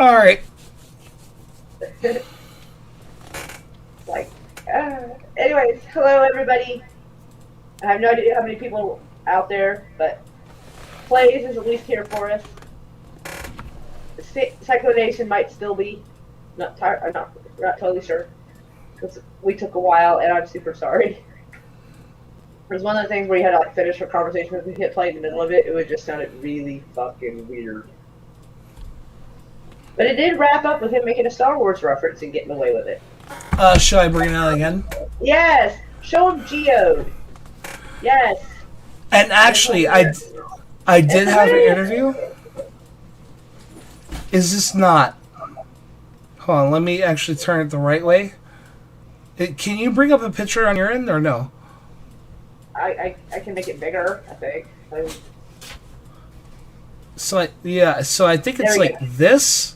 All right. like, anyways, hello everybody. I have no idea how many people out there, but Plays is at least here for us. Psycho Nation might still be. Not tired. I'm not totally sure. We took a while, and I'm super sorry. It was one of the things where you had to like finish a conversation if we hit play in the middle of it. It would just sounded really fucking weird. But it did wrap up with him making a Star Wars reference and getting away with it. Should I bring it out again? Yes! Show him Geode! Yes! And actually, I did have an interview. Is this not? Hold on, let me actually turn it the right way. Can you bring up a picture on your end, or no? I can make it bigger, I think. So I think it's like this.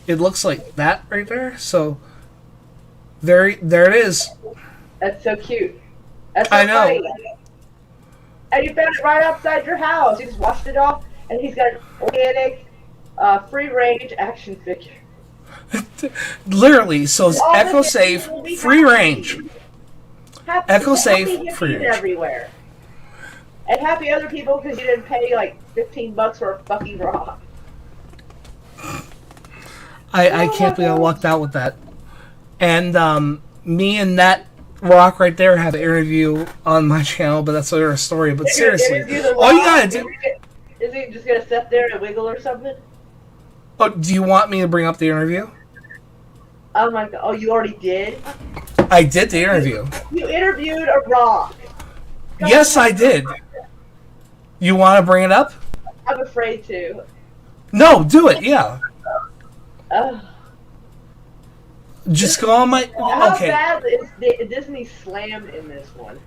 It looks like that right there. So there it is. That's so cute. That's so I know. funny. And you found it right outside your house. You just washed it off, and he's got an organic, free-range action figure. Literally, so it's Echo Safe, free range. Echo Safe, free range. Everywhere. And happy other people because you didn't pay like $15 for a fucking rock. I can't believe I lucked out with that. And me and that rock right there have an interview on my channel, but that's another story. But seriously, all you gotta do. Is he just gonna sit there and wiggle or something? Oh, do you want me to bring up the interview? Oh my god! Oh, you already did? I did the interview. You interviewed a rock. Yes, I did. You want to bring it up? I'm afraid to. No, do it. Yeah. Uh, Just go on my. How Okay. bad is Disney slammed in this one?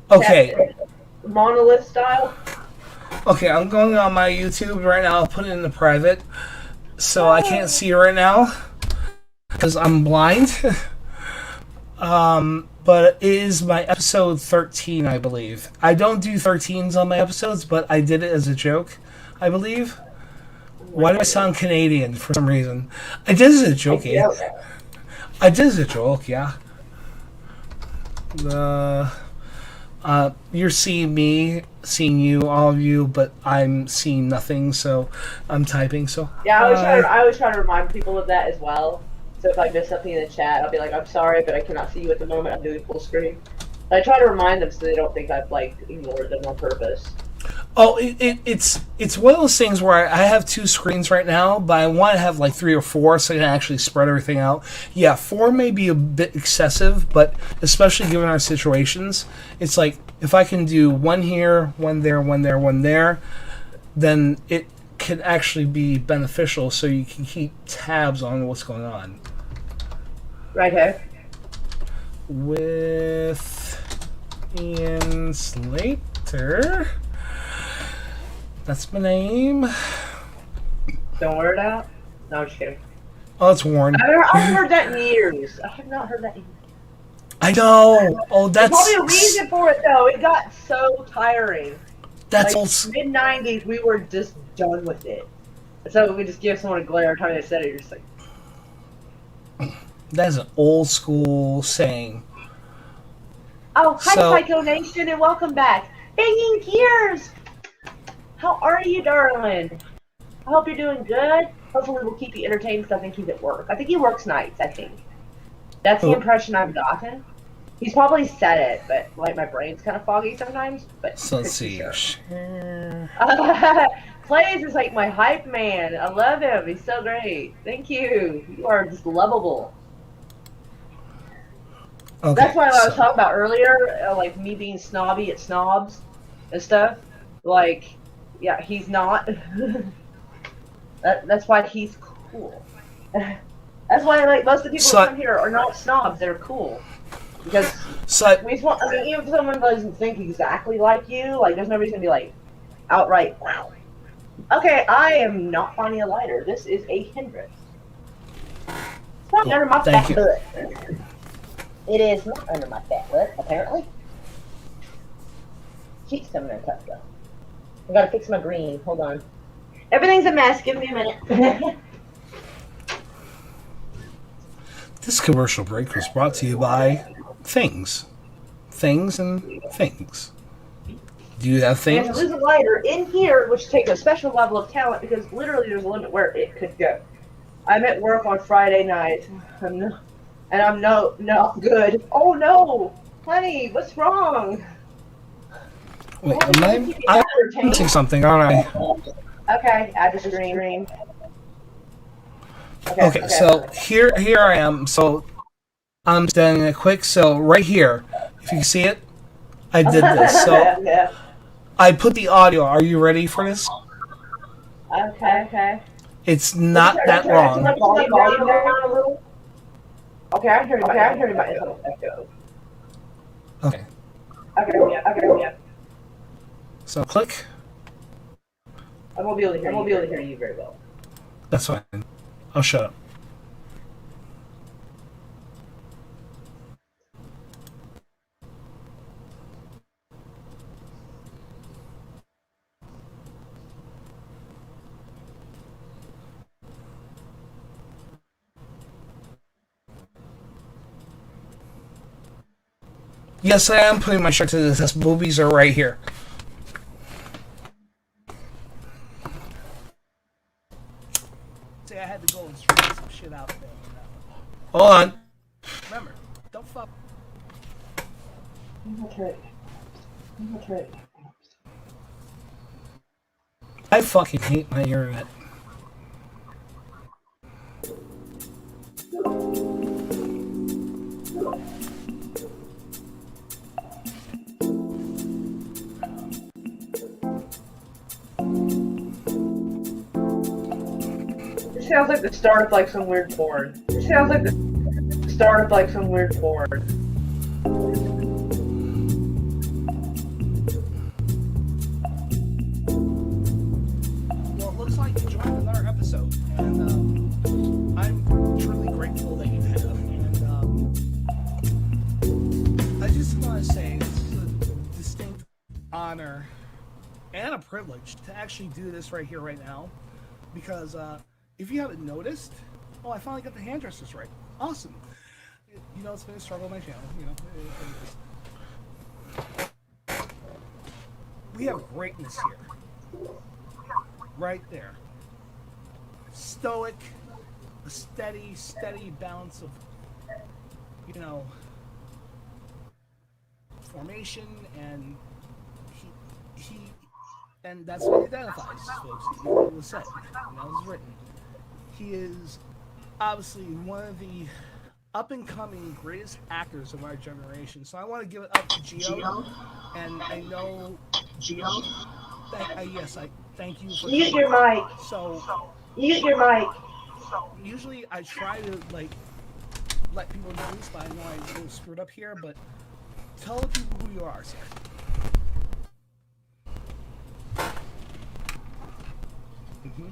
Okay. Monolith style. Okay, I'm going on my YouTube right now. I'll put it in the private, so I can't see it right now because I'm blind. But it is my episode 13, I believe. I don't do 13s on my episodes, but I did it as a joke, I believe. Why do I sound Canadian for some reason? I did it as a joke, yeah. I did it as a joke, yeah. You're seeing me, seeing you, all of you, but I'm seeing nothing, so I'm typing, so... Yeah, I always try to remind people of that as well. So if I miss something in the chat, I'll be like, I'm sorry, but I cannot see you at the moment. I'm doing full screen. But I try to remind them so they don't think I've, like, ignored them on purpose. Oh, it's one of those things where I have two screens right now, but I want to have like 3 or 4 so I can actually spread everything out. Yeah, 4 may be a bit excessive, but especially given our situations, it's like if I can do 1 here, 1 there, 1 there, 1 there, then it can actually be beneficial so you can keep tabs on what's going on. Right here. With Ian Slater. That's my name. Don't wear it out? No, I'm just kidding. Oh, it's Warren. I've heard that in years. I have not heard that in years. I know. Oh, that's... There's probably a reason for it, though. It got so tiring. That's like, old... Mid-90s, we were just done with it. So we just give someone a glare every time they said it. You're just like... That is an old school saying. Oh, hi, Psycho Nation, and welcome back. Banging Gears! How are you, darling? I hope you're doing good. Hopefully we'll keep you entertained so I think he's at work. I think he works nights, I think. That's the impression I've gotten. He's probably said it, but like my brain's kind of foggy sometimes. But so let's see. Sure. Plays is like my hype man. I love him. He's so great. Thank you. You are just lovable. Okay, that's why I was talking about earlier, like me being snobby at snobs and stuff. Like, yeah, he's not. That's why he's cool. That's why like most of the people who come here are not snobs. They're cool because we want. I mean, even if someone doesn't think exactly like you, like there's no reason to be like outright. Wow. Okay, I am not finding a lighter. This is a hindrance. It's not under my fat butt. It is not under my fat butt, apparently. Keeps coming in touch though. I gotta fix my green. Hold on. Everything's a mess. Give me a minute. This commercial break was brought to you by Things. Things and Things. Do you have And to things? lose a lighter in here, which takes a special level of talent because literally there's a limit where it could go. I'm at work on Friday night, and I'm not good. Oh no, honey, what's wrong? Wait, I'm missing something, aren't I? Okay, add to stream. Okay, so here I am. So I'm doing it quick. So right here, if you see it, I did this. So yeah. I put the audio. Are you ready for this? Okay. It's not that long. Volume down a little. Okay, I heard my echo. Okay. Okay. So click. I won't be able to hear you very well. That's fine. I'll shut up. Yes, I am putting my shirt to this. Boobies are right here. See, I had to go and straighten some shit out there. Hold on. Remember, don't fuck. Okay. I fucking hate my internet. It sounds like the start of like some weird porn. Well, it looks like you joined another episode, and I'm truly grateful that you have. And I just want to say this is a distinct honor and a privilege to actually do this right here, right now, because if you haven't noticed, oh, I finally got the hand gestures right. Awesome. You know, it's been a struggle on my channel. You know, we have greatness here. Right there. Stoic, a steady balance of, you know, formation, and he and that's what he identifies, folks. It was said, and that was written. He is obviously one of the up and coming greatest actors of our generation. So I want to give it up to Gio, and I know Gio. Yes, I thank you for Mute your mic. So Mute your mic. Usually I try to like let people know this, but I know I really screwed up here. But tell the people who you are, sir. Mm-hmm.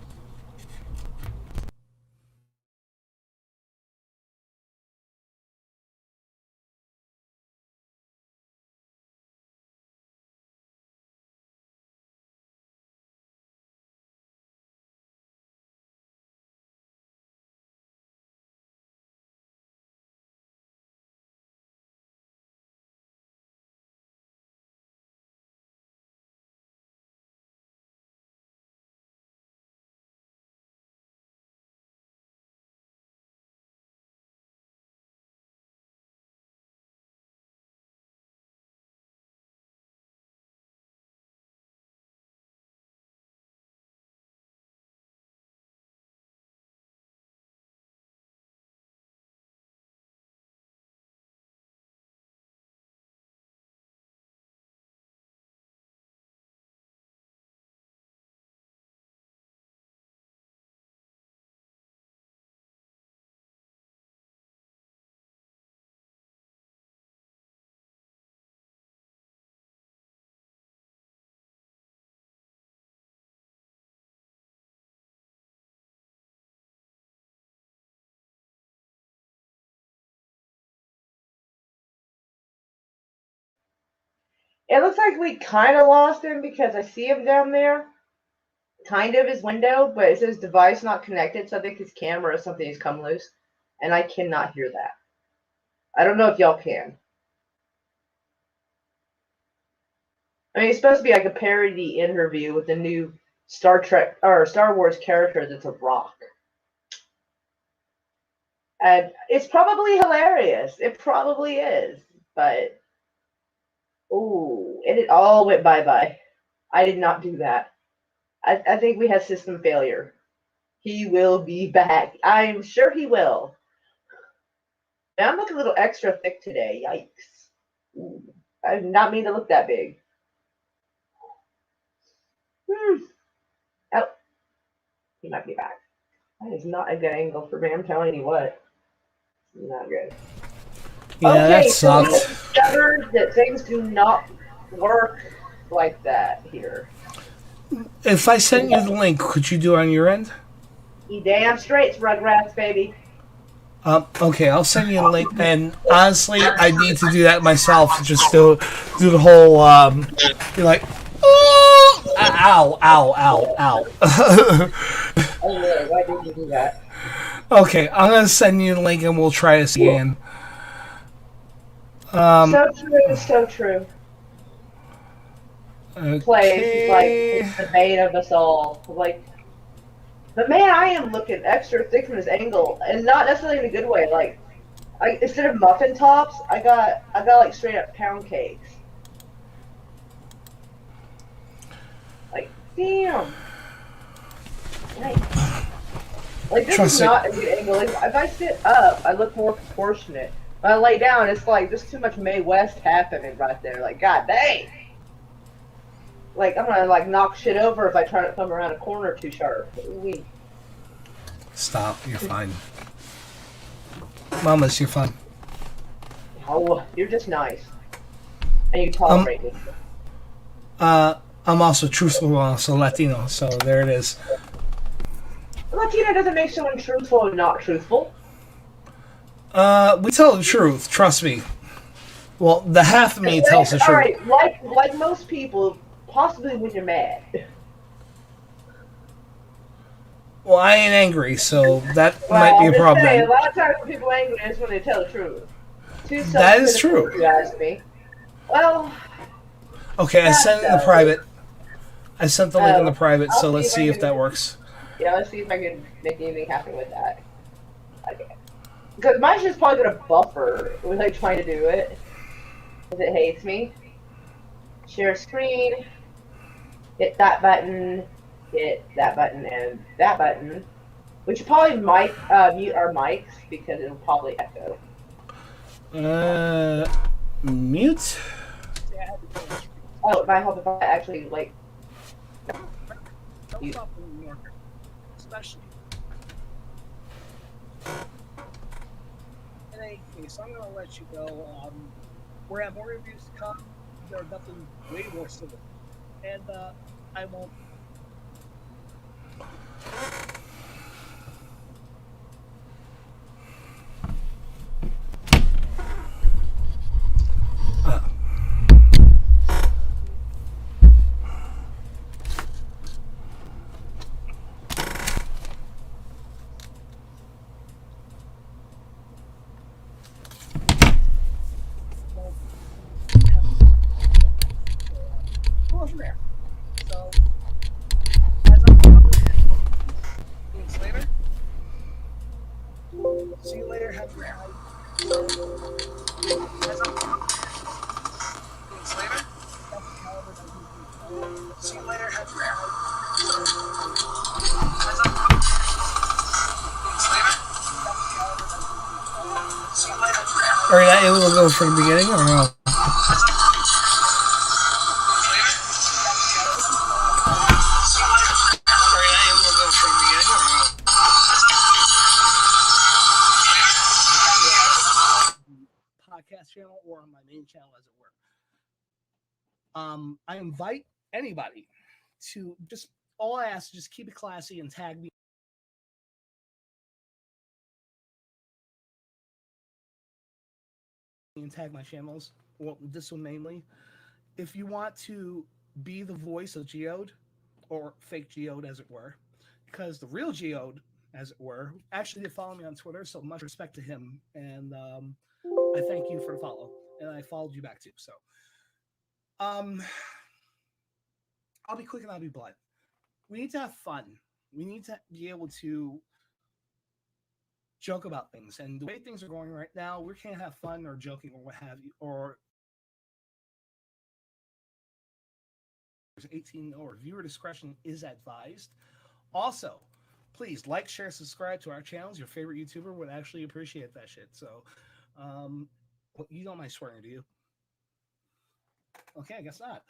It looks like we kind of lost him because I see him down there. kind of his window, but it says device not connected, so I think his camera or something has come loose, and I cannot hear that. I don't know if y'all can. I mean, it's supposed to be like a parody interview with a new Star Trek or Star Wars character that's a rock. And it's probably hilarious. It probably is. But, ooh, and it all went bye-bye. I did not do that. I think we have system failure. He will be back. I'm sure he will. Now I'm looking a little extra thick today. Yikes. Ooh, I did not mean to look that big. Oh, he might be back. That is not a good angle for me. I'm telling you what. Not good. Yeah, okay, that sucked. So we discovered that things do not work like that here. If I sent you the link, could you do it on your end? You damn straight, Rugrats, baby. Okay, I'll send you the link. And honestly, I need to do that myself. Just to do the whole, be like, oh, ow, ow, ow, ow. Oh, really? Why did you do that? Okay, I'm gonna send you the link and we'll try this again. So true, so true. Okay. Plays like it's the bane of us all. Like, but man, I am looking extra thick from this angle, and not necessarily in a good way. Like, instead of muffin tops, I got like straight up pound cakes. Like, damn. Like this is not a good angle. Like, if I sit up, I look more proportionate. When I lay down, it's like there's too much Mae West happening right there. Like, god dang. Like, I'm gonna like knock shit over if I try to come around a corner too sharp. Ooh. Stop. You're fine. Mamas, you're fine. Oh, you're just nice. And you tolerate me. I'm also truthful, also Latino, so there it is. Latino doesn't make someone truthful and not truthful. We tell the truth, trust me. Well, the half of me tells the truth. Alright, like most people, possibly when you're mad. Well, I ain't angry, so that might be a problem. Saying, a lot of times when people are angry, it's when they tell the truth. That is true. If you ask me. Well. Okay, I sent it in the private. I sent the link in the private, so let's see if that works. Yeah, let's see if I can make anything happen with that. Okay. Because mine's just probably gonna buffer with like trying to do it. Because it hates me. Share screen. Hit that button. Hit that button and that button. We should probably mute our mics because it'll probably echo. Mute? Oh, it might help if I actually like. Especially. In any case, I'm gonna let you go. We're at more reviews to come. There are nothing way more civil. And I won't. From there. So, as I'm later. See you later. Have a great night. As I'm later. See you later. Have a great night. As I'm see you later. Are you not able to go from the beginning or no? Podcast channel or on my main channel, as it were. I invite anybody to just, all I ask is just keep it classy and tag me. And tag my channels. Well, this one mainly. If you want to be the voice of Geode, or fake geode, as it were, because the real geode, as it were, actually did follow me on Twitter. So much respect to him, and I thank you for the follow, and I followed you back too. So, I'll be quick and I'll be blunt. We need to have fun. We need to be able to joke about things, and the way things are going right now, we can't have fun or joking or what have you, or 18 or viewer discretion is advised. Also, please like, share, subscribe to our channels. Your favorite YouTuber would actually appreciate that shit. So, you don't mind swearing, do you? Okay, I guess not.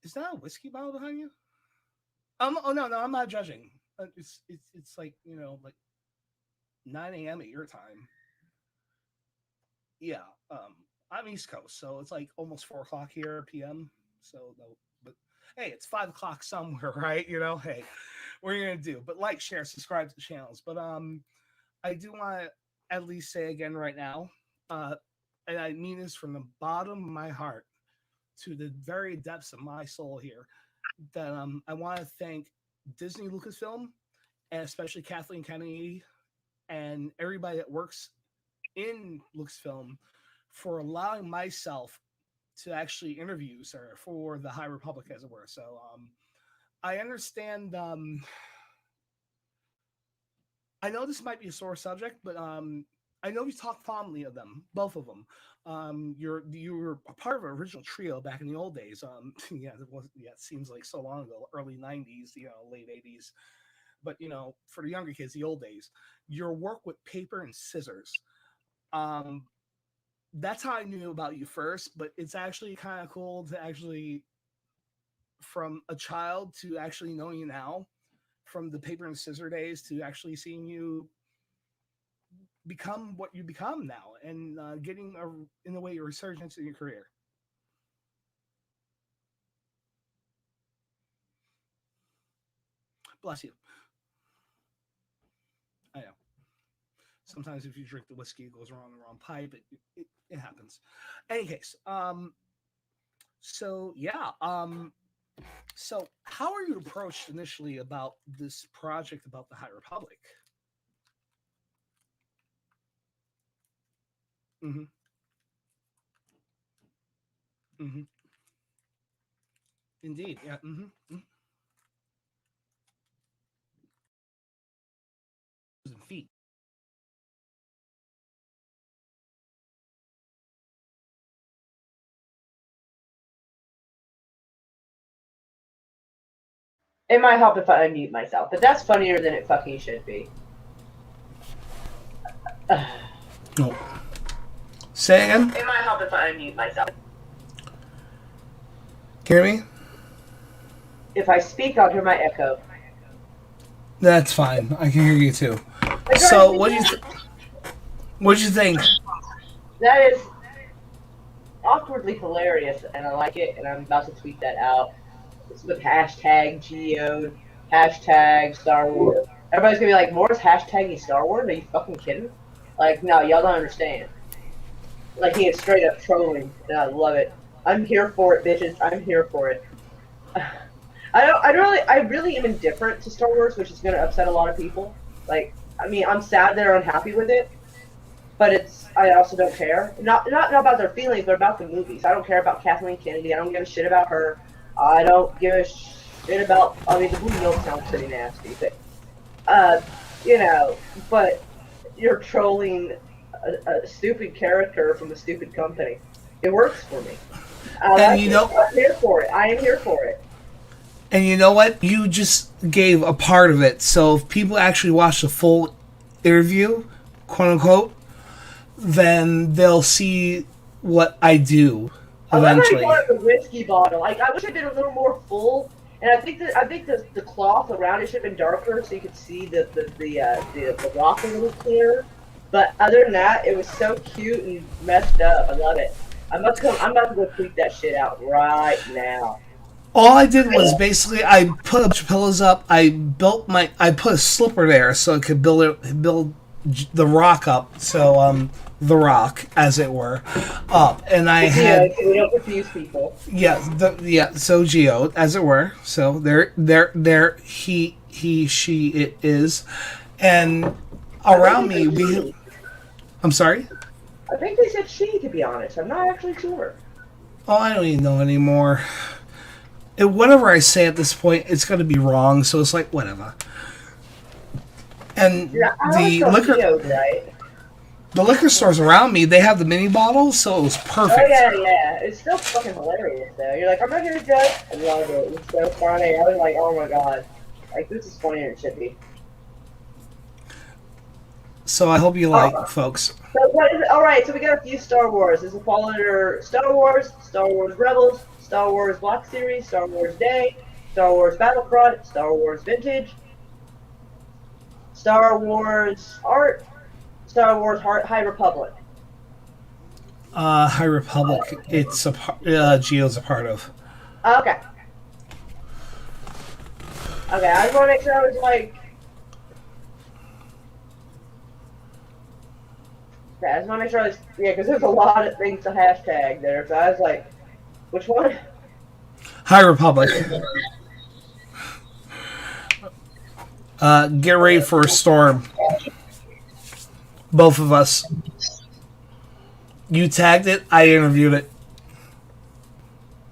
Is that a whiskey bottle behind you? Oh no, I'm not judging. It's like, like 9 a.m. at your time. Yeah, I'm East Coast, so it's like almost 4 o'clock here p.m. So no, but hey, it's 5 o'clock somewhere, right? Hey, what are you gonna do? But like, share, subscribe to the channels. But I do want to at least say again right now, and I mean this from the bottom of my heart to the very depths of my soul here, that I want to thank Disney Lucasfilm, and especially Kathleen Kennedy and everybody that works in Lucasfilm for allowing myself to actually interview her for the High Republic, as it were. So I understand. I know this might be a sore subject, but I know you talk fondly of them, both of them. You were a part of an original trio back in the old days. It seems like so long ago, early '90s, late '80s. But for the younger kids, the old days. Your work with paper and scissors. That's how I knew about you first. But it's actually kind of cool to actually, from a child to actually knowing you now, from the paper and scissor days to actually seeing you become what you become now, and getting in a way a resurgence in your career. Bless you. I know. Sometimes if you drink the whiskey, it goes around the wrong pipe. It happens. Any case, so yeah. So how are you approached initially about this project about the High Republic? Mm-hmm. Mm-hmm. Indeed, yeah. Mm-hmm. Mm-hmm. Feet. It might help if I unmute myself, but that's funnier than it fucking should be. No. Say again? It might help if I unmute myself. Hear me? If I speak, I'll hear my echo. That's fine. I can hear you too. So, what do you think? That is awkwardly hilarious, and I like it, and I'm about to tweet that out. It's with hashtag Geode, hashtag Star Wars. Everybody's gonna be like, Moore's hashtagging Star Wars? Are you fucking kidding? Like, no, y'all don't understand. Like, he is straight up trolling, and I love it. I'm here for it, bitches. I'm here for it. I really am indifferent to Star Wars, which is gonna upset a lot of people. Like, I mean, I'm sad they're unhappy with it, but I also don't care. Not about their feelings, but about the movies. I don't care about Kathleen Kennedy. I don't give a shit about her. I don't give a shit about. I mean, the blue milk sounds pretty nasty, but but you're trolling a stupid character from a stupid company. It works for me. I'm here for it. I am here for it. And you know what? You just gave a part of it. So if people actually watch the full interview, quote unquote, then they'll see what I do eventually. I like the whiskey bottle. Like, I wish it had been a little more full. And I think the cloth around it should have been darker so you could see the rock a little clearer. But other than that, it was so cute and messed up. I love it. I'm about to go tweet that shit out right now. All I did was basically I put a bunch of pillows up. I put a slipper there so it could build the Rock up. So the Rock, as it were, up, and I had we don't confuse people. So Geo, as it were. So there he she it is, and around me we. I'm sorry. I think they said she. To be honest, I'm not actually sure. Oh, I don't even know anymore. Whatever I say at this point, it's going to be wrong. So it's like whatever. And the liquor, right? the liquor stores around me, they have the mini bottles, so it was perfect. Oh yeah. It's still fucking hilarious though. You're like, I'm not gonna judge. I love it. It's so funny. I was like, oh my god, like this is funnier than it should be. So I hope you like, folks. So what is it? All right, so we got a few Star Wars. Does it fall under Star Wars Rebels, Star Wars Black Series, Star Wars Day, Star Wars Battlefront, Star Wars Vintage, Star Wars Art, Star Wars High Republic? High Republic, it's Geo's a part of. Okay. Okay, I just want to make sure I was like... Okay, I just want to make sure I was... Yeah, because there's a lot of things to hashtag there, so I was like, which one? High Republic. Get ready for a storm. Both of us. You tagged it, I interviewed it.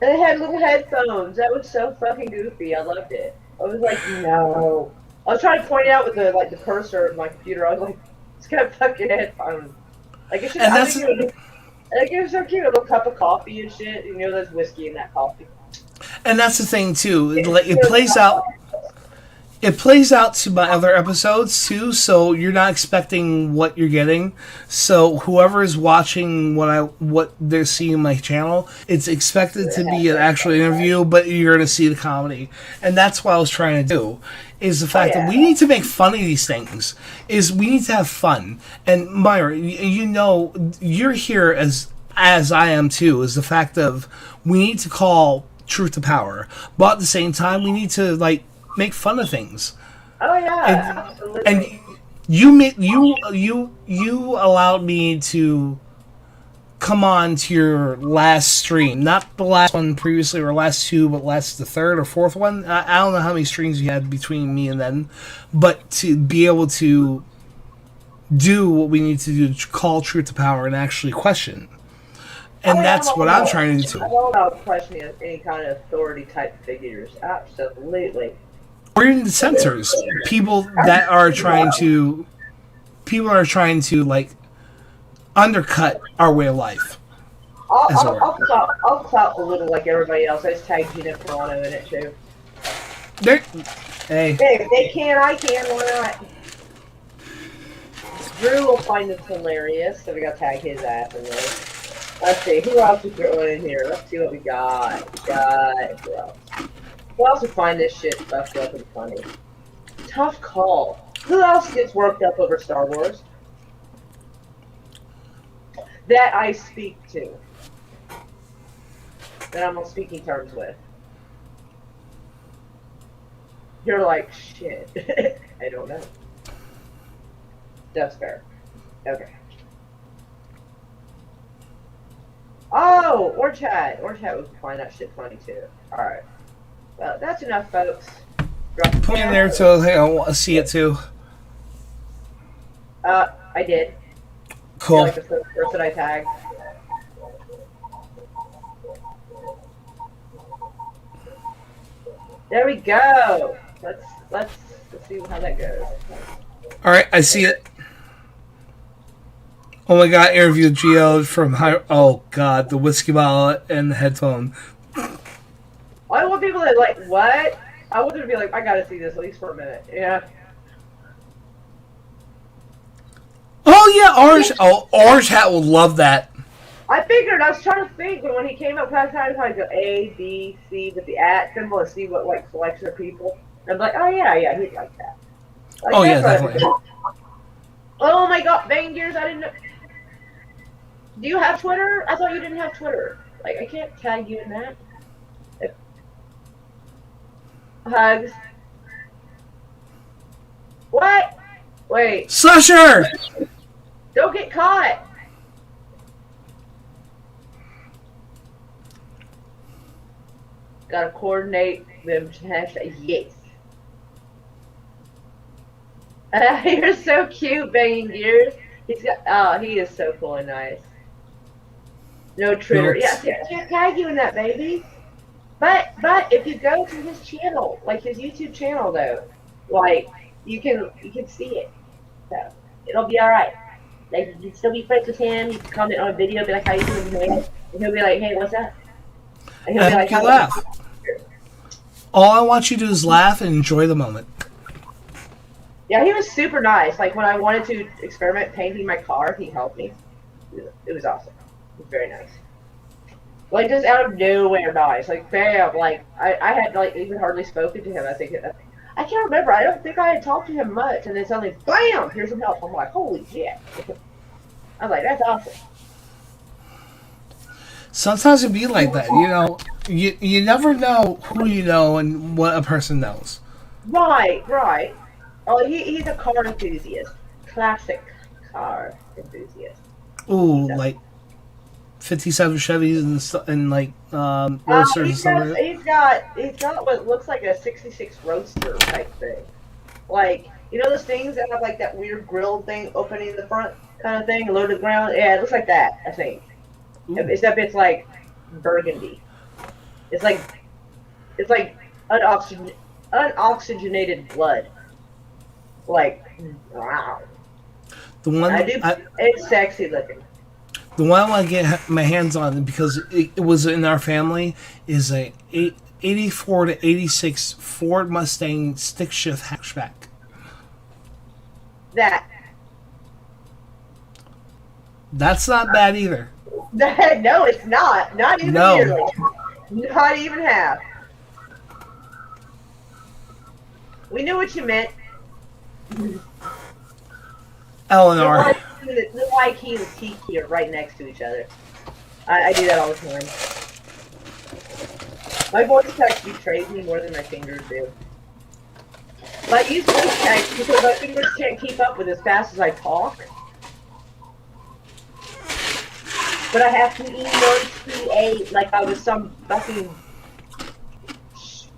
And it had little headphones. That was so fucking goofy. I loved it. I was like, no. I was trying to point it out with the cursor of my computer. I was like, it's got fucking headphones. Like it should. And like it was so cute. A little cup of coffee and shit. You know, there's whiskey in that coffee. And that's the thing too. It plays out. It plays out to my other episodes too, so you're not expecting what you're getting. So whoever is watching what they're seeing on my channel, it's expected to be an actual interview, but you're going to see the comedy, and that's what I was trying to do. Is the fact that we need to make fun of these things. Is we need to have fun. And Myra, you know, you're here as I am too. Is the fact of we need to call truth to power, but at the same time we need to make fun of things. Oh yeah, absolutely. And you allowed me to come on to your last stream, not the last one previously or last two, but the third or fourth one. I don't know how many streams you had between me and then, but to be able to do what we need to do to call truth to power and actually question. And that's what I'm trying to do. I'm all about questioning any kind of authority type figures. Absolutely. Or even the censors, people that are trying to undercut our way of life. I'll clout a little like everybody else. I just tagged Gina Carano in it too. Hey, if they can, I can. Why not? Drew will find this hilarious, so we gotta tag his ass in there. Let's see, who else is throwing in here? Let's see what we got. Who else? Who else would find this shit fucked up and funny? Tough call. Who else gets worked up over Star Wars? That I speak to. That I'm on speaking terms with. You're like, shit. I don't know. That's fair. Okay. Oh! Or chat. Or chat would find that shit funny too. Alright. Well, that's enough, folks. Put in there so I want to see it too. I did. Cool. Like the first person I tagged. There we go. Let's see how that goes. All right, I see it. Oh my god! Interview Geo from High. Oh god, the whiskey bottle and the headphone. I want people that like what? I want them to be like, I gotta see this at least for a minute. Yeah. Oh yeah, Orange. Oh, Orange Hat will love that. I figured. I was trying to think, but when he came up past time, I go A, B, C with the at symbol and see what selection of people. And I'm like, oh yeah, he'd like that. Like, oh yeah, definitely. Oh my god, Bang Gears! I didn't know. Do you have Twitter? I thought you didn't have Twitter. Like, I can't tag you in that. Hugs. What? Wait. Slasher! Don't get caught! Gotta coordinate them to hashtag. Yes. You're so cute, banging gears. He's got. Oh, he is so cool and nice. No trigger. Yeah, see, I can't tag you in that, baby. But if you go to his channel, like his YouTube channel, though, like you can see it. So it'll be all right. Like you can still be friends with him. You can comment on a video, be like, "How you doing?" And he'll be like, "Hey, what's up?" And he'll be like, "How laugh." All I want you to do is laugh and enjoy the moment. Yeah, he was super nice. Like when I wanted to experiment painting my car, he helped me. It was awesome. It was very nice. Like just out of nowhere nice. Like bam, like I had like even hardly spoken to him. I think I can't remember. I don't think I had talked to him much, and then suddenly bam, here's some help. I'm like, holy shit. I was like, that's awesome. Sometimes it be like that, you know. You never know who you know and what a person knows. Right. Oh, he's a car enthusiast. Classic car enthusiast. Ooh, like 57 Chevys and like Roadsters and stuff like that. He's got what looks like a 66 Roadster type thing. Like, you know those things that have like that weird grill thing opening in the front kind of thing, low to the ground? Yeah, it looks like that, I think. Ooh. Except it's like burgundy. It's like unoxygenated blood. Like, wow. The one it's sexy looking. The one I want to get my hands on because it was in our family is a 84 to 86 Ford Mustang stick shift hatchback. That's not bad either. No, it's not. Not even nearly. Not even half. We knew what you meant. Eleanor. The high key and the T key are right next to each other. I do that all the time. My voice text betrays me more than my fingers do. But I use voice text because my fingers can't keep up with as fast as I talk. But I have to enunciate like I was some fucking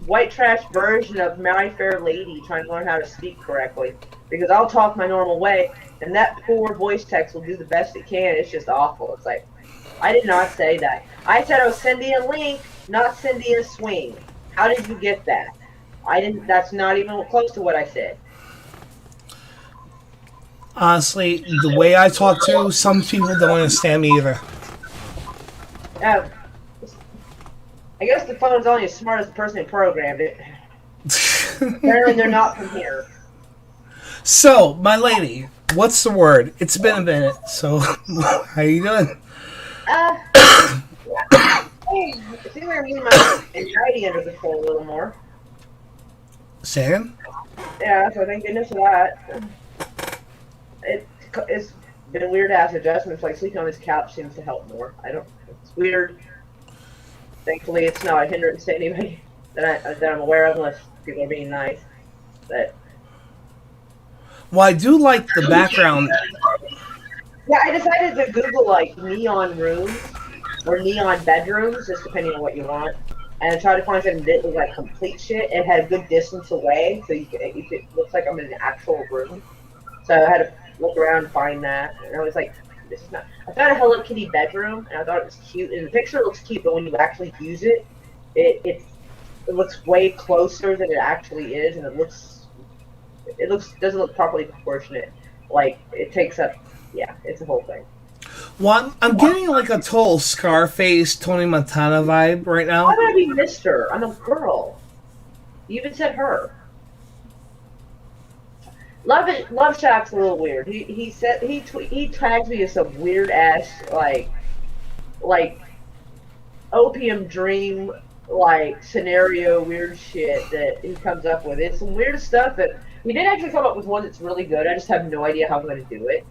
white trash version of My Fair Lady trying to learn how to speak correctly. Because I'll talk my normal way, and that poor voice text will do the best it can. It's just awful. It's like, I did not say that. I said I was sending a link, not sending a swing. How did you get that? I didn't. That's not even close to what I said. Honestly, the way I talk to, some people don't understand me either. I guess the phone's only as smart as the person who programmed it. Apparently they're not from here. So, my lady, what's the word? It's been a minute, so how you doing? I think we're getting my anxiety under control a little more. Sam? Yeah, so thank goodness for that. It's been a weird ass adjustment. Like sleeping on this couch seems to help more. It's weird. Thankfully, it's not a hindrance to anybody that I'm aware of, unless people are being nice. But well, I do like the background. Yeah, I decided to Google like neon rooms or neon bedrooms, just depending on what you want, and try to find something that was like complete shit and had a good distance away, so it looks like I'm in an actual room. So I had to look around and find that, and I was like, this is not. I found a Hello Kitty bedroom, and I thought it was cute. And the picture looks cute, but when you actually use it, it looks way closer than it actually is, and it doesn't look properly proportionate. Like it takes up, yeah, it's a whole thing. Well, I'm getting like a total Scarface, Tony Montana vibe right now. Why would I be Mister? I'm a girl. You even said her. Love Shack's a little weird. He said he tags me as some weird ass like opium dream like scenario weird shit that he comes up with. It's some weird stuff that he did actually come up with one that's really good. I just have no idea how I'm going to do it.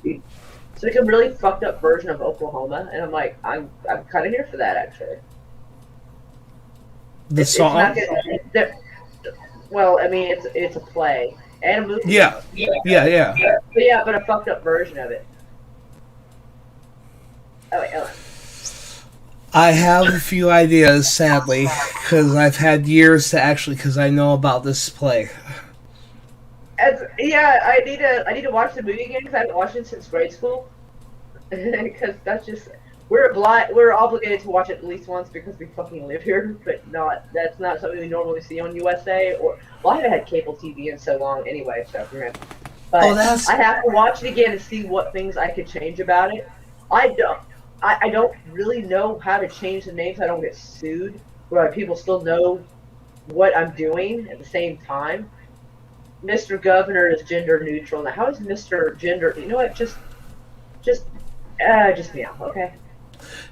It's like a really fucked up version of Oklahoma, and I'm like, I'm kind of here for that actually. The song. Well, I mean, it's a play. and a movie. Yeah. But a fucked up version of it. Oh wait, Ellen. I have a few ideas, sadly, because I've had years to because I know about this play. I need to watch the movie again because I haven't watched it since grade school. Because that's just we're obligated to watch it at least once because we fucking live here, but that's not something we normally see on USA I haven't had cable TV in so long anyway, so but I have to watch it again to see what things I could change about it. I don't really know how to change the name so I don't get sued, where people still know what I'm doing at the same time. Mr. Governor is gender neutral. Now, how is Mr. Gender? You know what? Just meow, okay?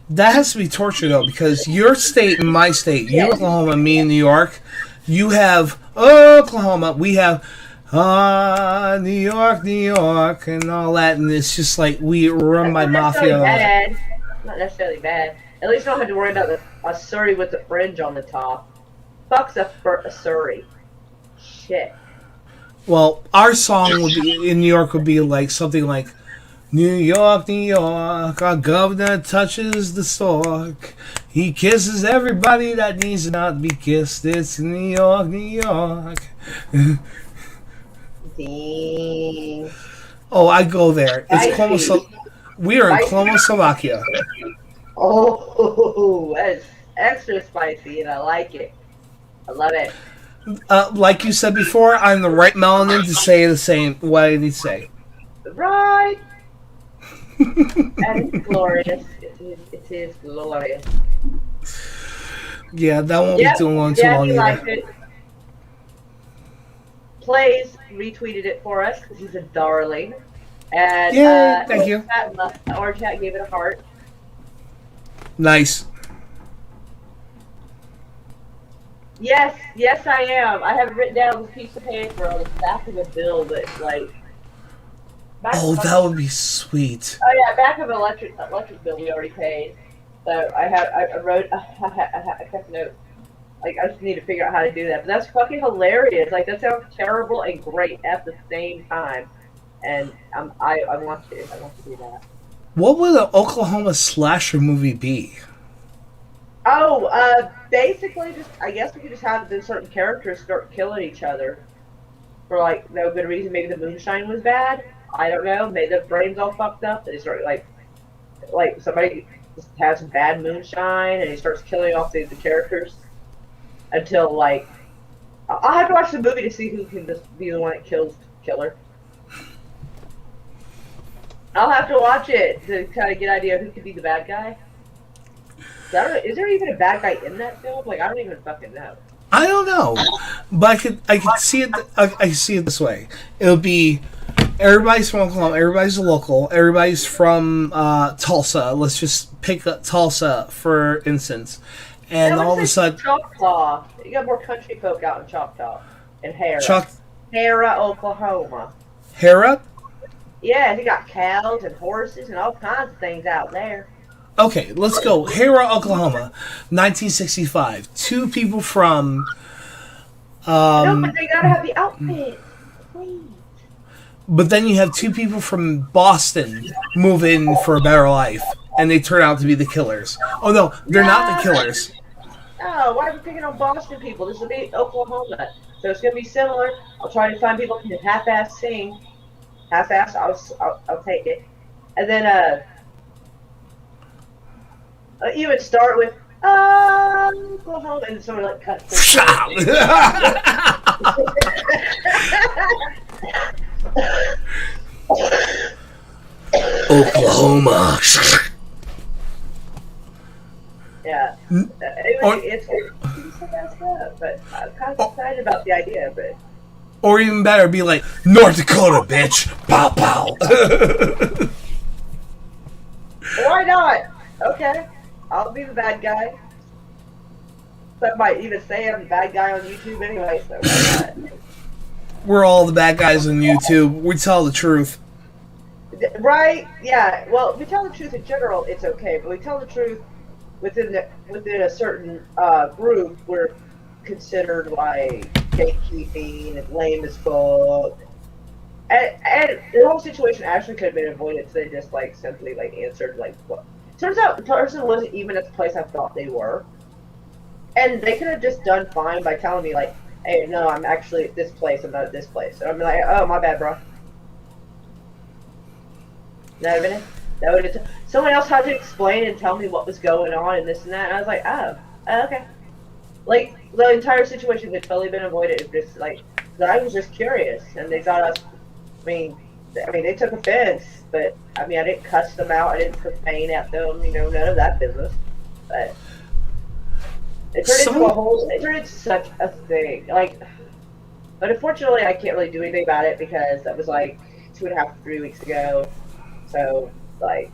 That has to be torture, though, because your state and my state, you Oklahoma, me in New York, you have Oklahoma, we have New York, and all that, and it's just like we run by mafia. Not necessarily bad. At least you don't have to worry about a Surrey with the fringe on the top. Fuck's a Surrey. Shit. Well, our song would be in New York would be like something like New York, our governor touches the stork. He kisses everybody that needs not to be kissed. It's New York. Oh, I go there. It's we are in Czechoslovakia. Oh, that's extra spicy, and I like it. I love it. Like you said before, I'm the right melanin to say the same. What I need to say. Right. And it's glorious. It is glorious. Yeah, that won't be too long he liked it. Plays retweeted it for us because he's a darling. And thank you. Our chat gave it a heart. Nice. Yes, I am. I have it written down on this piece of paper on the back of a bill that's like. That would be sweet. Oh yeah, back of an electric bill we already paid. So I wrote. I kept notes. Like I just need to figure out how to do that. But that's fucking hilarious. Like that sounds terrible and great at the same time. And I want to do that. What would an Oklahoma slasher movie be? Oh, basically, I guess we could just have certain characters start killing each other for like no good reason. Maybe the moonshine was bad. I don't know. Maybe the brain's all fucked up. They start like somebody just has some bad moonshine, and he starts killing off the characters until like I'll have to watch the movie to see who can just be the one that kills the killer. I'll have to watch it to kind of get an idea of who could be the bad guy. Is there even a bad guy in that film? Like, I don't even fucking know. I don't know, but I could see it. I can see it this way. It'll be everybody's from Oklahoma. Everybody's a local. Everybody's from Tulsa. Let's just pick Tulsa for instance, and all of a sudden, Choctaw. You got more country folk out in Choctaw and Hera, Oklahoma. Hera. Yeah, you got cows and horses and all kinds of things out there. Okay, let's go. Hera, Oklahoma, 1965. Two people from. No, but they gotta have the outfit. Please. But then you have two people from Boston move in for a better life, and they turn out to be the killers. Oh no, they're not the killers. No, why are we picking on Boston people? This will be Oklahoma, so it's gonna be similar. I'll try to find people who can half-ass sing. Half-ass, I'll take it, and then you would start with Oklahoma, and someone like cuts. Oklahoma. Yeah, it's messed up, but I'm kind of excited about the idea of it. Or even better, be like North Dakota, bitch. Pow pow. Why not? Okay. I'll be the bad guy. Some might even say I'm the bad guy on YouTube anyway, so why not? We're all the bad guys on YouTube. We tell the truth. Right? Yeah. Well, we tell the truth in general, it's okay, but we tell the truth within a certain group, we're considered like gatekeeping and lame as fuck. And the whole situation actually could have been avoided if they just like simply like answered like what. Turns out the person wasn't even at the place I thought they were, and they could have just done fine by telling me like, "Hey, no, I'm actually at this place. I'm not at this place." And I'm like, "Oh, my bad, bro." That would have someone else had to explain and tell me what was going on and this and that. And I was like, "Oh, okay." Like the entire situation could totally been avoided if just like I was just curious, and they thought us. They took offense, but I didn't cuss them out. I didn't profane at them. None of that business. But it turned into such a thing. Like, but unfortunately, I can't really do anything about it because that was like 2.5 to 3 weeks ago. So like,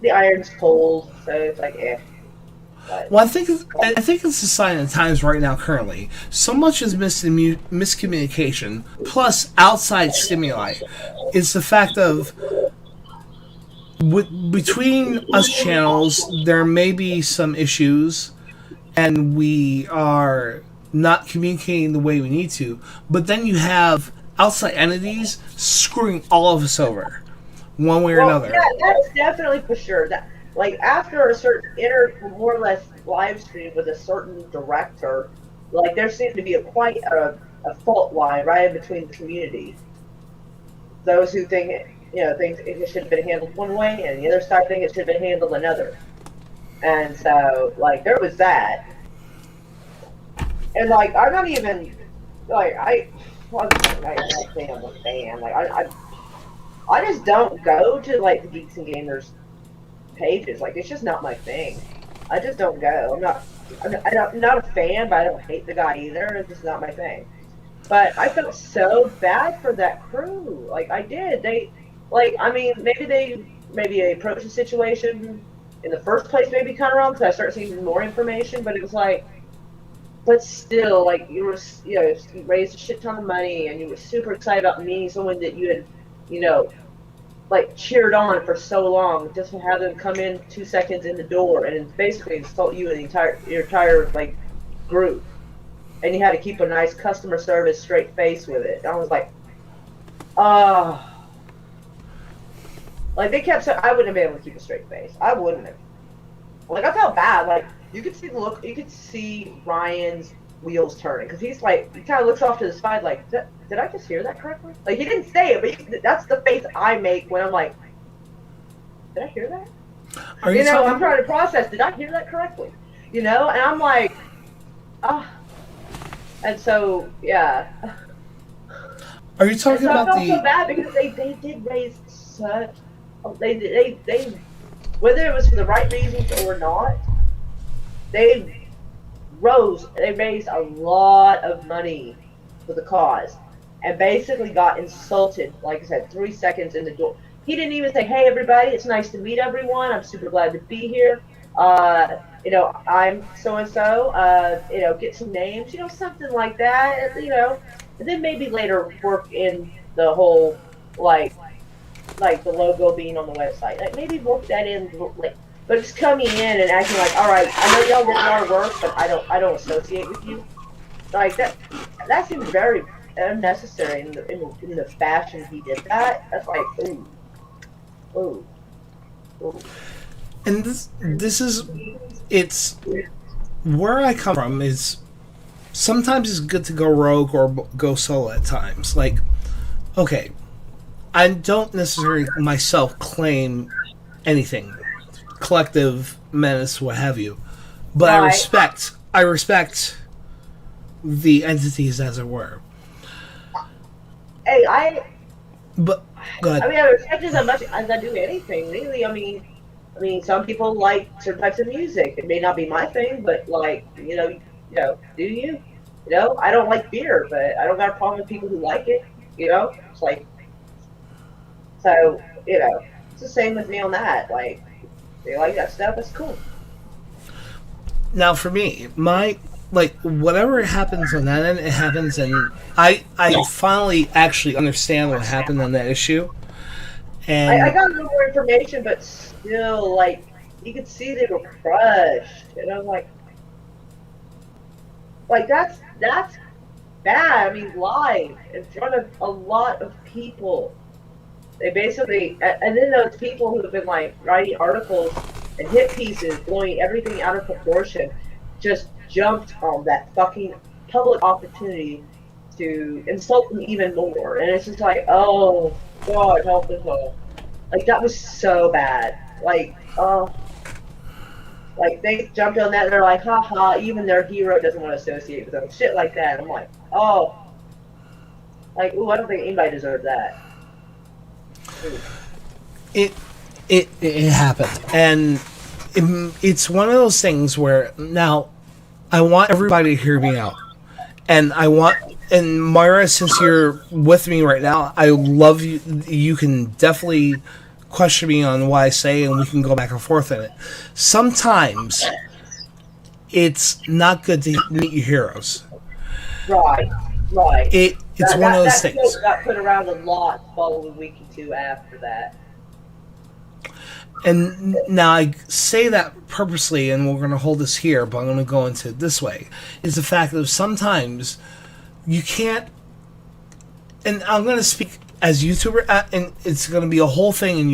the iron's cold. So it's like, eh. Well, I think it's a sign of the times right now. Currently, so much is miscommunication plus outside stimuli. It's the fact of between us channels, there may be some issues, and we are not communicating the way we need to. But then you have outside entities screwing all of us over, one way or another. Yeah, that's definitely for sure. Like, after a certain more or less live stream with a certain director, like, there seemed to be quite a fault line right in between the community. Those who think it should have been handled one way, and the other side think it should have been handled another. And so, like, there was that. And, like, I'm not even, like, I'm a fan. Like, I just don't go to, like, the Geeks and Gamers pages. Like, it's just not my thing. I just don't go. I'm not a fan, but I don't hate the guy either. It's just not my thing. But I felt so bad for that crew. Like, I did. Maybe they approached the situation in the first place maybe kind of wrong because I started seeing more information, but it was like, but still, like, you raised a shit ton of money and you were super excited about meeting someone that you had, like, cheered on for so long, just to have them come in 2 seconds in the door and basically insult you and your entire like group, and you had to keep a nice customer service straight face with it. And I was like, like, they kept saying I wouldn't have been able to keep a straight face. I wouldn't have. Like, I felt bad. Like, you could see Ryan's wheels turning because he kind of looks off to the side like, did I just hear that correctly? Like, he didn't say it, but that's the face I make when I'm like, did I hear that? I'm trying to process, did I hear that correctly? And I'm like, and so, yeah. Are you talking about I felt so bad because they did raise such, they whether it was for the right reasons or not, they raised a lot of money for the cause, and basically got insulted, like I said, 3 seconds in the door. He didn't even say, "Hey, everybody, it's nice to meet everyone. I'm super glad to be here. I'm so-and-so, get some names, something like that, and then maybe later work in the whole, like the logo being on the website. Like, maybe work that in, like, but just coming in and acting like, all right, I know y'all did our work, but I don't associate with you. Like, that seems very unnecessary in the fashion he did that. That's like, ooh. And this is, it's where I come from is sometimes it's good to go rogue or go solo at times. Like, okay, I don't necessarily myself claim anything, collective menace, what have you, but I respect the entities, as it were. Hey, But go ahead. I respect it as much as I do anything, really. I mean, some people like certain types of music. It may not be my thing, but, like, do you? I don't like beer, but I don't got a problem with people who like it. It's like, so, it's the same with me on that. Like, they like that stuff, that's cool. Now, for me, whatever happens on that end, it happens, and I finally actually understand what happened on that issue. And I got a little more information, but still, like, you could see they were crushed, and I'm like, that's that's bad. I mean, live in front of a lot of people. They basically, and then those people who have been like writing articles and hit pieces, blowing everything out of proportion, just jumped on that fucking public opportunity to insult them even more. And it's just like, oh God, help us all. Like that was so bad. Like, like they jumped on that. And they're like, haha. Even their hero doesn't want to associate with them. Shit like that. I'm like, oh, like, ooh, I don't think anybody deserved that. It happened, and it's one of those things where now I want everybody to hear me out, and Myra, since you're with me right now, I love you. You can definitely question me on what I say, and we can go back and forth in it. Sometimes it's not good to meet your heroes. Right. It's one of those things. That got put around a lot following week or two after that. And now I say that purposely, and we're going to hold this here, but I'm going to go into it this way, is the fact that sometimes you can't, and I'm going to speak as YouTuber, and it's going to be a whole thing, and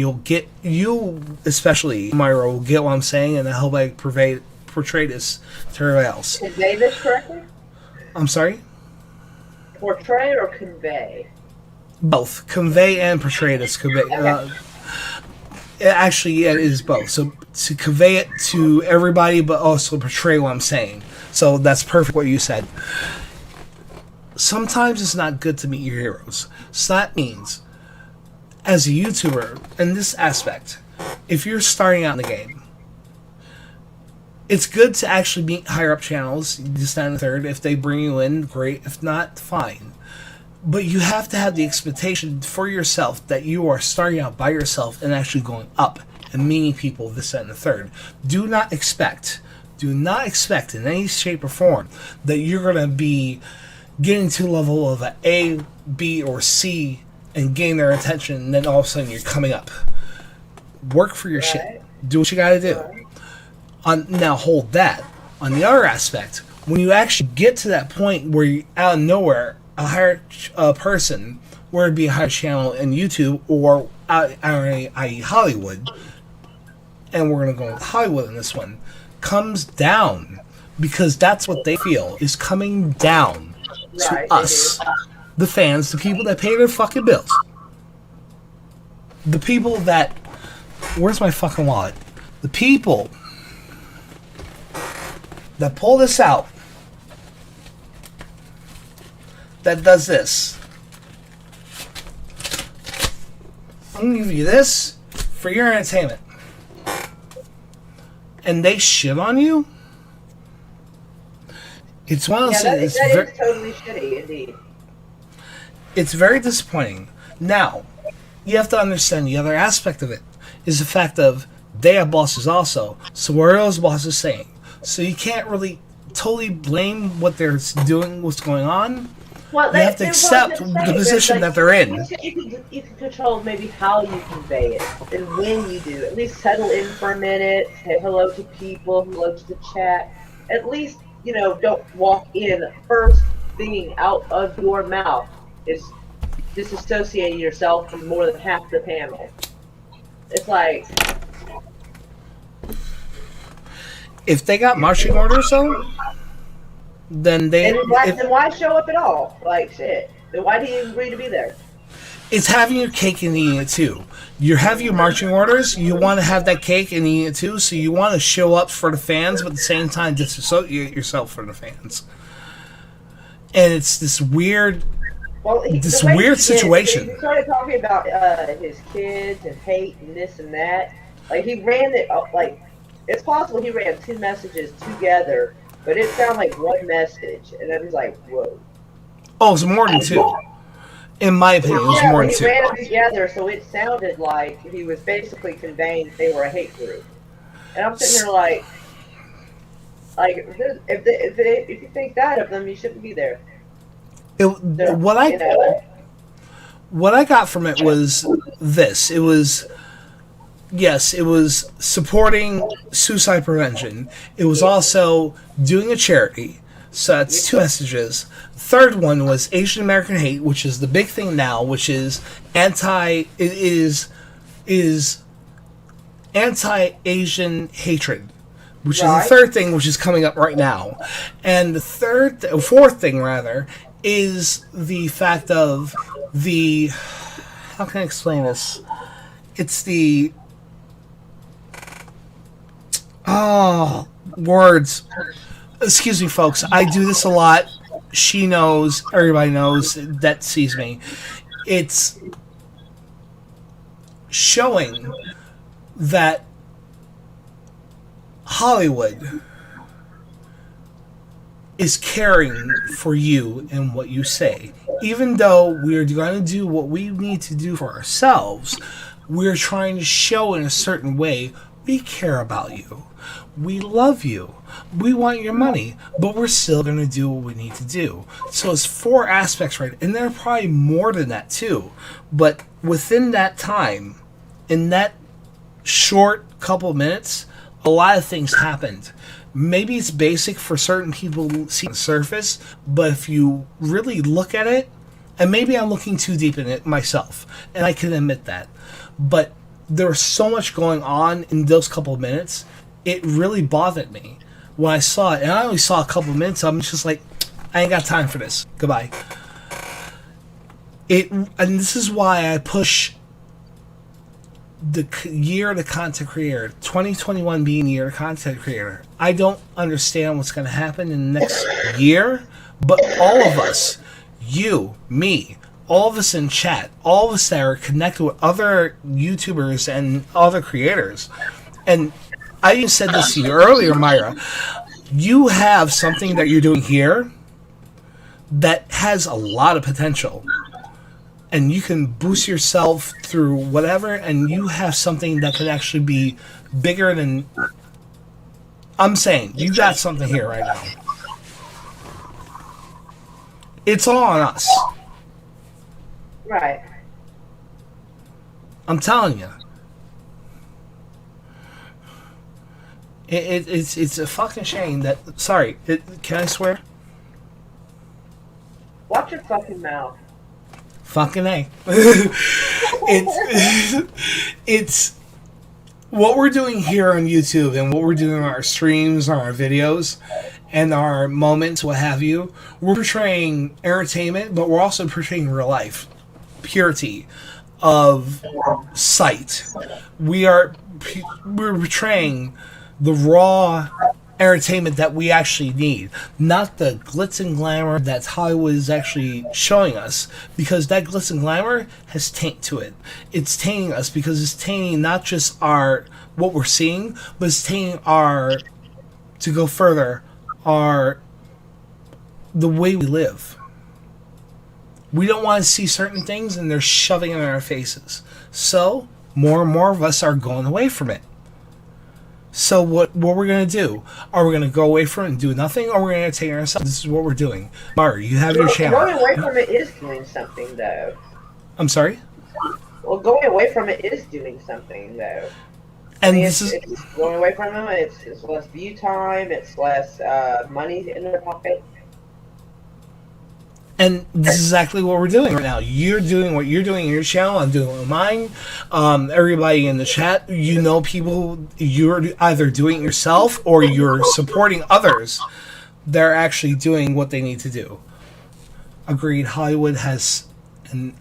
you, especially, Myra, will get what I'm saying, and I hope I portray this to everybody else. Convey this correctly? I'm sorry? Portray or convey? Both. Convey and portray this. Convey. Okay. Actually, yeah, it is both. So to convey it to everybody, but also portray what I'm saying. So that's perfect what you said. Sometimes it's not good to meet your heroes. So that means, as a YouTuber, in this aspect, if you're starting out in the game, it's good to actually meet higher up channels, this, that, and the third. If they bring you in, great. If not, fine. But you have to have the expectation for yourself that you are starting out by yourself and actually going up and meeting people, this, that, and the third. Do not expect in any shape or form that you're going to be getting to the level of an A, B, or C and gain their attention, and then all of a sudden you're coming up. Work for your shit. Do what you got to do. Now hold that. On the other aspect, when you actually get to that point where you out of nowhere, a higher person, whether it be a higher channel in YouTube or i.e. Hollywood, and we're going to go with Hollywood in this one, comes down, because that's what they feel is coming down to us, the fans, the people that pay their fucking bills, the people that, where's my fucking wallet? The people that pull this out, that does this. I'm going to give you this for your entertainment. And they shit on you? It's one of those things. That is totally shitty, indeed. It's very disappointing. Now, you have to understand the other aspect of it is the fact of they have bosses also. So what are those bosses saying? So you can't really totally blame what they're doing, what's going on. Well, you have to accept the position that they're in. You can control maybe how you convey it and when you do. At least settle in for a minute, say hello to people, hello to the chat. At least, don't walk in. First thing out of your mouth is disassociating yourself from more than half the panel. It's like, if they got marching orders, though, then why show up at all? Like, shit. Then why do you agree to be there? It's having your cake and eating it too. You have your marching orders, you want to have that cake and eat it too, so you want to show up for the fans, but at the same time disassociate yourself from the fans. And it's this weird situation. He started talking about his kids and hate and this and that. Like, he ran it, like, it's possible he ran two messages together, but it sounded like one message, and I was like, whoa. Oh, it's more than two. In my opinion, it was more than two. He ran them together, so it sounded like he was basically conveying that they were a hate group. And I'm sitting here like if you think that of them, you shouldn't be there. What I got from it was this. It was, yes, it was supporting suicide prevention. It was also doing a charity. So that's two messages. Third one was Asian American hate, which is the big thing now, which is anti-Asian hatred, which is the third thing, which is coming up right now. And the fourth thing rather, is the fact of the, how can I explain this? It's the, words. Excuse me, folks. I do this a lot. She knows. Everybody knows that sees me. It's showing that Hollywood is caring for you and what you say. Even though we're going to do what we need to do for ourselves, we're trying to show in a certain way we care about you. We love you. We want your money, but we're still going to do what we need to do. So it's 4 aspects, right? And there are probably more than that too. But within that time, in that short couple minutes, a lot of things happened. Maybe it's basic for certain people to see on the surface, but if you really look at it, and maybe I'm looking too deep in it myself, and I can admit that, but there was so much going on in those couple of minutes, it really bothered me when I saw it. And I only saw a couple of minutes, I'm just like, I ain't got time for this. Goodbye. And this is why I push the year of the content creator, 2021 being the year of content creator. I don't understand what's going to happen in the next year, but all of us, you, me, all of us in chat, all of us that are connected with other YouTubers and other creators, and I even said this to you earlier, Myra, you have something that you're doing here that has a lot of potential. And you can boost yourself through whatever, and you have something that could actually be bigger than... I'm saying, you got something here right now. It's all on us. Right. I'm telling you. It's a fucking shame that... Sorry, can I swear? Watch your fucking mouth. Fucking A. It's what we're doing here on YouTube and what we're doing on our streams, on our videos, and our moments, what have you. We're portraying entertainment, but we're also portraying real life. Purity of sight. We're portraying the raw entertainment that we actually need, not the glitz and glamour that Hollywood is actually showing us, because that glitz and glamour has taint to it. It's tainting us because it's tainting not just our what we're seeing, but it's tainting our, to go further, the way we live. We don't want to see certain things, and they're shoving it in our faces. So more and more of us are going away from it. So what we're going to do? Are we going to go away from it and do nothing, or we're going to entertain ourselves? This is what we're doing. Mara, you have your channel. Going away from it is doing something, though. I'm sorry? Well, going away from it is doing something, though. And it's going away from them, it's less view time, it's less money in their pocket. And this is exactly what we're doing right now. You're doing what you're doing in your channel. I'm doing it with mine. Everybody in the chat, you know, people, you're either doing it yourself or you're supporting others that are actually doing what they need to do. Agreed. Hollywood has an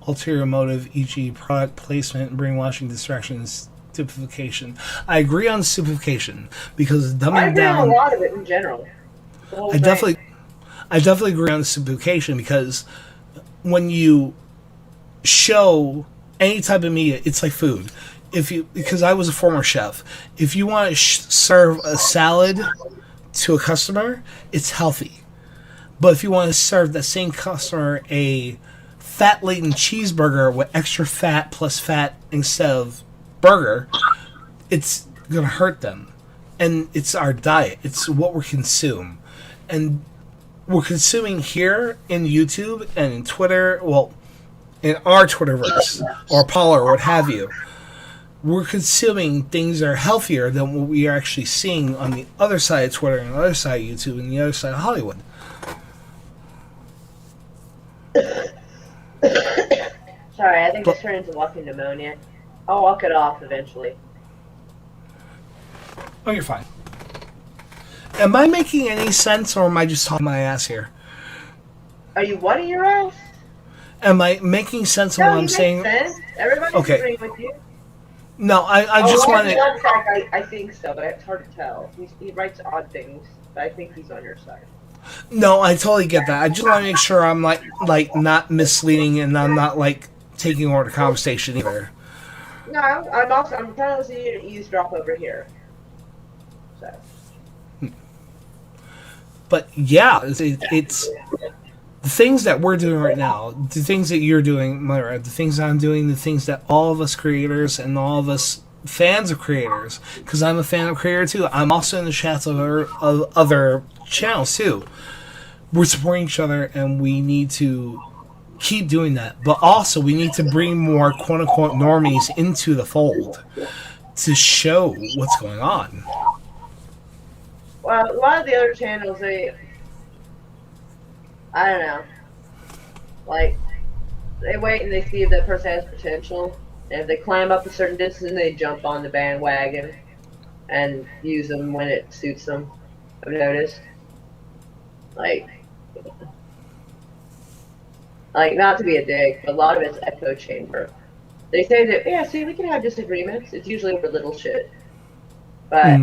ulterior motive, e.g. product placement, brainwashing, distractions, stupefaction. I agree on stupefaction because dumbing down... I agree on a lot of it in general. I definitely agree on the stupefaction, because when you show any type of media, it's like food. Because I was a former chef, if you want to serve a salad to a customer, it's healthy. But if you want to serve that same customer a fat-laden cheeseburger with extra fat plus fat instead of burger, it's going to hurt them. And it's our diet. It's what we consume. And we're consuming here in YouTube and in Twitter, well, in our Twitterverse, or Parler, or what have you. we're consuming things that are healthier than what we are actually seeing on the other side of Twitter and the other side of YouTube and the other side of Hollywood. Sorry, I think this turned into walking pneumonia. I'll walk it off eventually. Oh, you're fine. Am I making any sense, or am I just talking my ass here? Are you what in your ass? Am I making sense of what I'm saying? Sense. Everybody's agreeing with you. No, I just want to... I think so, but it's hard to tell. He writes odd things, but I think he's on your side. No, I totally get that. I just want to make sure I'm like not misleading and I'm not like taking over the conversation either. No, I'm trying to listen to you eavesdrop over here. So. But yeah, it's the things that we're doing right now, the things that you're doing, Myra, the things I'm doing, the things that all of us creators and all of us fans of creators, because I'm a fan of creator too. I'm also in the chats of other channels too. We're supporting each other, and we need to keep doing that. But also, we need to bring more quote-unquote normies into the fold to show what's going on. Well, a lot of the other channels, I don't know. Like, they wait and they see if that person has potential. And if they climb up a certain distance, they jump on the bandwagon and use them when it suits them. I've noticed. Like, not to be a dick, but a lot of it's echo chamber. They say that, yeah, see, we can have disagreements. It's usually over little shit. But,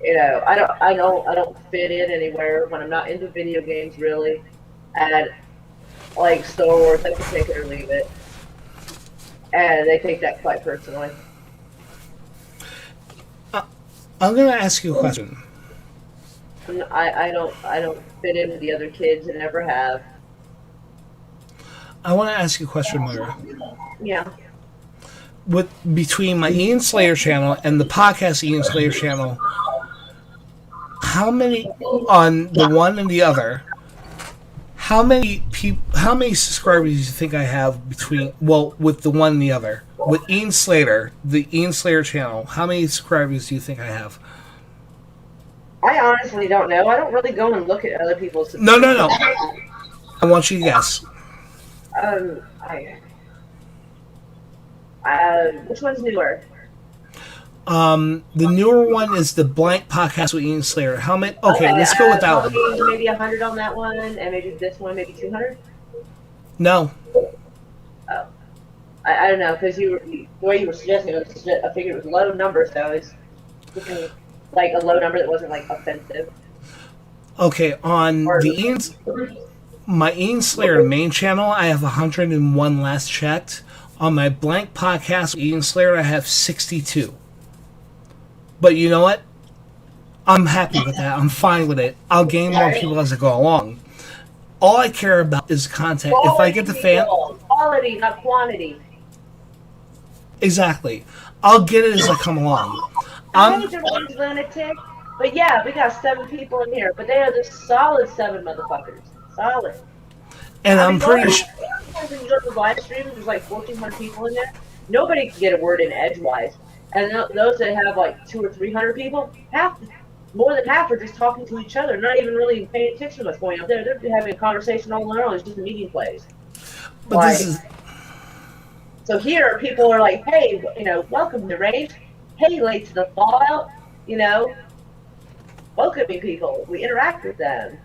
you know, I don't fit in anywhere when I'm not into video games, really. And, like, Star Wars, I can take it or leave it. And they take that quite personally. I'm going to ask you a question. I don't fit in with the other kids and never have. I want to ask you a question, Myra. Yeah. Between my Ian Slayer channel and the podcast Ian Slayer channel, how many on the one and the other? How many subscribers do you think I have with the one and the other? With Ian Slater, the Ian Slayer channel, how many subscribers do you think I have? I honestly don't know. I don't really go and look at other people's. No. I want you to guess. Which one's newer? The newer one is the Blank Podcast with Ian Slayer. How many? Okay, let's go with that one. Maybe 100 on that one, and maybe this one, maybe 200. No. Oh, I don't know, because the way you were suggesting it, I figured it was a low number, so it's like a low number that wasn't like offensive. Okay, on my Ian Slayer main channel, I have 101 last checked. On my Blank Podcast with Ian Slayer, I have 62. But you know what? I'm happy with that. I'm fine with it. I'll gain more people as I go along. All I care about is content. Quality, if I get the fan... Quality, not quantity. Exactly. I'll get it as I come along. I hate the lunatic, but yeah, we got 7 people in here, but they are the solid 7 motherfuckers. Solid. And I'm pretty sure... When you go to the live stream, there's like 1,400 people in there. Nobody can get a word in edgewise. And those that have like 200 or 300 people, more than half are just talking to each other, not even really paying attention to what's going on there. They're having a conversation all on their own. It's just a meeting place. But like, this is... So here, people are like, hey, welcome to Rage. Hey, late to the Fallout. Welcoming people. We interact with them.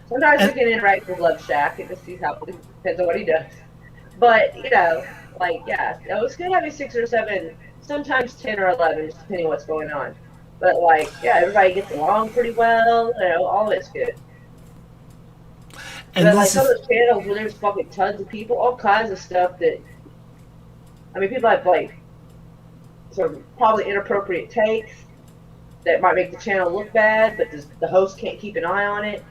Sometimes we can interact with Love Shack. It just depends on what he does. But, it's good having 6 or 7, sometimes 10 or 11, just depending on what's going on. But, everybody gets along pretty well. All of it's good. And then, some of those channels where there's fucking tons of people, all kinds of stuff that... people have, sort of probably inappropriate takes that might make the channel look bad, but the host can't keep an eye on it.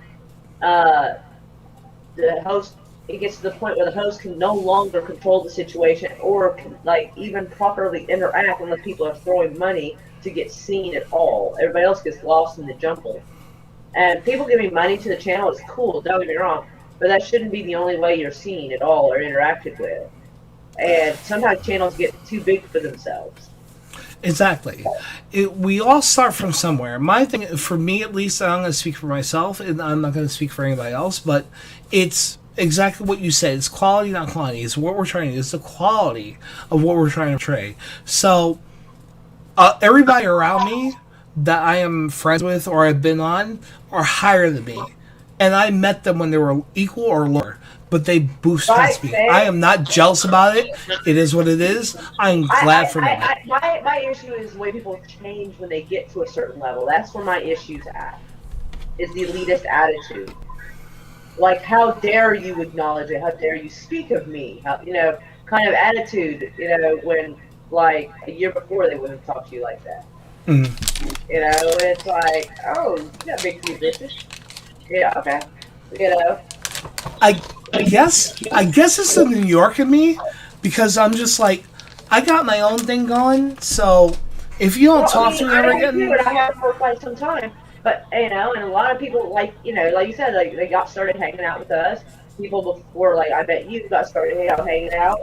It gets to the point where the host can no longer control the situation or can, even properly interact unless people are throwing money to get seen at all. Everybody else gets lost in the jumble. And people giving money to the channel is cool, don't get me wrong, but that shouldn't be the only way you're seen at all or interacted with. And sometimes channels get too big for themselves. Exactly. We all start from somewhere. My thing, for me at least, I'm going to speak for myself, and I'm not going to speak for anybody else, but it's exactly what you said. It's quality, not quantity. It's what we're trying to do. It's the quality of what we're trying to portray. So, everybody around me that I am friends with or I've been on are higher than me. And I met them when they were equal or lower. But they boost past me. I am not jealous about it. It is what it is. I'm glad for them. My issue is the way people change when they get to a certain level. That's where my issue's at. Is the elitist attitude. Like, how dare you acknowledge it? How dare you speak of me? How, kind of attitude, when, like, a year before they wouldn't talk to you like that. Mm. And it's like, oh, you got big feet, bitches. Yeah, okay. I guess it's the New York in me, because I'm just like, I got my own thing going, so if you don't talk to me ever again... I have for quite some time, but, and a lot of people, like you said, like, they got started hanging out with us. People before, like, I bet you got started hanging out,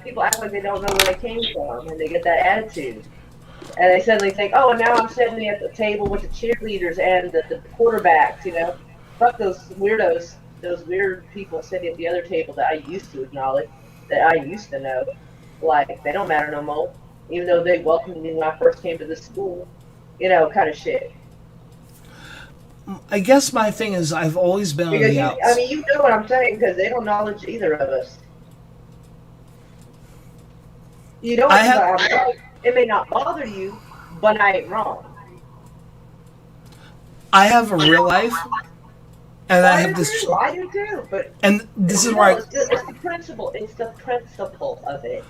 people act like they don't know where they came from, and they get that attitude. And they suddenly think, oh, now I'm sitting at the table with the cheerleaders and the quarterbacks, Fuck those weirdos, those weird people sitting at the other table that I used to acknowledge, that I used to know. Like, they don't matter no more, even though they welcomed me when I first came to this school, kind of shit. I guess my thing is I've always been on the outs. I mean, you know what I'm saying, because they don't acknowledge either of us. You know what I'm saying? It may not bother you, but I ain't wrong. I have a real life, and I have this. I do too, but and this is why it's the principle. It's the principle of it.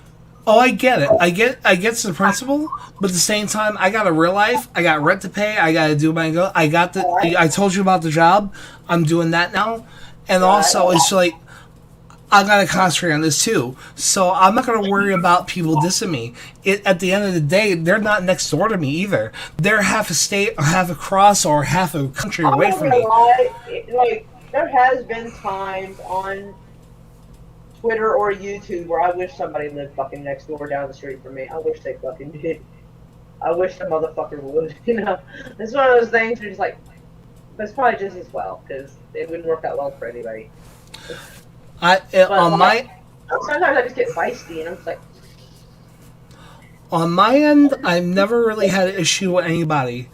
Oh, I get it. I get the principle, but at the same time, I got a real life. I got rent to pay. I got to do my go. I told you about the job. I'm doing that now, and also it's like, I gotta concentrate on this too. So I'm not gonna worry about people dissing me. At the end of the day, they're not next door to me either. They're half a state, or half across, or half a country away from me. Like, there has been times on Twitter or YouTube where I wish somebody lived fucking next door down the street from me. I wish they fucking did. I wish the motherfucker would. It's one of those things where you're just like, but it's probably just as well, because it wouldn't work out well for anybody. Sometimes I just get feisty, and I'm just like. On my end, I've never really had an issue with anybody,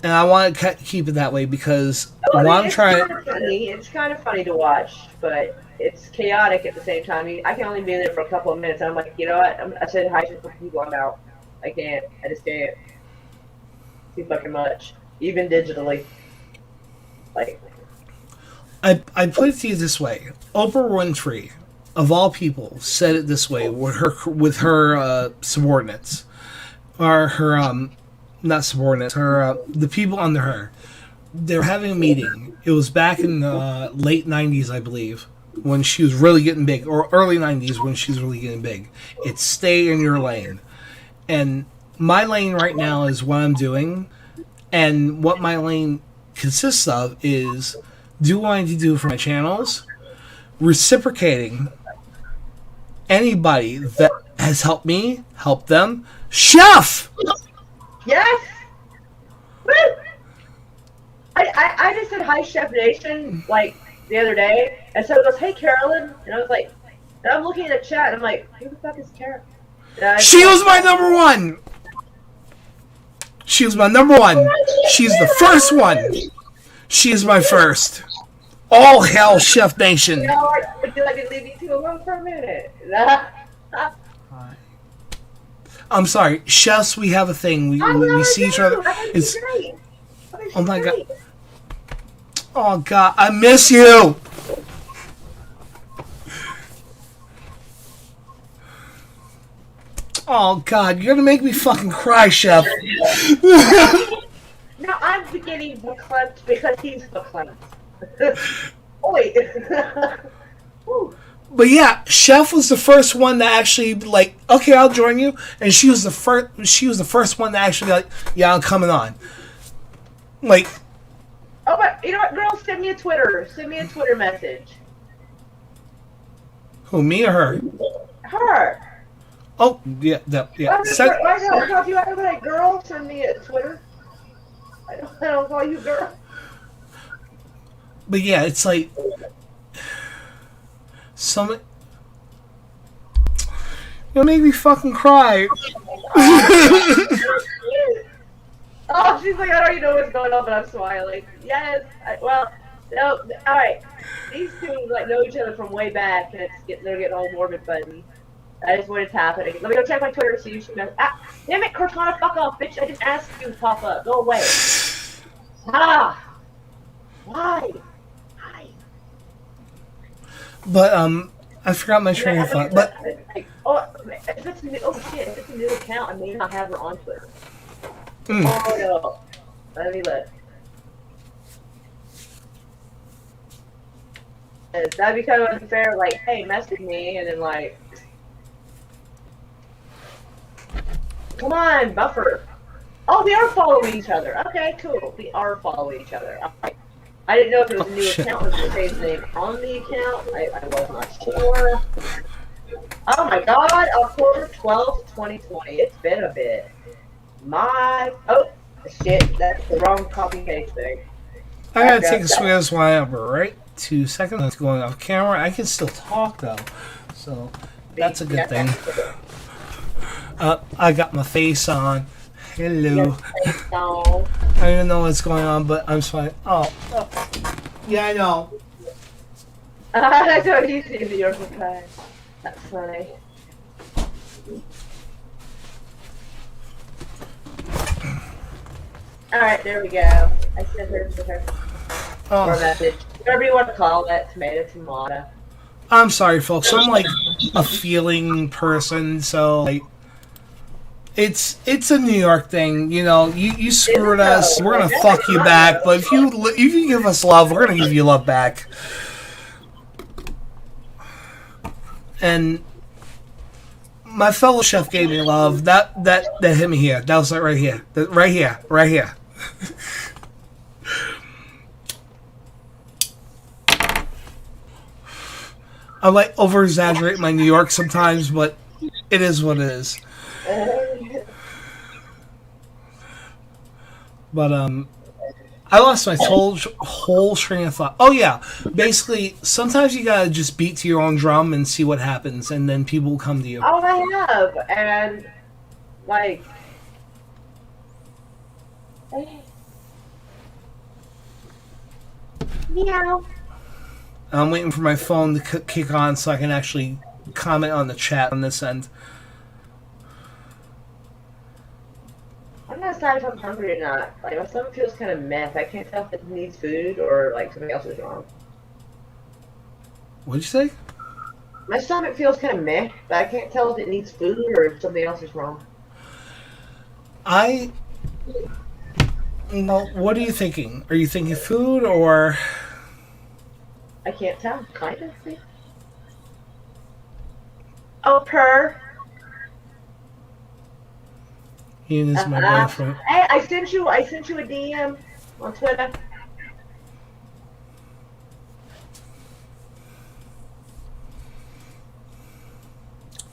and I want to keep it that way because I'm trying. It's kind of funny to watch, but it's chaotic at the same time. I can only be there for a couple of minutes, and I'm like, you know what? I said hi to people. I'm out. I can't. I just can't. Too fucking much, even digitally. Like. I put it to you this way: Oprah Winfrey, of all people, said it this way with her subordinates, or her not subordinates, her the people under her. They were having a meeting. It was back in the late '90s, I believe, when she was really getting big, or early '90s when she was really getting big. It's stay in your lane, and my lane right now is what I'm doing, and what my lane consists of is. Do what I need to do for my channels, reciprocating anybody that has helped me, help them. Chef! Yes! Woo! I just said hi, Chef Nation, like, the other day, and so it goes, hey, Carolyn, and I was like, and I'm looking at the chat, and I'm like, who the fuck is Carolyn? She was my number one! She was my number one. She's the first one. She is my first. All hail Chef Nation. Would you like to leave me two alone for a minute? I'm sorry, chefs. We have a thing. We see each other. It's oh my god. Oh god, I miss you. Oh god, you're gonna make me fucking cry, Chef. No, I'm getting verklempt because he's verklempt. Wait. But yeah, Chef was the first one that actually like, okay, I'll join you, and she was the first. She was the first one that actually like, yeah, I'm coming on. Like, oh, but you know what, girl, send me a Twitter message. Who, me or her? Her. Oh, yeah, yeah. Why don't I call you out like girl? Send me at Twitter. I don't call you girl. But yeah, it's like some. You'll make me fucking cry. Oh, she's like, I don't even know what's going on, but I'm smiling. Yes. No. All right. These two like know each other from way back, and they're getting all warm and fuzzy. That is what is happening. Let me go check my Twitter so you should know. Damn it, Cortana, fuck off, bitch! I didn't ask you to pop up. Go away. Ah. Why? But I forgot my train of thought. But if it's a new, shit! If it's a new account, I may not have her on Twitter. Oh no! Let me look. That'd be kind of unfair. Like, hey, message me, and then like, come on, buffer. Oh, we are following each other. Okay, cool. We are following each other. Right. I didn't know if it was a new account with the same name on the account. I was not sure. Oh my god, October 12th, 2020. It's been a bit. Oh, shit, that's the wrong copy-paste thing. I gotta take a swig of this whatever, right? 2 seconds. It's going off camera. I can still talk, though. So, that's a good thing. I got my face on. Hello. I don't even know what's going on, but I'm fine. Oh. Yeah, I know. I don't use it in your reply. That's funny. Alright, there we go. I sent her to her. Or message. Whatever you want to call it. Tomato. I'm sorry, folks. I'm like a feeling person, so like it's a New York thing. You know, you screwed us. We're gonna fuck you back. But if you give us love, we're gonna give you love back. And my fellow chef gave me love. That hit me here. That was like right here. Right here. I like over exaggerate my New York sometimes, but it is what it is. But I lost my whole train of thought. Oh yeah, basically sometimes you gotta just beat to your own drum and see what happens, and then people will come to you. Oh, I have, and like. Meow. I'm waiting for my phone to kick on so I can actually comment on the chat on this end. I'm not deciding if I'm hungry or not. Like, my stomach feels kind of meh. I can't tell if it needs food or like something else is wrong. What'd you say? My stomach feels kind of meh, but I can't tell if it needs food or if something else is wrong. Well, what are you thinking? Are you thinking food or? I can't tell. Kind of. Oh, purr. Ian is my boyfriend. Hey, I sent you a DM on Twitter.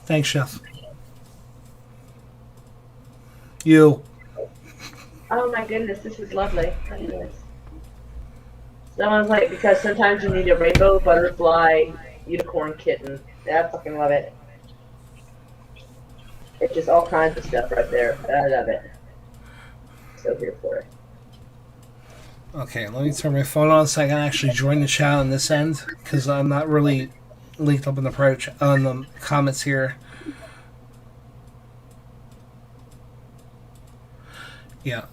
Thanks, Chef. You. Oh my goodness, this is lovely. Someone's like, because sometimes you need a rainbow, butterfly, unicorn, kitten. Yeah, I fucking love it. It's just all kinds of stuff right there. I love it. So here for it. Okay, let me turn my phone on so I can actually join the chat on this end, because I'm not really linked up in the comments here. Yeah,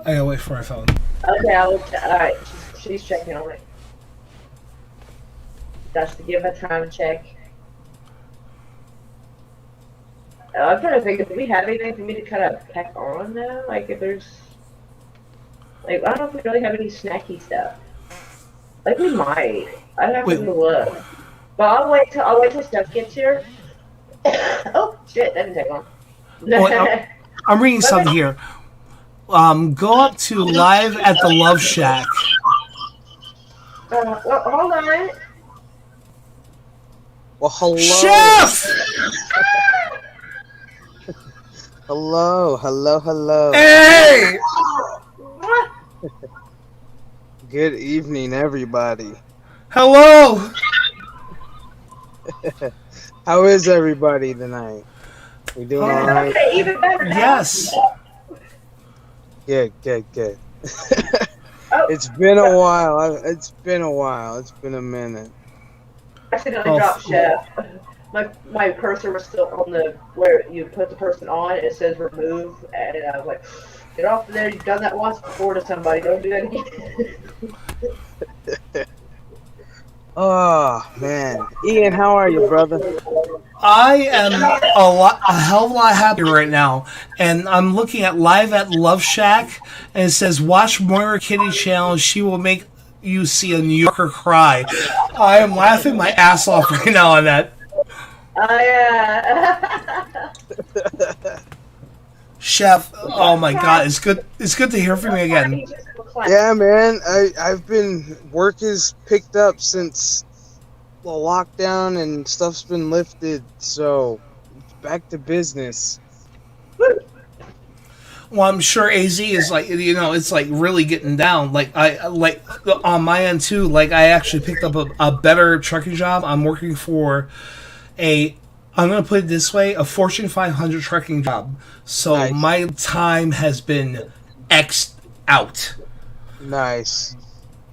I gotta wait for my phone. Okay, alright, she's checking on it. Just to give a time check. I'm trying to think, do we have anything for me to kind of peck on now? Like, if there's... Like, I don't know if we really have any snacky stuff. Like, we might. I'd have to look. But I'll wait till stuff gets here. Oh, shit, that didn't take long. I'm reading something here. Go up to Live at the Love Shack. Well, hold on. Well, hello. Chef! Hello, hello, hello. Hey! Good evening, everybody. Hello! How is everybody tonight? We doing all right? Okay, even better now. Yes. Good, good, good. Oh, It's been a while. It's been a while. It's been a minute. accidentally Oh, dropped Chef. My cursor was still on the where you put the person on. It says remove, and I was like, "Get off of there! You've done that once before to somebody. Don't do that again." Oh man, Ian, how are you, brother? I am a hell of a lot happier right now, and I'm looking at Live at Love Shack, and it says, "Watch Moira Kitty channel. She will make you see a New Yorker cry." I am laughing my ass off right now on that. Oh yeah. Chef, oh my god, it's good. It's good to hear from you again. Yeah, man. I've been work has picked up since the lockdown and stuff's been lifted, so it's back to business. Well, I'm sure AZ is like, it's like really getting down. Like I like on my end too. Like I actually picked up a better trucking job. I'm working for I'm gonna put it this way, a Fortune 500 trucking job. So Nice. my time has been X'd out. Nice.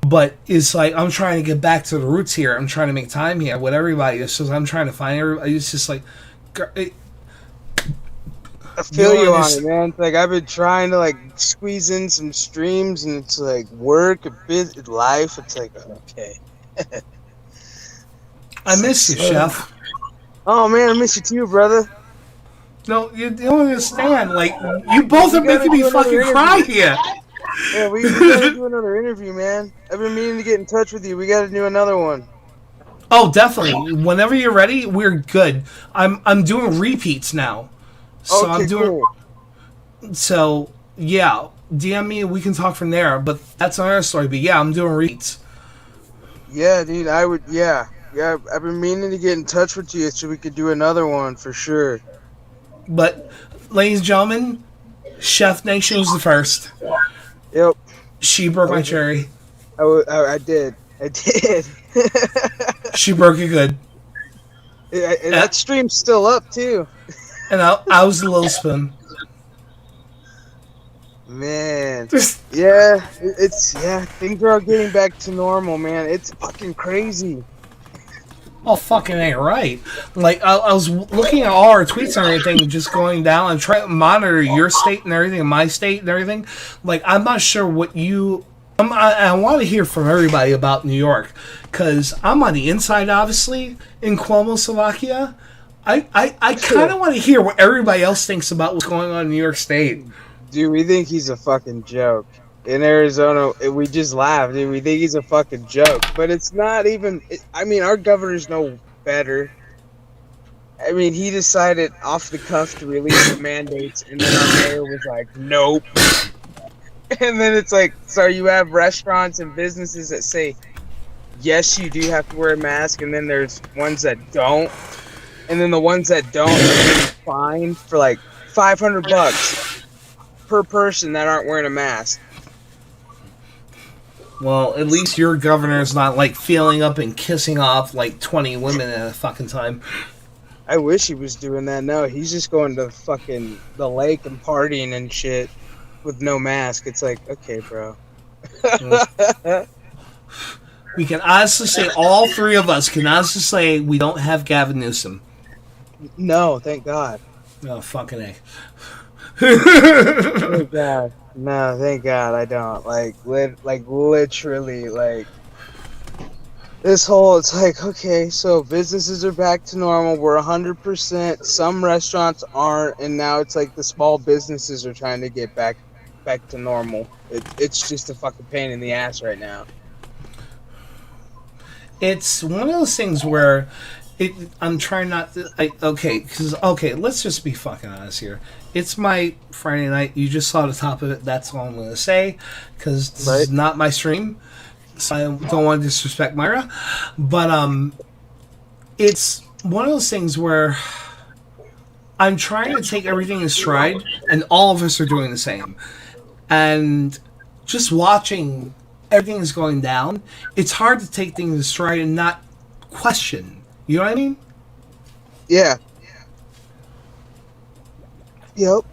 But it's like I'm trying to get back to the roots here. I'm trying to make time here with everybody. So I'm trying to find everybody. It's just like, I feel you on it, man. It's like I've been trying to like squeeze in some streams, and it's like work, a bit, life. It's like okay. I miss you, Chef. Oh man, I miss you too, brother. No, you don't understand. Like you both are making me fucking cry here. Yeah, we gotta do another interview, man. I've been meaning to get in touch with you. We gotta do another one. Oh, definitely. Whenever you're ready, we're good. I'm doing repeats now. So Okay, I'm doing cool. So yeah, DM me and we can talk from there. But that's another story. But yeah, I'm doing repeats. Yeah, dude, I would. Yeah, I've been meaning to get in touch with you so we could do another one for sure. But ladies and gentlemen, Chef Nation was the first. Yep. She broke my cherry. I did. I did. She broke it good. And that stream's still up too. And I was the little spoon. Man, yeah, things are getting back to normal, man. It's fucking crazy. Oh, fucking ain't right. Like, I was looking at all our tweets and everything, just going down and trying to monitor your state and everything, and my state and everything. Like, I'm not sure what you... I want to hear from everybody about New York, because I'm on the inside, obviously, in Cuomo, Slovakia. I kind of want to hear what everybody else thinks about what's going on in New York State. Dude, we think he's a fucking joke. In Arizona, we just laugh, dude. We think he's a fucking joke. But it's not even... I mean, our governors know better. I mean, he decided off the cuff to release the mandates, and then our mayor was like, nope. And then it's like, so you have restaurants and businesses that say, yes, you do have to wear a mask, and then there's ones that don't. And then the ones that don't are getting fined for like $500 per person that aren't wearing a mask. Well, at least your governor's not, like, feeling up and kissing off, like, 20 women at a fucking time. I wish he was doing that. No, he's just going to fucking the lake and partying and shit with no mask. It's like, okay, bro. We can honestly say, all three of us can honestly say we don't have Gavin Newsom. No, thank God. Oh, fucking A. Thank God. No, thank God I don't. Like literally, like, this whole, it's like, okay, so businesses are back to normal. We're 100%. Some restaurants aren't, and now it's like the small businesses are trying to get back to normal. It's just a fucking pain in the ass right now. It's one of those things where I'm trying not to... Okay, let's just be fucking honest here. It's my Friday night. You just saw the top of it. That's all I'm going to say, because this is not my stream, so I don't want to disrespect Myra. But it's one of those things where I'm trying to take everything in stride, and all of us are doing the same. And just watching everything is going down, it's hard to take things in stride and not question. You know what I mean? Yeah. Yep.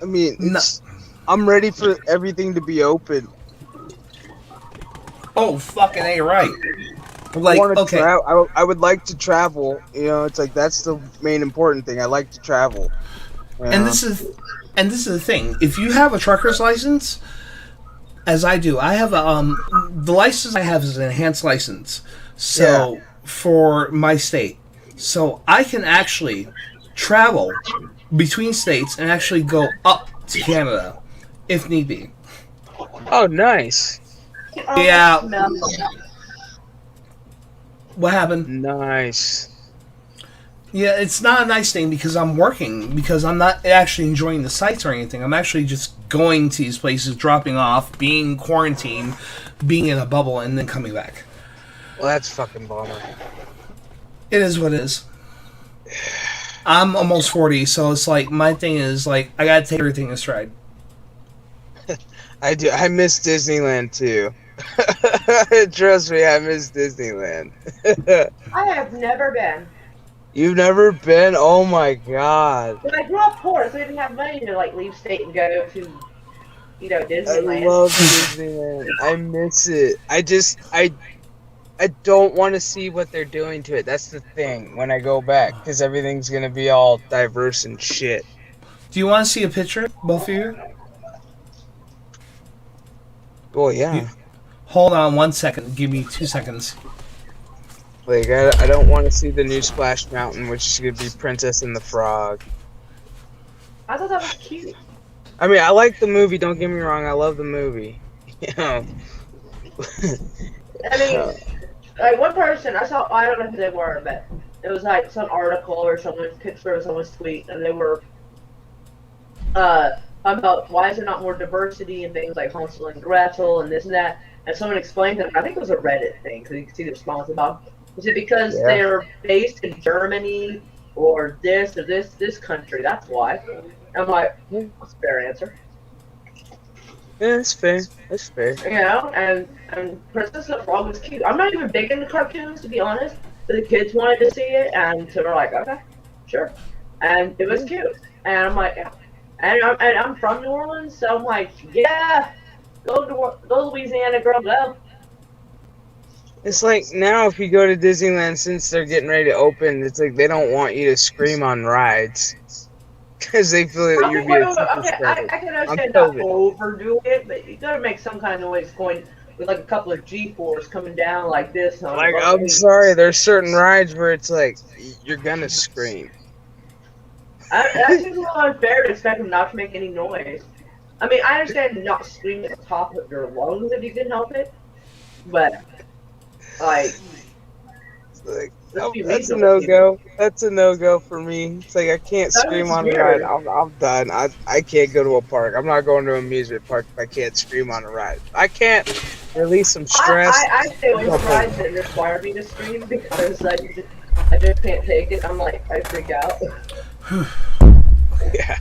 I mean, I'm ready for everything to be open. Oh, fucking A, right. Like, okay. I would like to travel. You know, it's like that's the main important thing. I like to travel. And this is the thing. If you have a trucker's license, as I do, I have the license I have is an enhanced license. So for my state, so I can actually travel between states and actually go up to Canada if need be. Oh, nice. Yeah. What happened? Nice. Yeah, it's not a nice thing because I'm working, because I'm not actually enjoying the sights or anything. I'm actually just going to these places, dropping off, being quarantined, being in a bubble, and then coming back. Well, that's fucking bummer. It is what it is. I'm almost 40, so it's like, my thing is, like, I gotta take everything in stride. I do. I miss Disneyland, too. Trust me, I miss Disneyland. I have never been. You've never been? Oh my god. But I grew up poor, so I didn't have money to like leave state and go to, Disneyland. I love Disneyland. I miss it. I don't want to see what they're doing to it. That's the thing when I go back, because everything's gonna be all diverse and shit. Do you want to see a picture, both of you? Oh yeah. Hold on 1 second. Give me 2 seconds. Like, I don't want to see the new Splash Mountain, which is going to be Princess and the Frog. I thought that was cute. I mean, I like the movie, don't get me wrong, I love the movie. You know. I mean, like, one person, I don't know who they were, but it was like some article or someone's picture of someone's tweet, and they were, about why is there not more diversity in things like Hansel and Gretel and this and that, and someone explained that, I think it was a Reddit thing, because you can see the response about, is it because they're based in Germany or this country? That's why. I'm like, that's a fair answer. Yeah, that's fair. That's fair. You know, and Princess and the Frog was cute. I'm not even big into cartoons, to be honest, but the kids wanted to see it, and so we're like, okay, sure. And it was cute. And I'm like, yeah. And I'm from New Orleans, so I'm like, yeah, go Louisiana, girl, go. It's like, now if you go to Disneyland, since they're getting ready to open, it's like they don't want you to scream on rides. Because they feel that you're being I can understand not overdo it, but you gotta make some kind of noise going with like a couple of G-force coming down like this. Like, I'm sorry, there's certain rides where it's like, you're gonna scream. That seems a little unfair to expect them not to make any noise. I mean, I understand not screaming at the top of your lungs if you can help it, but... Like, that's a no-go. That's a no-go for me. It's like, I can't scream on a ride. I'm done. I can't go to a park. I'm not going to an amusement park if I can't scream on a ride. I can't release some stress. I stay away from rides that require me to scream because I just can't take it. I'm like, I freak out. Yeah.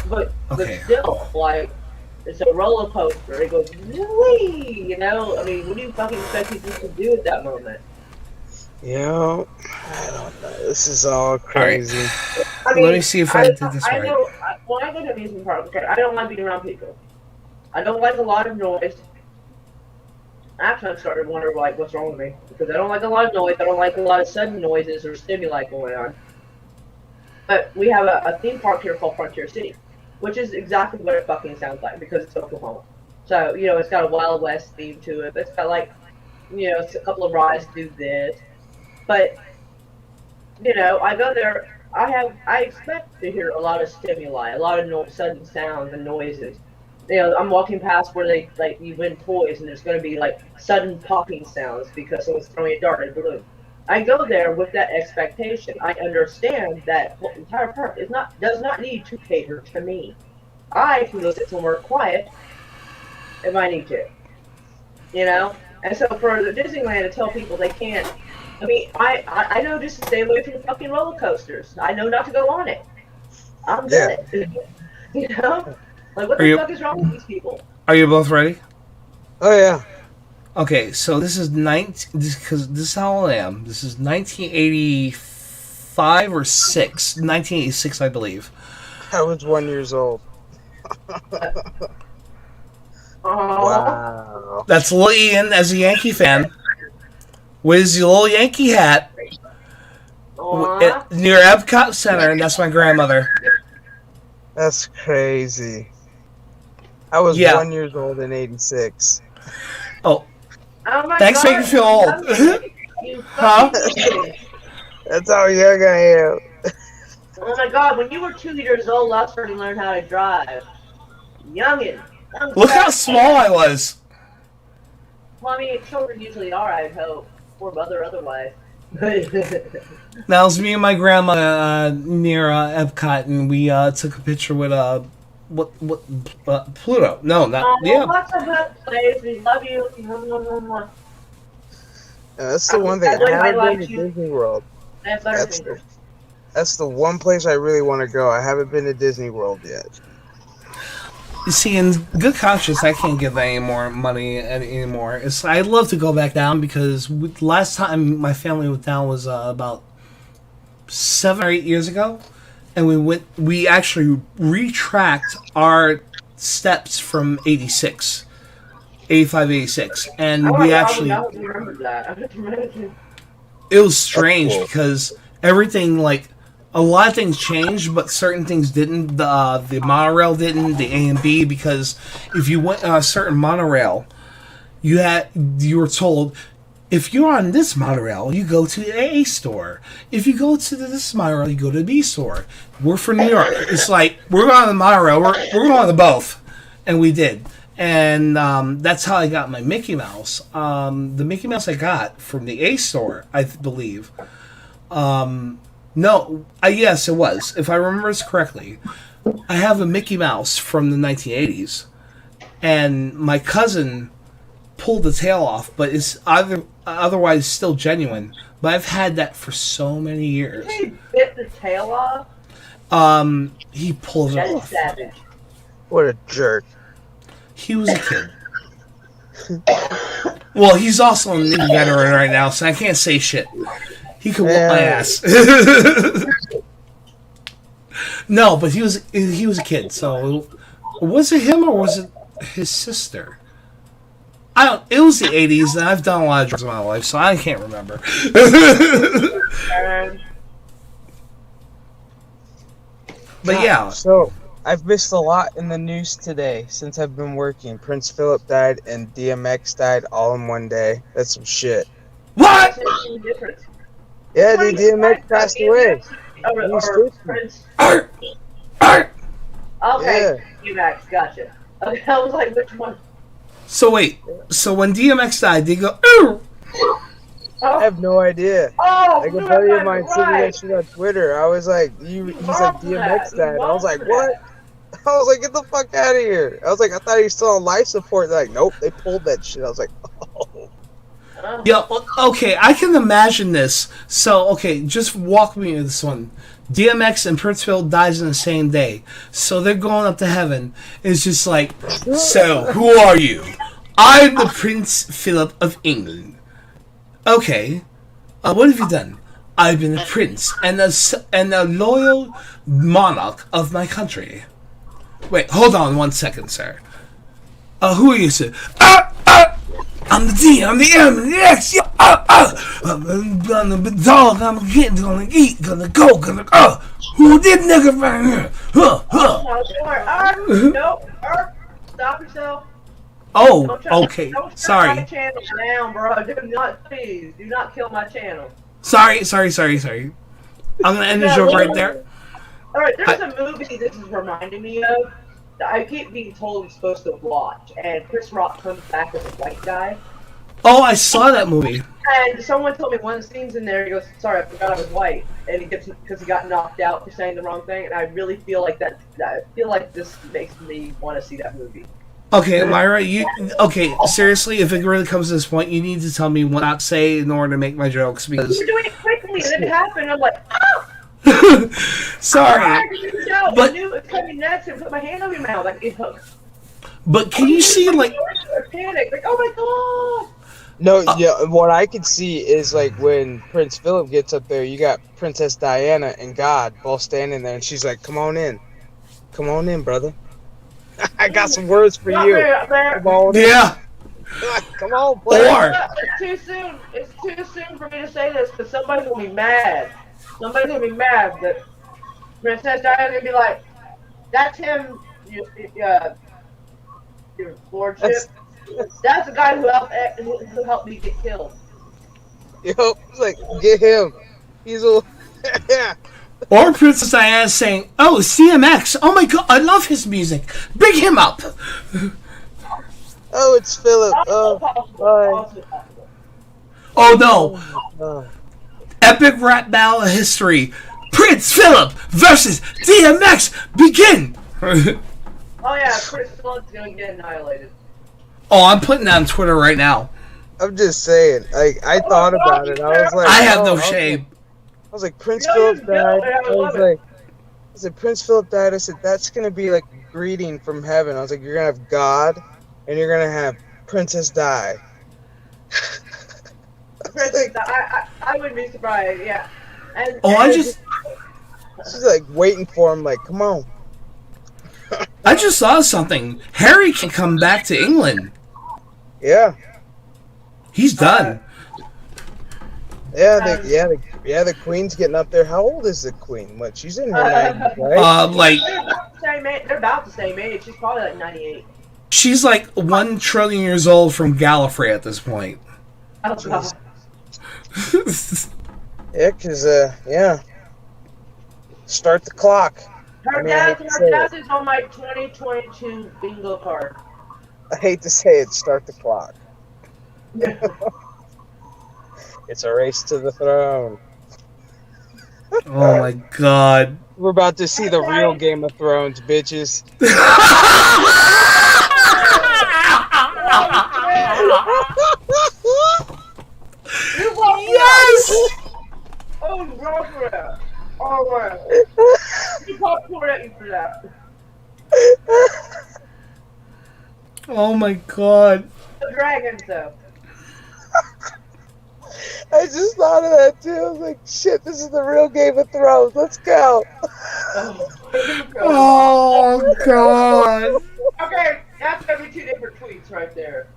But still, like, it's a roller coaster. It goes, wee, you know? I mean, what do you fucking expect people to do at that moment? You know, I don't know. This is all crazy. Right. I mean, let me see if I did this right. When I go to amusement parks, okay, I don't like being around people. I don't like a lot of noise. Actually, I'm starting to wonder, like, what's wrong with me. Because I don't like a lot of noise. I don't like a lot of sudden noises or stimuli going on. But we have a theme park here called Frontier City, which is exactly what it fucking sounds like because it's Oklahoma. So, you know, it's got a Wild West theme to it, but it's got like, you know, it's a couple of rides do this. But, you know, I go there, I expect to hear a lot of stimuli, a lot of sudden sounds and noises. You know, I'm walking past where they, like, you win toys and there's going to be, like, sudden popping sounds because someone's throwing a dart at a balloon. I go there with that expectation. I understand that the entire park does not need to cater to me. I can go sit somewhere quiet if I need to. You know? And so for the Disneyland to tell people they can't, I mean, I know just to stay away from the fucking roller coasters. I know not to go on it. I'm good. You know? Like, what the fuck is wrong with these people? Are you both ready? Oh yeah. Okay, so this is because this is how old I am. This is 1985 or 1986, I believe. I was 1 year old. Wow. That's little Ian as a Yankee fan with his little Yankee hat near Epcot Center, and that's my grandmother. That's crazy. I was 1 year old in '86. Oh my thanks God. for making me feel old. Huh? That's how young I am. Oh my God, when you were 2 years old, that's when you learned how to drive. Youngin'. Look how small I was. Well, I mean, children usually are, I hope. Or mother otherwise. That was me and my grandma near Epcot, and we took a picture with Pluto. No, not Lots of good place. We love you. That's the one thing. I haven't been to Disney World. That's the one place I really want to go. I haven't been to Disney World yet. You see, in good conscience, I can't give any more money anymore. I'd love to go back down because last time my family went down was about 7 or 8 years ago, and we actually retracked our steps from 85, 86, and we actually. I don't remember that. It was strange because everything a lot of things changed, but certain things didn't. The monorail didn't. The A and B, because if you went on a certain monorail, you were told, if you're on this monorail, you go to the A store. If you go to this monorail, you go to the B store. We're from New York. It's like we're on the monorail. We're going to both, and we did. And that's how I got my Mickey Mouse. The Mickey Mouse I got from the A store, I believe. No, yes, it was. If I remember this correctly, I have a Mickey Mouse from the 1980s, and my cousin pulled the tail off, but it's otherwise still genuine. But I've had that for so many years. He bit the tail off? He pulled it off. Savage. What a jerk. He was a kid. Well, he's also a Navy veteran right now, so I can't say shit. He could whoop my ass. No, but he was a kid. So was it him or was it his sister? It was the 80s, and I've done a lot of drugs in my life, so I can't remember. But yeah. So I've missed a lot in the news today since I've been working. Prince Philip died and DMX died all in one day. That's some shit. What? Yeah, dude, DMX passed away. Prince. Okay. Okay, DMX, gotcha. Okay, I was like, which one? So wait, so when DMX died, they go, ooh! I have no idea. Oh, I can tell you mine sending that shit on Twitter. I was like, he's like, DMX died. I was like, what? I was like, get the fuck out of here. I was like, I thought he was still on life support. They're like, nope, they pulled that shit. I was like, oh. Yeah, okay, I can imagine this. So, okay, just walk me through this one. DMX and Prince Philip dies in the same day. So they're going up to heaven. It's just like, so, who are you? I'm the Prince Philip of England. Okay, what have you done? I've been a prince and a loyal monarch of my country. Wait, hold on 1 second, sir. Who are you, sir? I'm the D, I'm the M, and the X, yeah, I'm gonna be dog, I'm a kid, gonna eat, gonna go, who did nigga right here? Nope, stop yourself. Oh, okay, sorry. Don't shut my channel down, bro, please, do not kill my channel. Sorry. I'm gonna end the joke right there. Alright, there's a movie this is reminding me of. I keep being told I'm supposed to watch, and Chris Rock comes back as a white guy. Oh, I saw that movie. And someone told me one of the scenes in there, he goes, sorry, I forgot I was white. And he gets, because he got knocked out for saying the wrong thing, and I really feel like this makes me want to see that movie. Okay, Myra, seriously, if it really comes to this point, you need to tell me what not to say in order to make my jokes, because... You're doing it quickly, and it happened, I'm like, oh! Sorry, I but knew it was coming next and put my hand on your mouth. Like, but can you see like? Panic! Like, oh my god! No, yeah. What I could see is like when Prince Philip gets up there, you got Princess Diana and God both standing there, and she's like, "Come on in, brother. I got some words for you. Come on in. Yeah. Come on, play." Or It's too soon. It's too soon for me to say this because somebody's gonna be mad. Somebody's gonna be mad that Princess Diana's gonna be like, "That's him, your lordship. That's the guy who helped me get killed." Yo, it's like, get him. He's a yeah. or Princess Diana saying, "Oh, CMX. Oh my god, I love his music. Bring him up." Oh, it's Philip. Oh, Oh no. oh. Epic rap battle of history. Prince Philip versus DMX. Begin. Oh yeah, Chris Phillips gonna get annihilated. Oh, I'm putting that on Twitter right now. I'm just saying. Like, I thought about it. I was like, I have no I shame. was like, Prince No, Philip you died. don't. I I love was it. like, Prince Philip died. I said, that's gonna be like a greeting from heaven. I was like, you're gonna have God, and you're gonna have Princess die. I wouldn't be surprised. Yeah. And, Oh, She's like waiting for him. Like, come on. I just saw something. Harry can come back to England. Yeah. He's done. The Queen's getting up there. How old is the Queen? What? She's in her 90s, right? Like they're about the same age. She's probably like 98. she's like 1 trillion years old from Gallifrey at this point. Oh god. Yeah, because start the clock. Her dad is on my 2022 bingo card. I hate to say it. Start the clock. It's a race to the throne. Oh my god. We're about to see the real Game of Thrones, bitches. Yes! Oh, go for it. Oh, wow. You popcorn at you for that. Oh my god. The dragons, though. I just thought of that too. I was like, shit, this is the real Game of Thrones. Let's go. Oh god. Okay, that's gonna be 2 different tweets right there.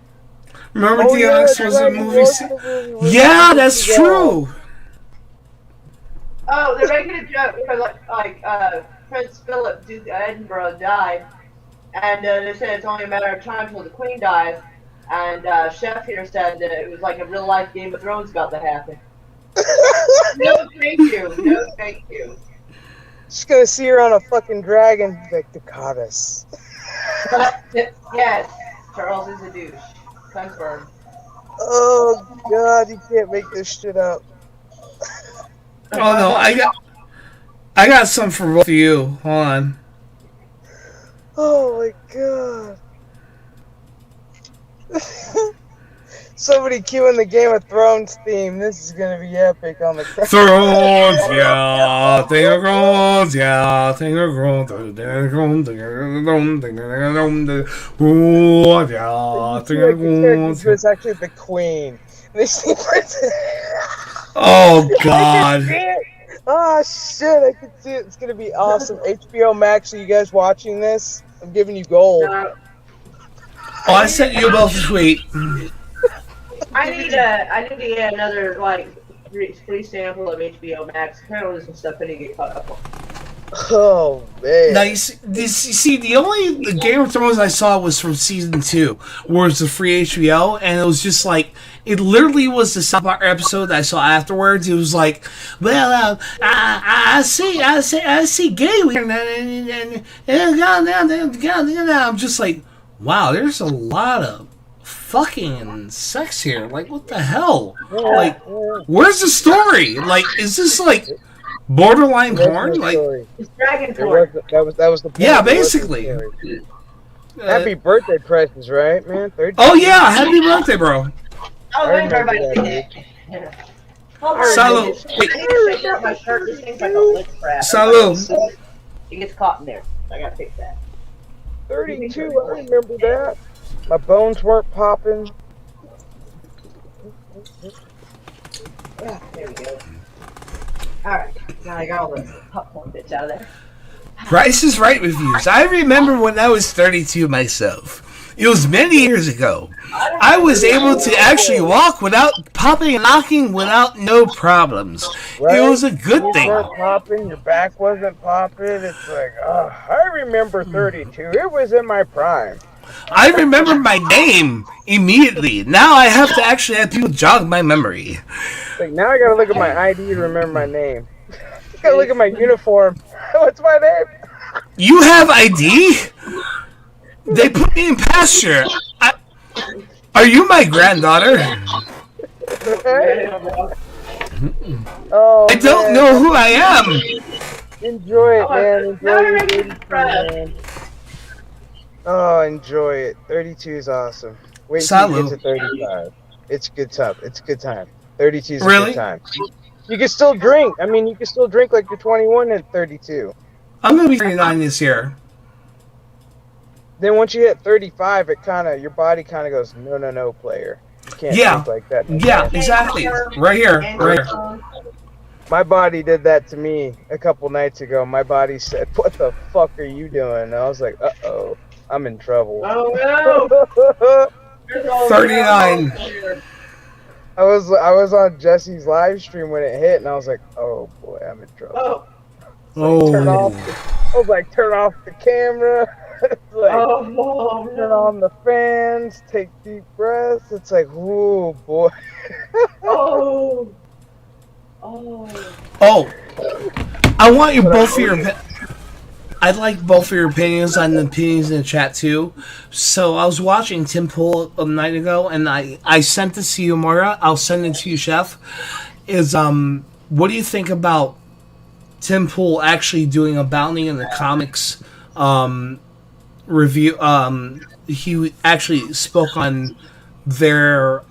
Remember DMX was in movie? Yeah, that's true. Oh, they're making a joke because Prince Philip, Duke of Edinburgh, died, and they said it's only a matter of time until the Queen dies. And Chef here said that it was like a real life Game of Thrones about to happen. No, thank you. No, thank you. Just gonna see her on a fucking dragon. Like the goddess. Yes, Charles is a douche. Confirmed. Oh god, you can't make this shit up. Oh no, I got some for both of you. Hold on. Oh my god. Somebody cueing the Game of Thrones theme. This is gonna be epic on the Thrones, yeah, think of Thrones, yeah, think of Thrones, yeah, think of Thrones. It's actually the Queen. They see Oh god. Oh shit, I can see it. It's gonna be awesome. HBO Max, are you guys watching this? I'm giving you gold. Oh, I sent you both a tweet. I need to get another free sample of HBO Max. Apparently, there's some stuff I need to get caught up on. Oh man! Now you see, the only Game of Thrones I saw was from season 2, where it's the free HBO, and it was just like it literally was the South Park episode that I saw afterwards. It was like, well, I see gay and I'm just like, wow, there's a lot of fucking and sex here. Like, what the hell? Like, where's the story? Like, is this like borderline porn? Like, it's dragon porn. That was the point. Yeah, basically. Happy birthday presents, right, man? Oh yeah, happy birthday, bro. Oh, thanks everybody. Salud. I need to shake out my shirt. This thing's like a lick crap. Salud. It gets caught in there. I gotta fix that. 32, I remember that. My bones weren't popping. Yeah, there we go. Alright, now I got all the popcorn bits out of there. Price is Right reviews. I remember when I was 32 myself. It was many years ago. I was able to actually walk without popping and knocking without no problems. Right? It was a good thing. You weren't popping, your back wasn't popping. It's like, I remember 32. It was in my prime. I remember my name immediately. Now I have to actually have people jog my memory. Like, now I gotta look at my ID to remember my name. I gotta look at my uniform. What's my name? You have ID? They put me in pasture. Are you my granddaughter? Oh, I don't know who I am. Enjoy it, man. Enjoy it, man. Oh, enjoy it. 32 is awesome. Wait till you get to 35. It's good time. It's a good time. 32 is a good time. You can still drink. I mean, you can still drink like you're 21 at 32. I'm gonna be 39 this year. Then once you hit 35, your body kind of goes, no, player. You can't drink like that. Yeah, exactly. Right here. My body did that to me a couple nights ago. My body said, "What the fuck are you doing?" And I was like, "Uh-oh, I'm in trouble." Oh no! 39. I was on Jesse's live stream when it hit, and I was like, "Oh boy, I'm in trouble." Turn off the camera. Turn on the fans. Take deep breaths. It's like, ooh boy. I want you both of your. I'd like both of your opinions on the opinions in the chat too. So I was watching Tim Pool a night ago, and I sent this to you, Moira. I'll send it to you, Chef. What do you think about Tim Pool actually doing a bounty in the comics review? He actually spoke on their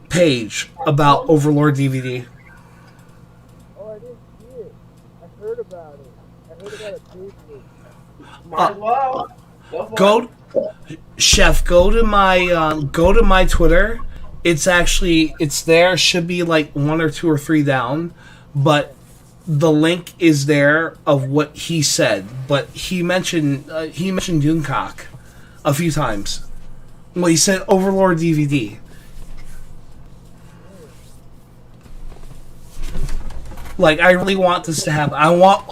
page about Overlord DVD. Oh, I didn't see it. I heard about it. I heard about it briefly. Go to my Twitter. It's there. Should be like 1 or 2 or 3 down, but the link is there of what he said. But he mentioned Doomcock a few times. Well, he said Overlord DVD. Like, I really want this to happen. I want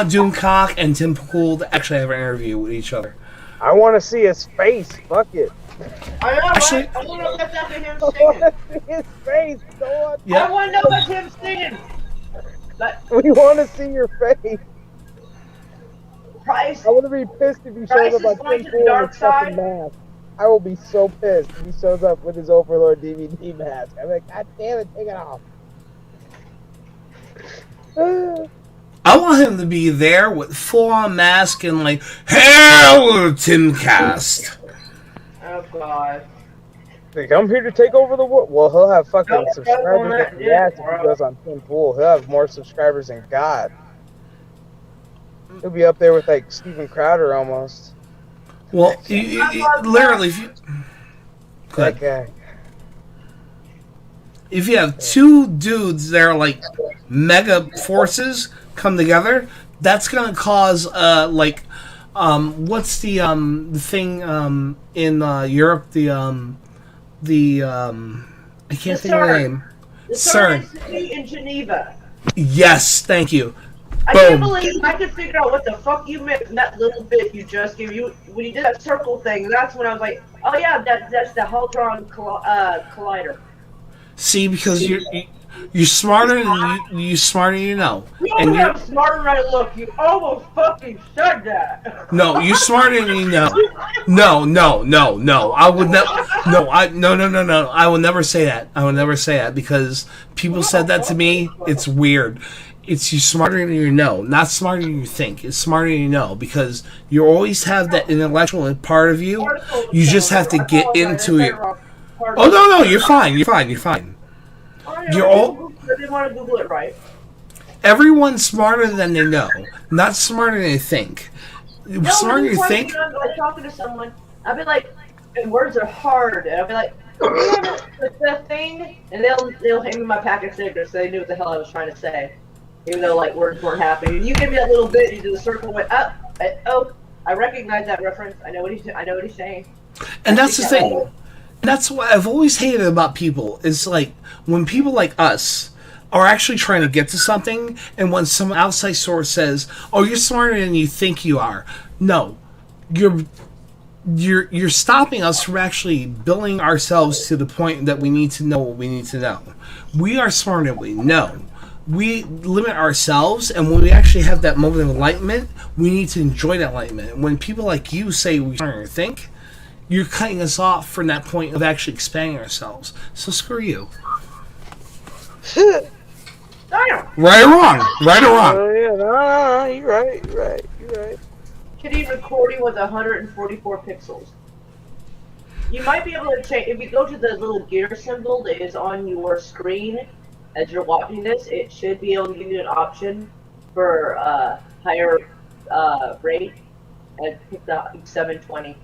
Doomcock and Tim Pool to actually have an interview with each other. I want to see his face. Fuck it. I know, actually, right? I want to listen to him singing. I want to see his face. Yeah. I want to know about him singing. We want to see your face. Price. I want to be pissed if he shows up like Tim Pool with his fucking mask. I will be so pissed if he shows up with his Overlord DVD mask. I'm like, God damn it, take it off. I want him to be there with full-on mask and like, hello, Timcast. Oh God. Like, I'm here to take over the world. Well, he'll have fucking subscribers at the ass if he goes on Tim Pool. He'll have more subscribers than God. He'll be up there with like Steven Crowder almost. Well, literally, if you that guy. If you have 2 dudes that are like mega forces come together, that's gonna cause what's the thing in Europe, I can't think of the name. The CERN Institute in Geneva. Yes, thank you. I can't believe I could figure out what the fuck you meant in that little bit you just gave. When you did that circle thing, that's when I was like, oh yeah, that's the Hadron Collider. See, because you're smarter than you smarter than you know. And you're smarter than I look. You almost fucking said that. No, you're smarter than you know. No. I would never. No. I will never say that. I will never say that because people said that to me. It's weird. It's you smarter than you know, not smarter than you think. It's smarter than you know because you always have that intellectual part of you. You just have to get into it. part Oh no, you're fine. You're fine. You're fine. You're all. I didn't want to Google it right. Everyone's smarter than they know, not smarter than they think. No, Smarter than you think. I'm like talking to someone. I'll be like, and words are hard, and I'll be like, yeah, the thing, and they'll hand me my packet of cigarettes, so they knew what the hell I was trying to say, even though like words weren't happening. And you give me that little bit, you do the circle, and went oh, I recognize that reference. I know what he's saying. And that's the thing. That's what I've always hated about people. Is like when people like us are actually trying to get to something, and when some outside source says, "Oh, you're smarter than you think you are," no, you're stopping us from actually building ourselves to the point that we need to know what we need to know. We are smarter than we know. We limit ourselves, and when we actually have that moment of enlightenment, we need to enjoy that enlightenment. When people like you say we smarter than think, you're cutting us off from that point of actually expanding ourselves. So screw you. Right or wrong? Right or wrong? Oh yeah, no, you're right. Kitty recording with 144 pixels. You might be able to change if you go to the little gear symbol that is on your screen as you're watching this. It should be able to give you an option for higher rate, and pick the 720.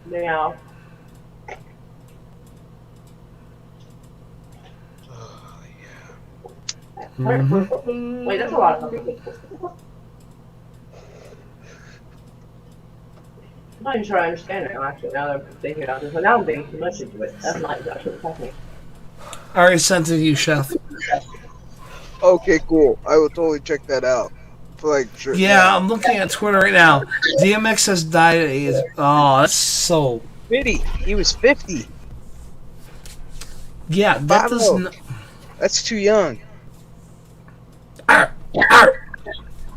Now. Mm-hmm. Wait, that's a lot of fucking pixels. I'm not even sure I understand it now, actually. Now that I'm thinking about this, but now I'm thinking too much into it. That's not actually what's happening. I already sent it to you, Chef. Okay, cool. I will totally check that out. Like, sure. Yeah, I'm looking at Twitter right now. DMX has died at age. Oh, that's so. 50. He was 50. Yeah, that does not. That's too young. Arr.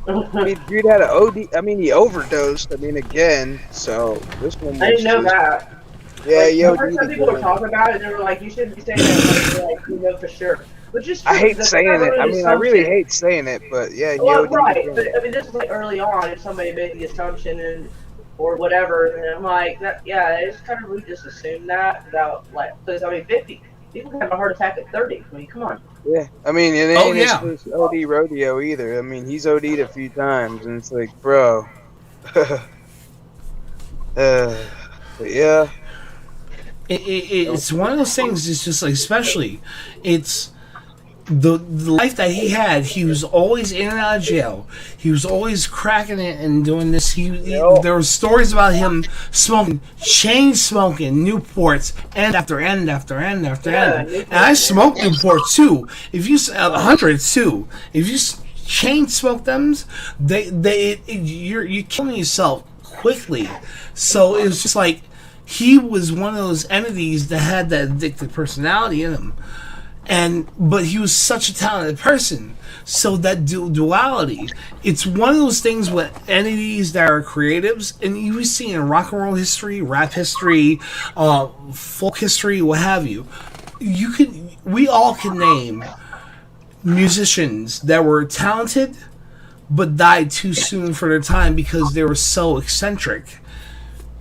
I mean, dude had an OD. I mean, he overdosed. I mean, again. So this one. I didn't know that. Yeah, like, yo. Some people were talking about it, and they were like, "You shouldn't be saying that." Like, you know for sure. Which is true. I hate saying it. I mean, I really hate saying it, but yeah, well, yo. Right. But, I mean, this is like early on. If somebody made the assumption and or whatever, and I'm like, that. Yeah, I just kind of really just assumed that without like, because I mean, 50 people can have a heart attack at 30. I mean, come on. Yeah, I mean, it ain't his first OD rodeo either. I mean, he's OD'd a few times, and it's like, bro. But yeah. It's one of those things. It's just like, especially, it's the life that he had. He was always in and out of jail. He was always cracking it and doing this. There were stories about him smoking, chain smoking Newports, end after end after end after end. And I smoked Newports too. If you 100 too, if you chain smoke them, you're killing yourself quickly. So it was just like. He was one of those entities that had that addictive personality in him, but he was such a talented person. So that duality, it's one of those things with entities that are creatives, and you see in rock and roll history, rap history, folk history, what have you. We all can name musicians that were talented, but died too soon for their time because they were so eccentric.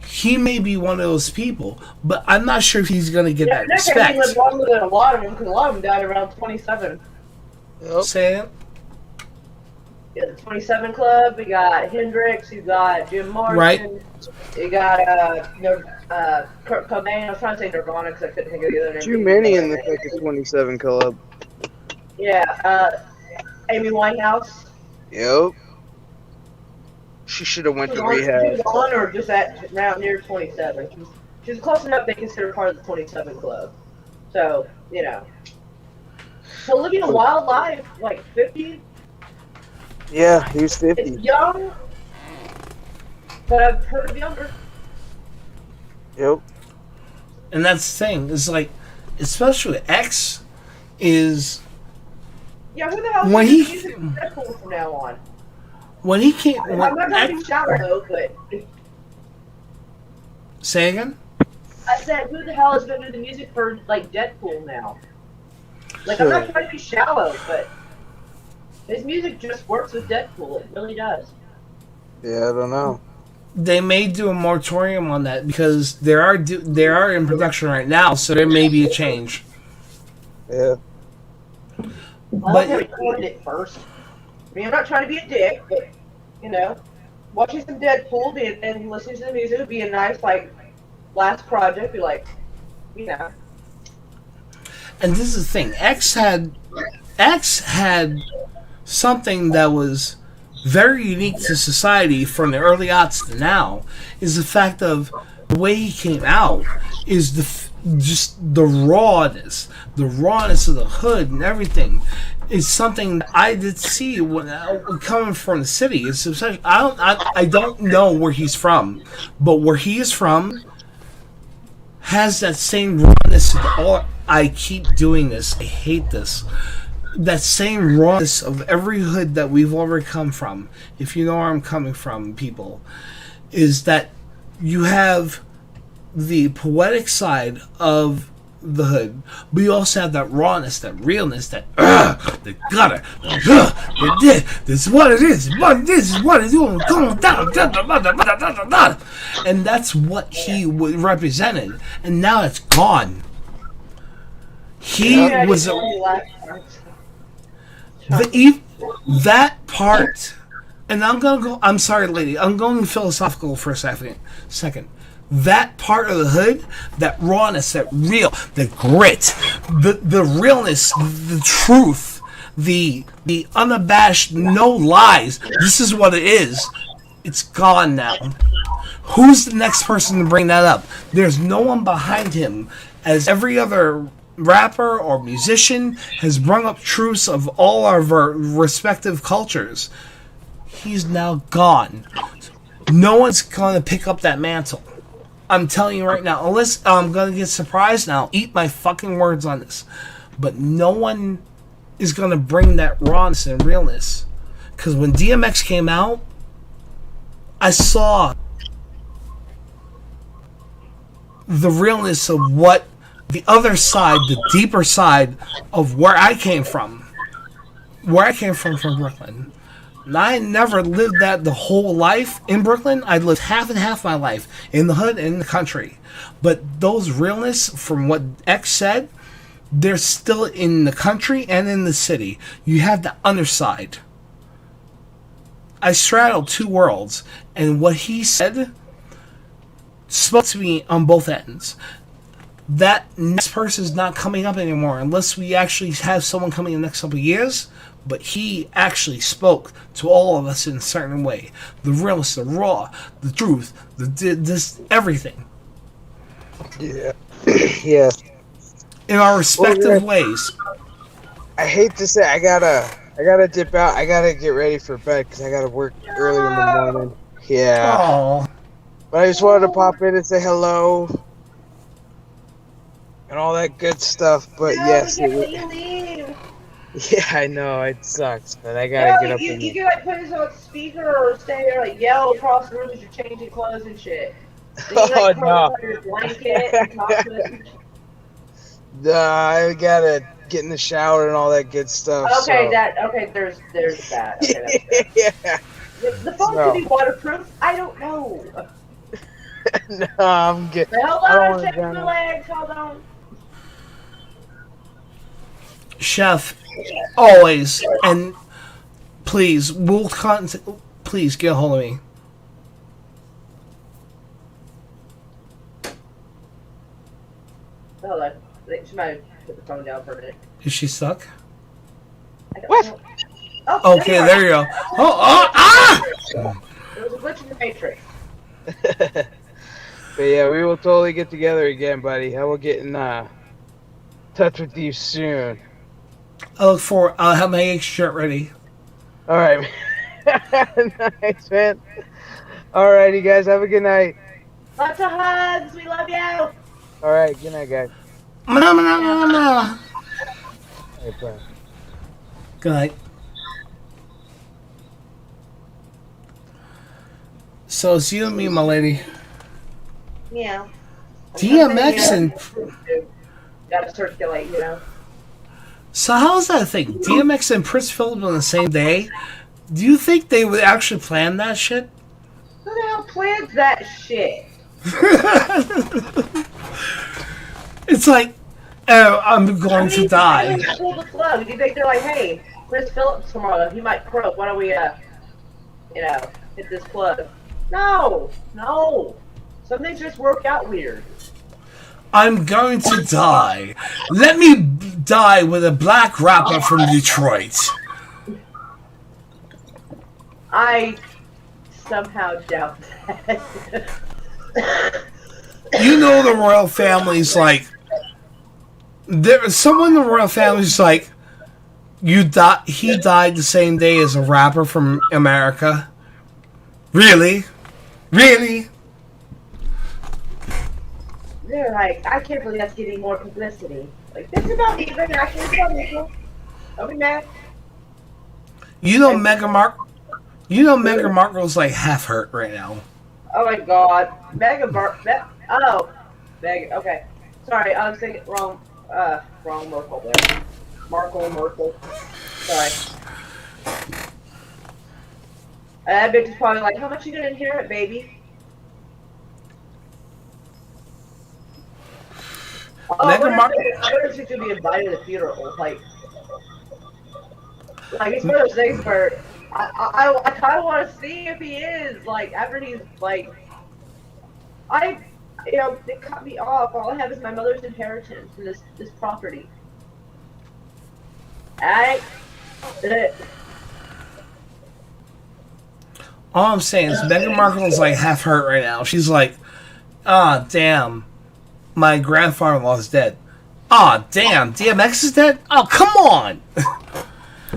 He may be one of those people, but I'm not sure if he's going to get that respect. He lived longer than a lot of them, because a lot of them died around 27. Yep. Say it? Yeah, the 27 Club, we got Hendrix, you got Jim Morrison, right. You got Kurt Cobain. I was trying to say Nirvana because I couldn't think of the other name. Too many in the fucking 27 Club. Yeah, Amy Winehouse. Yep. She should have went to rehab. On or just at around near 27. She's close enough they consider part of the 27 Club. So, you know. So living a wild life, like 50. Yeah, he was 50. It's young, but I've heard of younger. Yep. And that's the thing. It's like, especially X is. Yeah, who the hell when is music Deadpool from now on? When he came, I'm not trying to be shallow, but. Say again? I said, who the hell is going to do the music for, like, Deadpool now? Like, I'm not trying to be shallow, but. His music just works with Deadpool. It really does. Yeah, I don't know. they may do a moratorium on that because they are in production right now, so there may be a change. Yeah. But I recorded it first. I mean, I'm not trying to be a dick, but you know, watching some Deadpool and listening to the music would be a nice last project. Be like, you know. And this is the thing. X had something that was very unique to society from the early aughts to now, is the fact of the way he came out is just the rawness of the hood and everything is something I did see when coming from the city. It's especially, I don't know where he's from, but where he is from has that same rawness. I keep doing this. I hate this. That same rawness of every hood that we've ever come from, if you know where I'm coming from, people, is that you have the poetic side of the hood, but you also have that rawness, that realness, that the gutter, this is what it is, this is what it's doing, going down, and that's what he represented, and now it's gone. He was that part, and I'm sorry, lady, I'm going philosophical for a second. That part of the hood, that rawness, that grit, the realness, the truth, the unabashed, no lies. This is what it is. It's gone now. Who's the next person to bring that up? There's no one behind him, as every other rapper or musician has brung up truths of all our respective cultures. He's now gone. No one's going to pick up that mantle. I'm telling you right now, unless I'm going to get surprised now, eat my fucking words on this. But no one is going to bring that rawness and realness. Because when DMX came out, I saw the realness of what the other side, the deeper side of where I came from. Where I came from Brooklyn. And I never lived that the whole life in Brooklyn. I lived half and half my life in the hood and in the country. But those realness, from what X said, they're still in the country and in the city. You have the underside. I straddled two worlds, and what he said spoke to me on both ends. That next person is not coming up anymore unless we actually have someone coming in the next couple of years. But he actually spoke to all of us in a certain way. The realness, the raw, the truth, this everything. Yeah. Yeah. In our respective ways. I hate to say, I gotta dip out. I gotta get ready for bed because I gotta work early in the morning. Yeah. Aww. But I just wanted to pop in and say hello and all that good stuff. But yes, yeah, I know it sucks, but I gotta get up. You can put this on speaker or stay there, yell across the room as you're changing clothes and shit. Then you, No. Your blanket and talk to I gotta get in the shower and all that good stuff. Okay, so. there's that. Okay, that's Yeah. The phone can be waterproof. I don't know. No, I'm good. Hold on, check my legs. Hold on. Chef, always, and please, please get a hold of me. Hold on. She might have put the phone down for a minute. Is she stuck? What? Oh, okay, there you go. Ah! There was a glitch in the matrix. But yeah, we will totally get together again, buddy. I will get in touch with you soon. I'll have my egg shirt ready. All right. Nice, man. All right, you guys have a good night. Lots of hugs. We love you. All right, good night, guys. Hey, bye. good night. So it's you and me, my lady. Yeah. DMX and Gotta circulate, you know. So how's that thing? DMX and Prince Philip on the same day? Do you think they would actually plan that shit? Who the hell plans that shit? It's like, oh, I'm going to die. Pull the plug. You think they're like, hey, Chris Phillips tomorrow, he might croak. Why don't we, hit this plug? No. Some things just work out weird. I'm going to die. Let me die with a black rapper from Detroit. I somehow doubt that. You know the royal family's like... someone in the royal family's like... He died the same day as a rapper from America. Really? They're like, I can't believe that's getting more publicity. Like, this is about me, but actually it's about me. I'll be mad. You know Meghan Markle's like half hurt right now. Oh my god. Meghan Meghan, okay. Sorry, I was thinking wrong Merkel there. Merkel. Sorry. That bitch is probably like, how much you gonna inherit, baby? Meghan Markle. I wonder if she could be invited to the funeral. Like it's one of those things where I kind of want to see if he is. Like, after he's like, they cut me off. All I have is my mother's inheritance and this property. All I'm saying is Meghan Markle's like half hurt right now. She's like, damn, my grandfather-in-law is dead. Damn, DMX is dead? Oh, come on!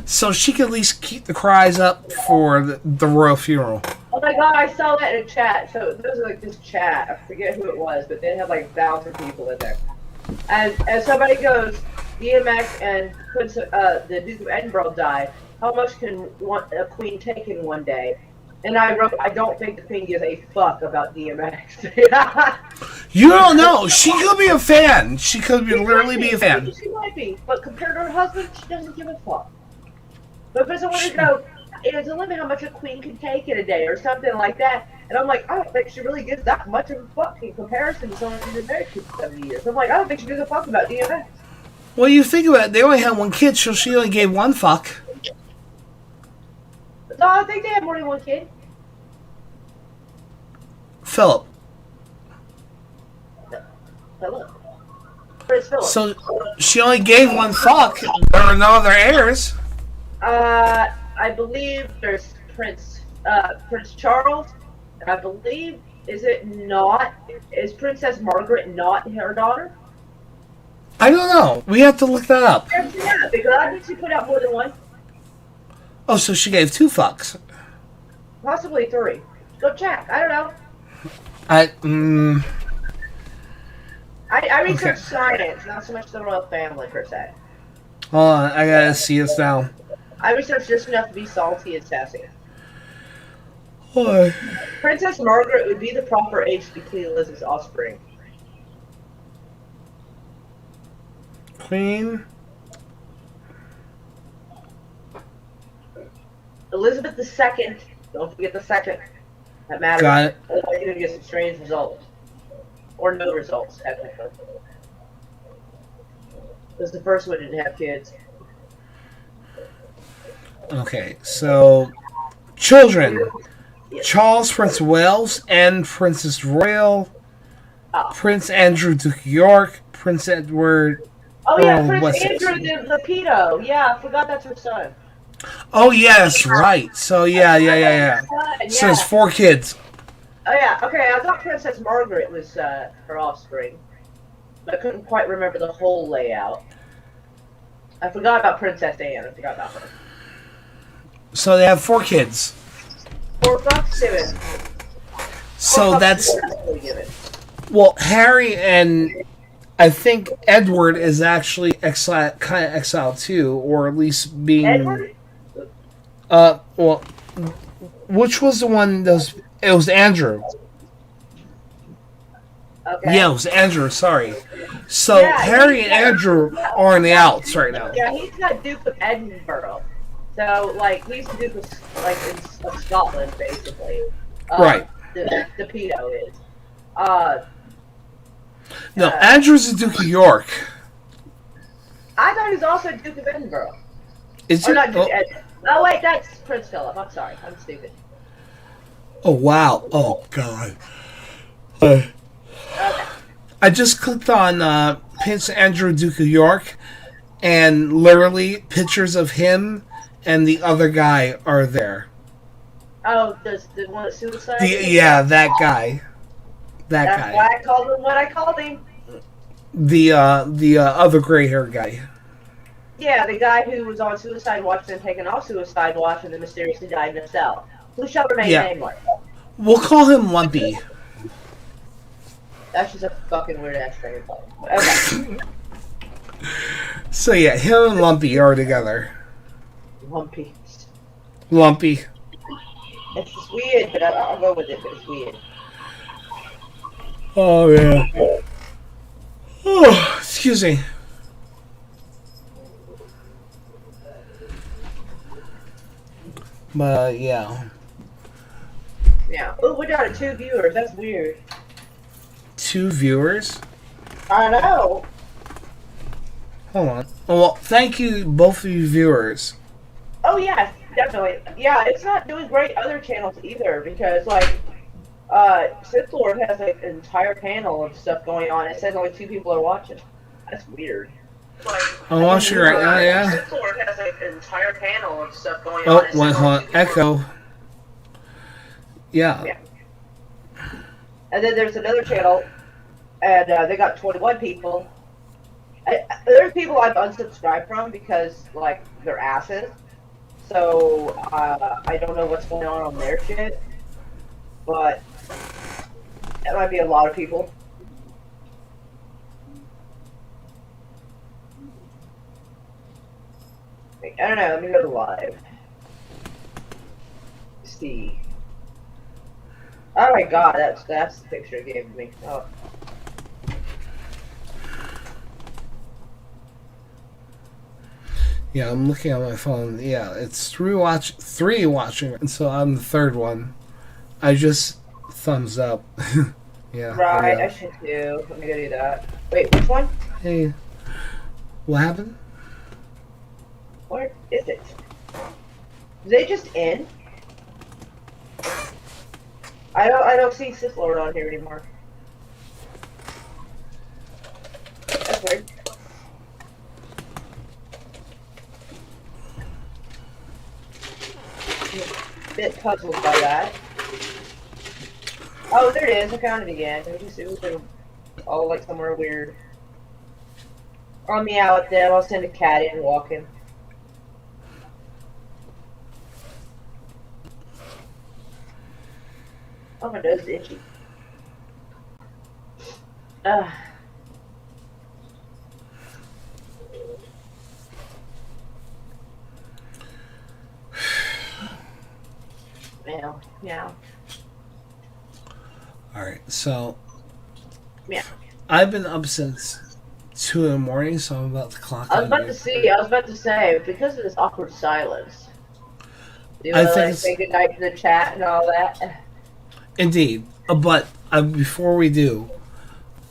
So she can at least keep the cries up for the royal funeral. Oh my god, I saw that in a chat. So there was like this chat. I forget who it was, but they had like 1,000 people in there. And somebody goes, DMX and the Duke of Edinburgh died. How much can a queen take in one day? And I wrote, I don't think the queen gives a fuck about DMX. You don't know. She could be a fan. She could literally be a fan. She might be, but compared to her husband, she doesn't give a fuck. But if someone to go, there's a limit how much a queen can take in a day or something like that. And I'm like, I don't think she really gives that much of a fuck in comparison to someone who's been married for 70 years. I'm like, I don't think she gives a fuck about DMX. Well, you think about it. They only had one kid, so she only gave one fuck. No, I think they had more than one kid. Philip. Prince Philip. So she only gave one fuck. There were no other heirs. I believe there's Prince Charles. I believe, is Princess Margaret not her daughter? I don't know. We have to look that up. Yeah, because I think she put out more than one. Oh, so she gave 2 fucks. Possibly 3. Go check. I don't know. I research science, not so much the royal family per se. Hold on, I gotta see this now. I research just enough to be salty and sassy. What? Princess Margaret would be the proper age to be Queen Elizabeth's offspring. Queen Elizabeth II. Don't forget the second. That matters. Got it. Otherwise, you're gonna get some strange results, or no results, technically. Because the first one didn't have kids. Okay, so children: Charles, Prince of Wales, and Princess Royal, Prince Andrew, Duke of York, Prince Edward. Oh yeah, Prince Andrew, the pedo. Yeah, I forgot that's her son. Oh yeah, that's right. So yeah. So there's 4 kids. Oh yeah, okay. I thought Princess Margaret was her offspring, but I couldn't quite remember the whole layout. I forgot about Princess Anne. I forgot about her. So they have 4 kids. 4 fucks, 7. So that's well, Harry and I think Edward is actually kind of exiled too, or at least being. Edward? Well, which was the one that was? It was Andrew. Okay. Yeah, it was Andrew. Sorry. So Harry and Andrew are on the outs right now. Yeah, he's got Duke of Edinburgh. So like he's the Duke of in Scotland, basically. Right. the pedo is. No, Andrew's the Duke of York. I thought he was also Duke of Edinburgh. Is or it? not Duke Edinburgh. Oh wait, that's Prince Philip. I'm sorry, I'm stupid. Oh wow! Oh god! Okay. I just clicked on Prince Andrew, Duke of York, and literally pictures of him and the other guy are there. Oh, the one that's suicide? Yeah, that guy. That's guy. Why I called him what I called him. The other gray-haired guy. Yeah, the guy who was on suicide watch and taken off suicide watch and then mysteriously died in a cell. Who shall remain nameless? We'll call him Lumpy. That's just a fucking weird ass thing. Okay. So yeah, him and Lumpy are together. Lumpy. Lumpy. It's just weird, but I'll go with it. But it's weird. Oh yeah. Oh, excuse me. But yeah. Yeah. Oh, we got 2 viewers. That's weird. 2 viewers? I know. Hold on. Well, thank you, both of you viewers. Oh yeah, definitely. Yeah, it's not doing great other channels either because like, Sith Lord has like an entire panel of stuff going on. It says only 2 people are watching. That's weird. Like, I'm watching right now. Yeah. Sith Lord has like an entire panel of stuff going on. Oh, wait, hold on. Echo. Yeah. And then there's another channel, and they got 21 people. There's people I've unsubscribed from because, like, they're asses. So, I don't know what's going on their shit. But, that might be a lot of people. I don't know, let me go to live. See. Oh my god, that's the picture it gave me. Oh. Yeah, I'm looking at my phone. Yeah, it's 3 watching, and so I'm the 3rd one. I just thumbs up. Yeah. Right, I should too. Let me go do that. Wait, which one? Hey, what happened? Where is it? Did they just end? I don't see Sith Lord on here anymore. That's weird. I'm a bit puzzled by that. Oh, there it is. I found it again. It was like all like somewhere weird. I'll meow at them. I'll send a cat in walking. Oh, my nose is itchy. Meow, meow. Alright, so... Meow. I've been up since 2 in the morning, so I'm about to clock I was about to say, because of this awkward silence, do you want to say goodnight to the chat and all that? Indeed. But before we do,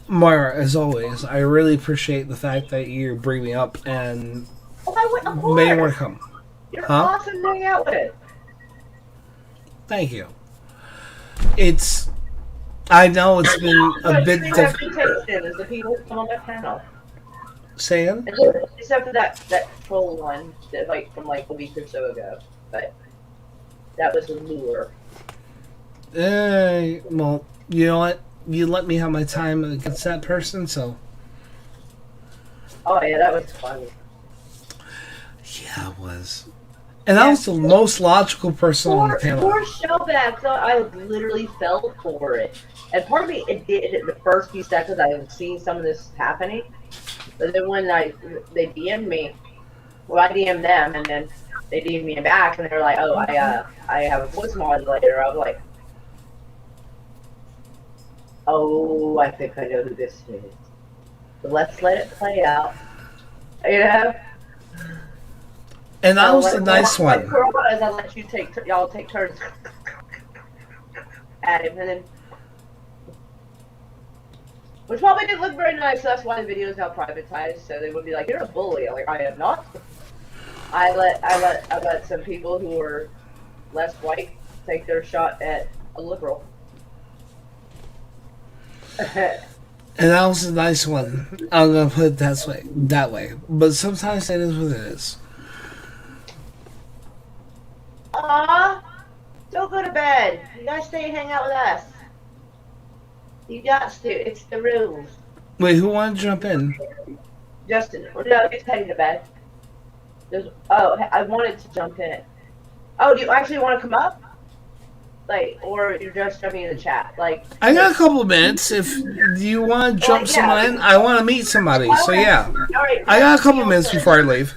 Mara, as always, I really appreciate the fact that you bring me up and made me want to come. You're awesome to hang out with. Thank you. I know it's been a bit difficult. Is the people come on that panel? Saying? Except for that troll one, that, like, from like a week or so ago. But that was a lure. Well, you know what? You let me have my time against that person, so... Oh, yeah, that was fun. Yeah, it was. And I was the most logical person on the panel. Poor Shellback, I literally fell for it. And part of me, it did in the first few seconds I was seeing some of this happening. But then when they DM'd me, well, I DM'd them, and then they DM'd me back, and they're like, oh, I have a voice modulator. I was like, oh, I think I know who this is. But let's let it play out. You know? And that was the nice one. I let y'all take turns at him, and then, which probably didn't look very nice. So that's why the video is now privatized. So they would be like, "You're a bully." I'm like, I am not. I let some people who were less white take their shot at a liberal. And that was a nice one. I'm gonna put it that way. But sometimes it is what it is. Don't go to bed. You gotta stay and hang out with us. You got to. It's the rules. Wait, who wanted to jump in? Justin. Well, no, he's heading to bed. I wanted to jump in. Oh, do you actually want to come up? Like, or you're just jumping in the chat? Like, I got a couple of minutes. If you want to jump someone in, I want to meet somebody. So yeah, right, I got a couple of minutes before I leave.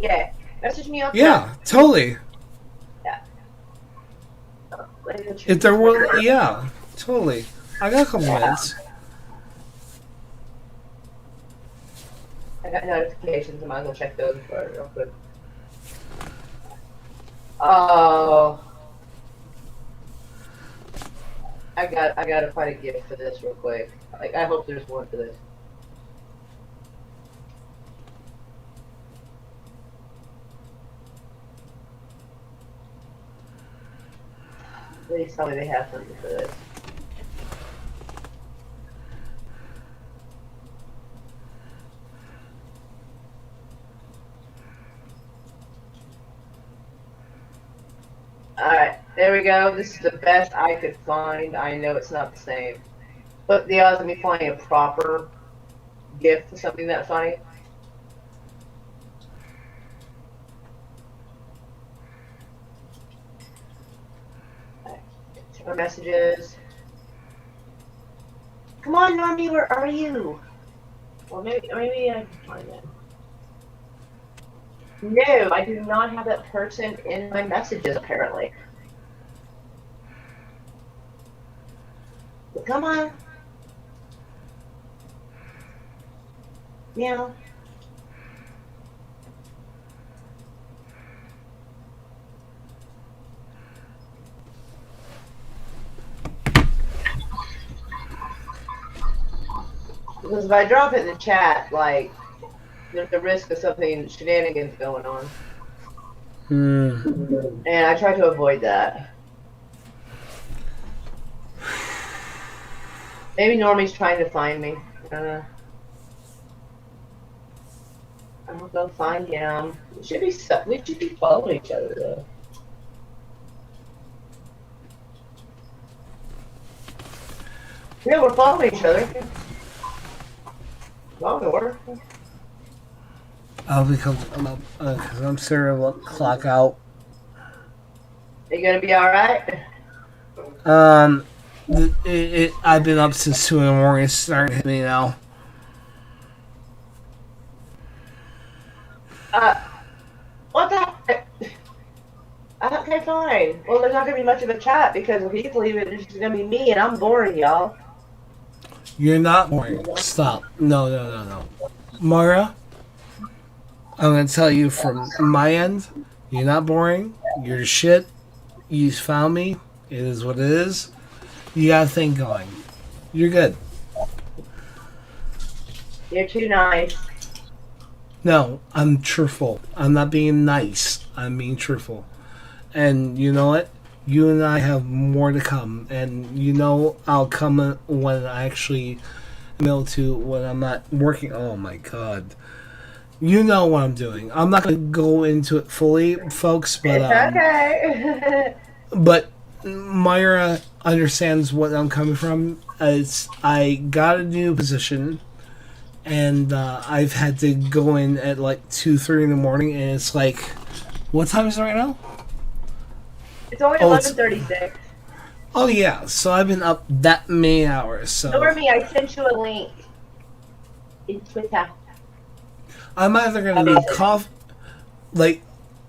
Yeah, message me on. Yeah, totally. Yeah. If there were, yeah, totally. I got a couple of minutes. I got notifications. I might as well check those real quick. Oh. I gotta find a gift for this real quick. Like, I hope there's one for this. Please tell me they have something for this. Alright, there we go. This is the best I could find. I know it's not the same. But the odds of me finding a proper gift for something that funny. Check my messages. Come on, Normie, where are you? Well, maybe I can find it. No, I do not have that person in my messages, apparently. But come on. Yeah. Because if I drop it in the chat, like, there's a risk of something shenanigans going on. And I try to avoid that. Maybe Normie's trying to find me. I'm gonna go find him. We should be following each other though. Yeah, we're following each other. Long order. I'll become. Because I'm serious about clock out. You gonna be all right? I've been up since 2 in the morning. It's starting to hit me now. What the? Okay, fine. Well, there's not gonna be much of a chat because if he's leaving, it's just gonna be me, and I'm boring, y'all. You're not boring. Stop. No. Mara, I'm gonna tell you from my end, you're not boring. You're shit. You found me. It is what it is. You got a thing going. You're good. You're too nice. No, I'm truthful. I'm not being nice. I'm being truthful. And you know what? You and I have more to come. And you know I'll come when I actually am able to, when I'm not working. Oh my god. You know what I'm doing. I'm not going to go into it fully, folks, but okay. But Myra understands what I'm coming from. I got a new position, and I've had to go in at like 2-3 in the morning, and it's like, what time is it right now? It's only 11:36. Oh yeah, so I've been up that many hours. So Normie, I sent you a link in Twitter. I'm either gonna need coffee, like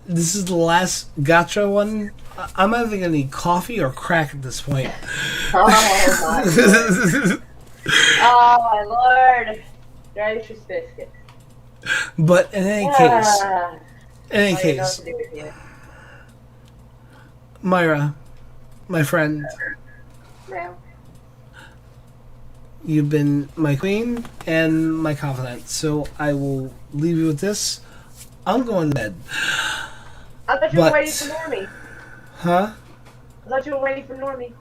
this is the last gotcha one. I'm either gonna need coffee or crack at this point. Oh my lord! Oh my lord! Gracious biscuit. But in any case, Myra, my friend, Meow. You've been my queen and my confidant, so I will leave you with this. I'm going to bed. I thought you were waiting for Normie. Huh? I thought you were waiting for Normie.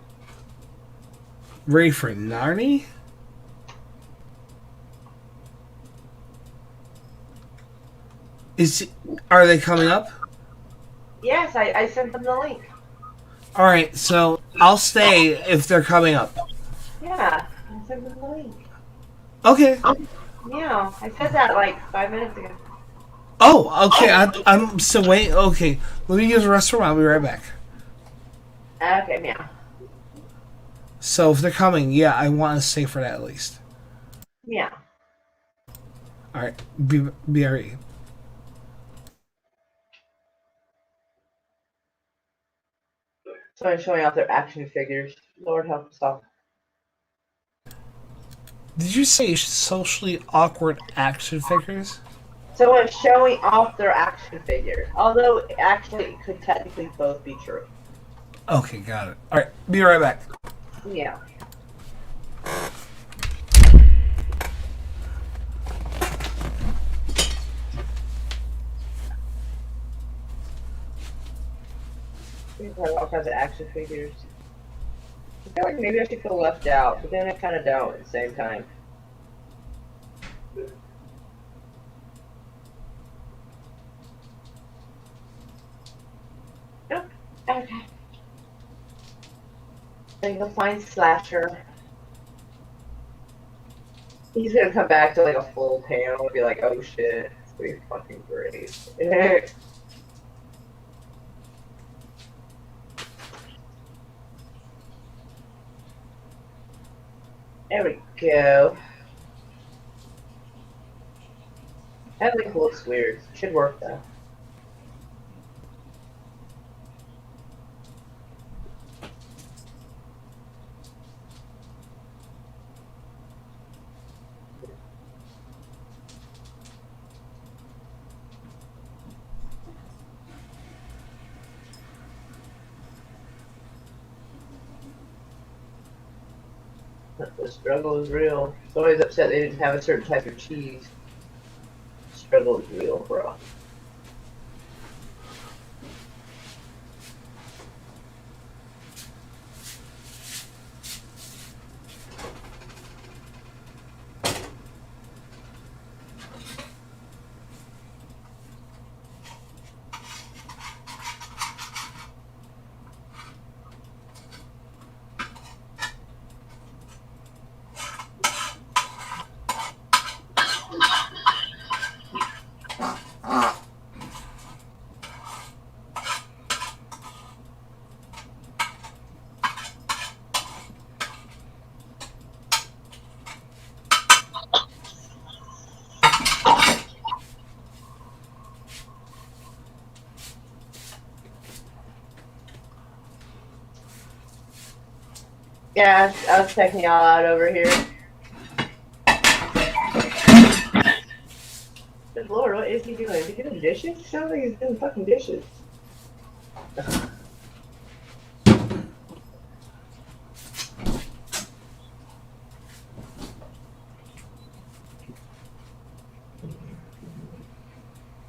Ready for Narnie? Are they coming up? Yes, I sent them the link. Alright, so I'll stay if they're coming up. Yeah, I sent them the link. Okay. Yeah, I said that like 5 minutes ago. Oh, okay. I'm still waiting. Okay, let me use the restroom. I'll be right back. Okay, meow. So if they're coming, yeah, I want to stay for that at least. Meow. Alright, BRE. So I'm showing off their action figures. Lord help us all. Did you say socially awkward action figures? Someone's showing off their action figures. Although, actually, it could technically both be true. Okay, got it. Alright, be right back. Yeah. We have all kinds of action figures. I feel like maybe I should feel left out, but then I kind of don't at the same time. Nope. Okay. Then go find Slasher. He's gonna come back to like a full panel and be like, oh shit, it's gonna be fucking great. There we go. That link looks weird. Should work though. The struggle is real. Somebody's upset they didn't have a certain type of cheese. Struggle is real, bro. Yeah, I was checking y'all out over here. Good lord, what is he doing? Is he doing dishes? Sounds like he's doing fucking dishes.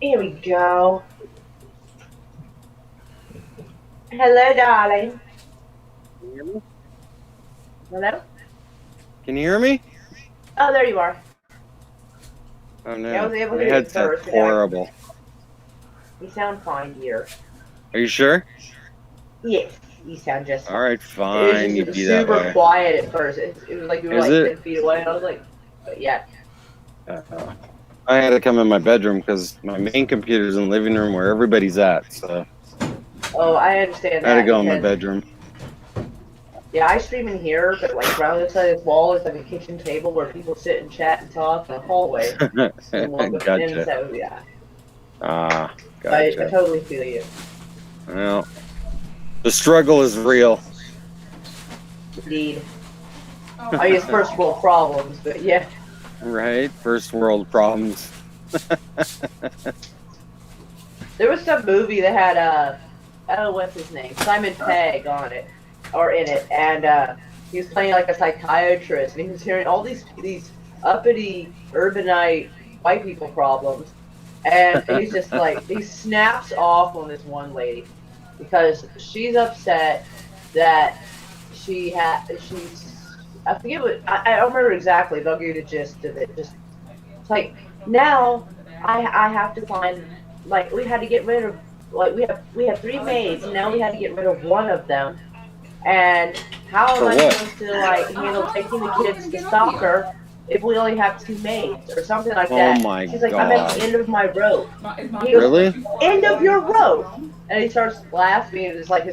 Here we go. Hello, darling. Can you hear me? Hello? Can you hear me? Oh, there you are. Oh no, Yeah, I was able to my hear you headset's first. horrible. You sound fine, dear. Are you sure? Yes, you sound just fine. All right, It fine. You was be just that super way. quiet at first. It was like you were Is like it? 10 feet away. And I was like, but yeah. I had to come in my bedroom because my main computer's in the living room where everybody's at. So Oh, I understand I that. had to go in my because- bedroom. Yeah, I stream in here, but like around the side of this wall is like a kitchen table where people sit and chat and talk in the hallway. And Gotcha. so yeah, Ah, I gotcha. totally feel you. Well, the struggle is real. Indeed. I guess first world problems, but yeah. Right? First world problems. There was some movie that had I don't know what's his name, Simon Pegg on it, or in it, and he was playing like a psychiatrist, and he was hearing all these uppity urbanite white people problems, and he's just like he snaps off on this one lady because she's upset that she's I forget what I don't remember exactly, but I'll give you the gist of it. Just it's like now I have to find like we had to get rid of like we have 3 maids and now we had to get rid of one of them. And how am I supposed to like handle taking the kids to soccer if we only have 2 maids or something like that? Oh my She's like, God. I'm at the end of my rope. He goes, Really? End of your rope. And he starts laughing and it's like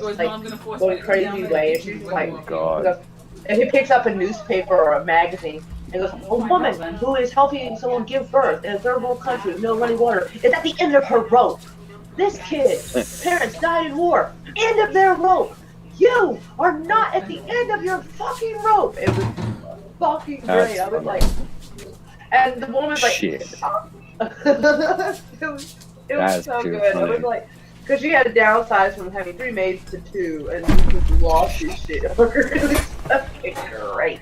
going crazy way. And she's like, God. and he picks up a newspaper or a magazine and goes, a woman who is helping someone give birth in a third world country with no running water is at the end of her rope. This kid, parents died in war, end of their rope. You are not at the end of your fucking rope. It was fucking great. I was like, and the woman's like, Shit. Stop. it was so good. Funny. I was like, because she had to downsize from having 3 maids to 2, and she just lost his shit. It was fucking great.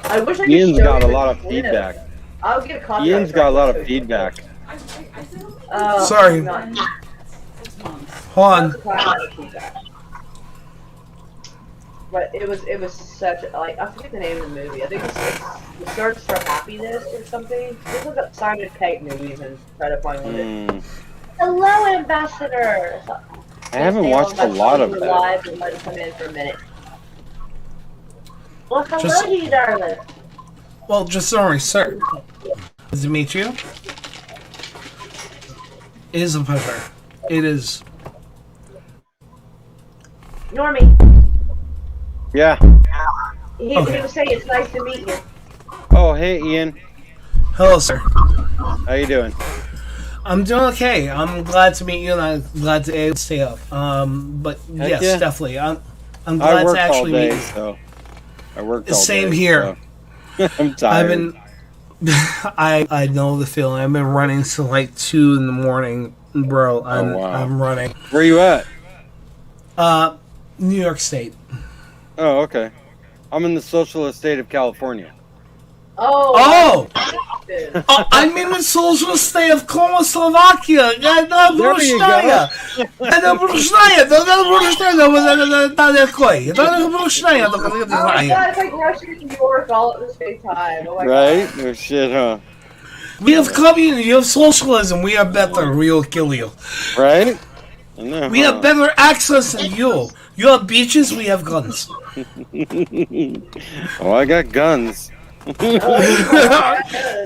I wish I could Ian's show got you a the lot of clip. feedback. I'll get a copy. Ian's got a lot of feedback. Sorry. Hold on. But it was such like I forget the name of the movie. I think it's The Search for Happiness or something. Just look up Simon Pegg movies and try to find one. Hello, Ambassador. I haven't watched a lot of that. Live and let him come in for a minute. Well, hello Just- to you, darling. Well, just sorry, sir. Nice to meet you. It is a pleasure. It is. Normie. Yeah. He Okay. was saying it's nice to meet you. Oh, hey, Ian. Hello, sir. How you doing? I'm doing okay. I'm glad to meet you, and I'm glad to stay up. But Heck yes, yeah. definitely. I'm I glad worked to all actually day, meet you. so I worked all Same day. here. So. I'm tired. I've been. I know the feeling. I've been running till like 2 in the morning, bro. I'm running. Where you at? New York State. Oh, okay. I'm in the socialist state of California. Oh! I'm in the social state of Czechoslovakia. There you go. It's like Russia and New York all at the same time. Oh my Right? God. No shit, huh? We have communism, you have socialism, we are better, we will kill you. Right? I know, We have better access than you. You have beaches, we have guns. Oh, I got guns.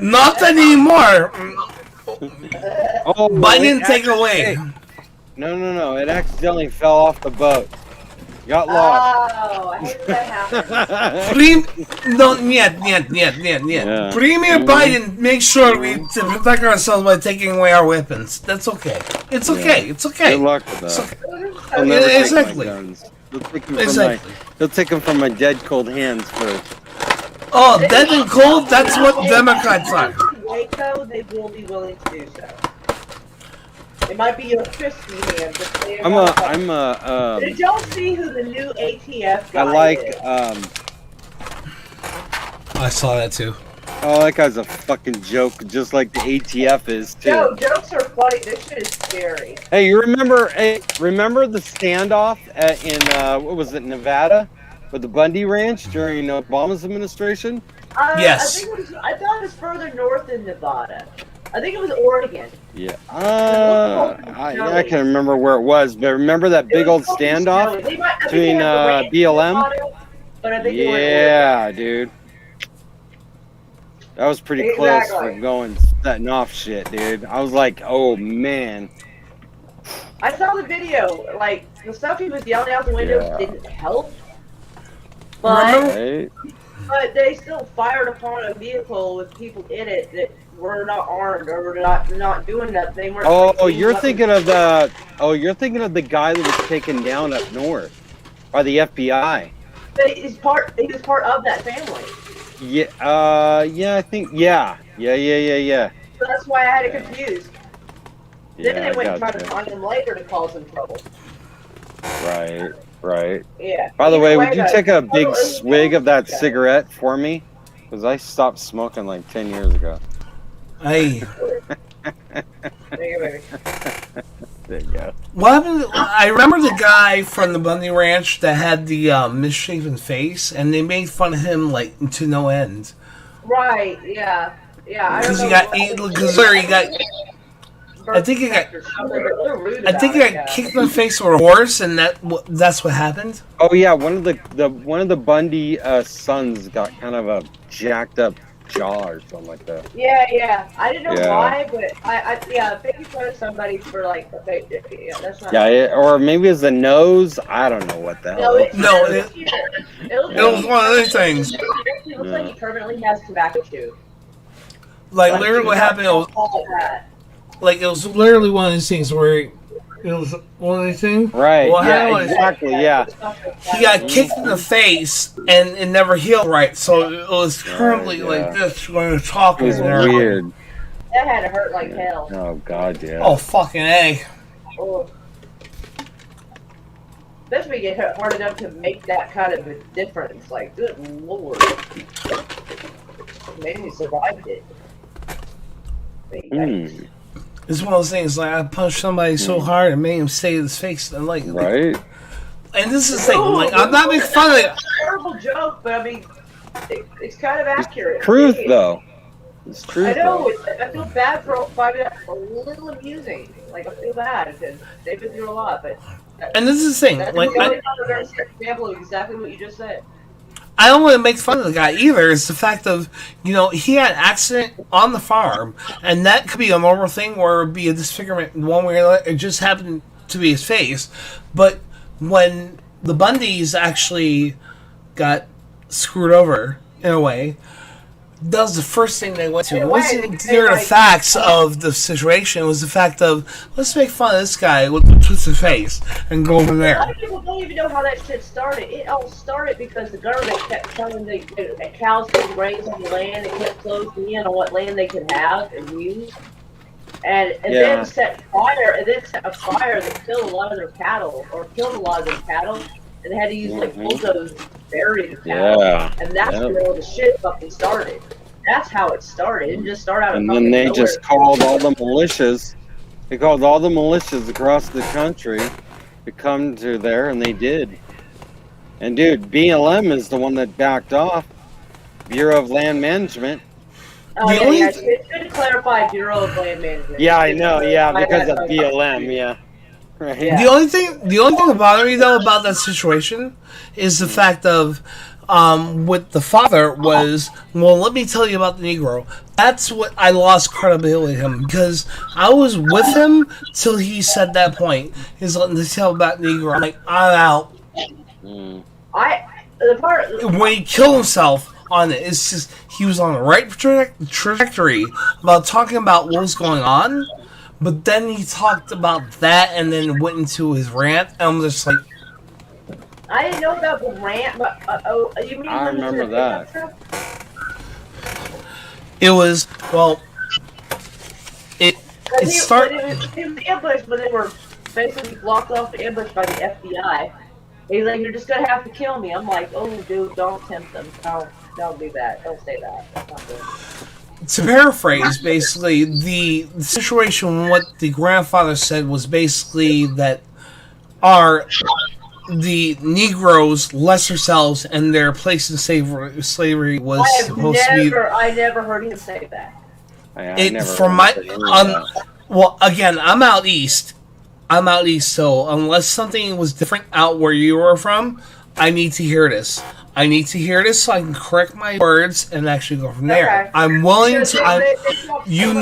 Not anymore. Oh, Biden it take accidentally- away. No. It accidentally fell off the boat. Got lost. Oh, I hate that happens. No, нет. Yeah. Premier Biden makes sure we to protect ourselves by taking away our weapons. That's okay. It's okay. It's okay. Good luck with It's that. okay. He'll never take Exactly. my guns. He'll take them Exactly. he'll take them from my dead cold hands first. Oh, dead and cold? That's what Democrats are. Waco, they will be willing to do so. It might be your crispy hand, but they are Did y'all see who the new ATF guy I like, is? I saw that too. oh, that guy's a fucking joke, just like the ATF is, too. No, jokes are funny. This shit is scary. Hey, you remember the standoff what was it, Nevada? With the Bundy Ranch during Obama's administration? Yes. I thought it was further north in Nevada. I think it was Oregon. Yeah. I can't remember where it was, but remember that big old standoff between BLM? But I think they were in Yeah, dude. That was pretty close Exactly. for setting off shit, dude. I was like, oh man. I saw the video. Like, the stuff he was yelling out the window Yeah. didn't help. But, Right? but they still fired upon a vehicle with people in it that were not armed or were not doing that. They weren't. Oh, you're thinking of the guy that was taken down up north by the FBI. He was part of that family. Yeah, yeah, I think, yeah. So that's why I had it confused. Then Yeah, they went I and tried to gotcha. find him later to cause him trouble. Right. Right. Yeah. By the Either way, would you though, take a big it was swig of that yeah. cigarette for me? Because I stopped smoking like 10 years ago. Hey, Maybe. There you go. what happened? I remember the guy from the Bundy Ranch that had the misshapen face, and they made fun of him like to no end. Right, yeah. Yeah, I don't Because know. he got eaten. Because he got. I think he got. I think he got kicked in the face with a horse, and that's what happened. Oh yeah, one of the Bundy sons got kind of a jacked up jaw or something like that. Yeah. I didn't know Yeah. why, but I making fun of somebody for like a fake. Yeah, that's not. Or maybe it's the nose. I don't know what the hell. No, it was one of those things. It looks like he permanently has tobacco chew. Like literally, what happened? It was literally one of those things where it was one of those things. Right. Well, Yeah. Exactly. Yeah. He got kicked in the face and it never healed right, so it was currently like this when we were talking. It was weird. That had to hurt like hell. Oh God, yeah. Oh fucking A. Oh. Especially when you get hit hard enough to make that kind of a difference. Like, good lord. Maybe he survived it. It's one of those things like I punched somebody so hard and made him stay in his face and like Right. And this is the thing, like I'm not making fun of it. It's a terrible joke, but I mean, it's kind of accurate. Truth though. It's truth. I know. Though. I feel bad for finding that a little amusing. Like I feel bad because they've been through a lot, but. And this is the thing, That's like another example of exactly what you just said. I don't want to make fun of the guy either. It's the fact of, he had an accident on the farm, and that could be a normal thing where it would be a disfigurement one way or another. It just happened to be his face. But when the Bundys actually got screwed over, in a way, that was the first thing they went to. It wasn't near the facts of the situation. It was the fact of, let's make fun of this guy with the twisted face and go from A there. lot of people don't even know how that shit started. It all started because the government kept telling the cows could graze on the land. It kept closing in on what land they could have and use. And then set a fire that killed a lot of their cattle, or killed a lot of their cattle, and they had to use like bulldozers to bury the cattle. Yeah. And that's where all the shit fucking started. That's how it started. It didn't just start out of And then they just called all the militias. They called all the militias across the country to come to there, and they did. And dude, BLM is the one that backed off. Bureau of Land Management. Oh, yeah, it should clarify Bureau of Land Management. Yeah, I know. Yeah, because of BLM. Yeah. Right. The only thing that bothered me though about that situation is the fact of with the father was, well, let me tell you about the Negro. That's what I lost credibility in him, because I was with him till he said that point. He's letting me tell about Negro. I'm like, I'm out. When he killed himself on it, it's just he was on the right trajectory about talking about what was going on. But then he talked about that and then went into his rant. And I'm just like, I didn't know about the rant, but you mean I remember that. It was started. It was ambushed, but they were basically blocked off the ambush by the FBI. He's like, "You're just gonna have to kill me." I'm like, "Oh, dude, don't tempt them. Don't do that. Don't say that. That's not good." To paraphrase, basically, the situation, what the grandfather said was basically that the Negroes lesser selves and their place in slavery was supposed to be. I never heard him say that. Well, again, I'm out east, so unless something was different out where you were from, I need to hear this. I need to hear this so I can correct my words and actually go from there. Okay. I'm willing to. You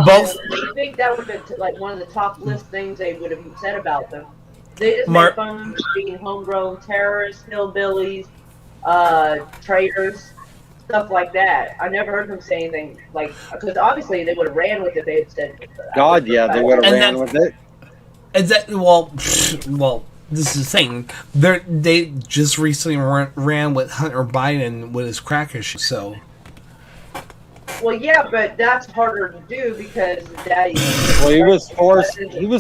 both. I think that would have been like one of the top list things they would have said about them. They just made fun of them being homegrown terrorists, hillbillies, traitors, stuff like that. I never heard them say anything like, because obviously they would have ran with it. They had said. God, yeah, they would have ran with it. And that well. This is the thing. They just recently ran with Hunter Biden with his crack issue, so. Well, yeah, but that's harder to do because Daddy. Well, he was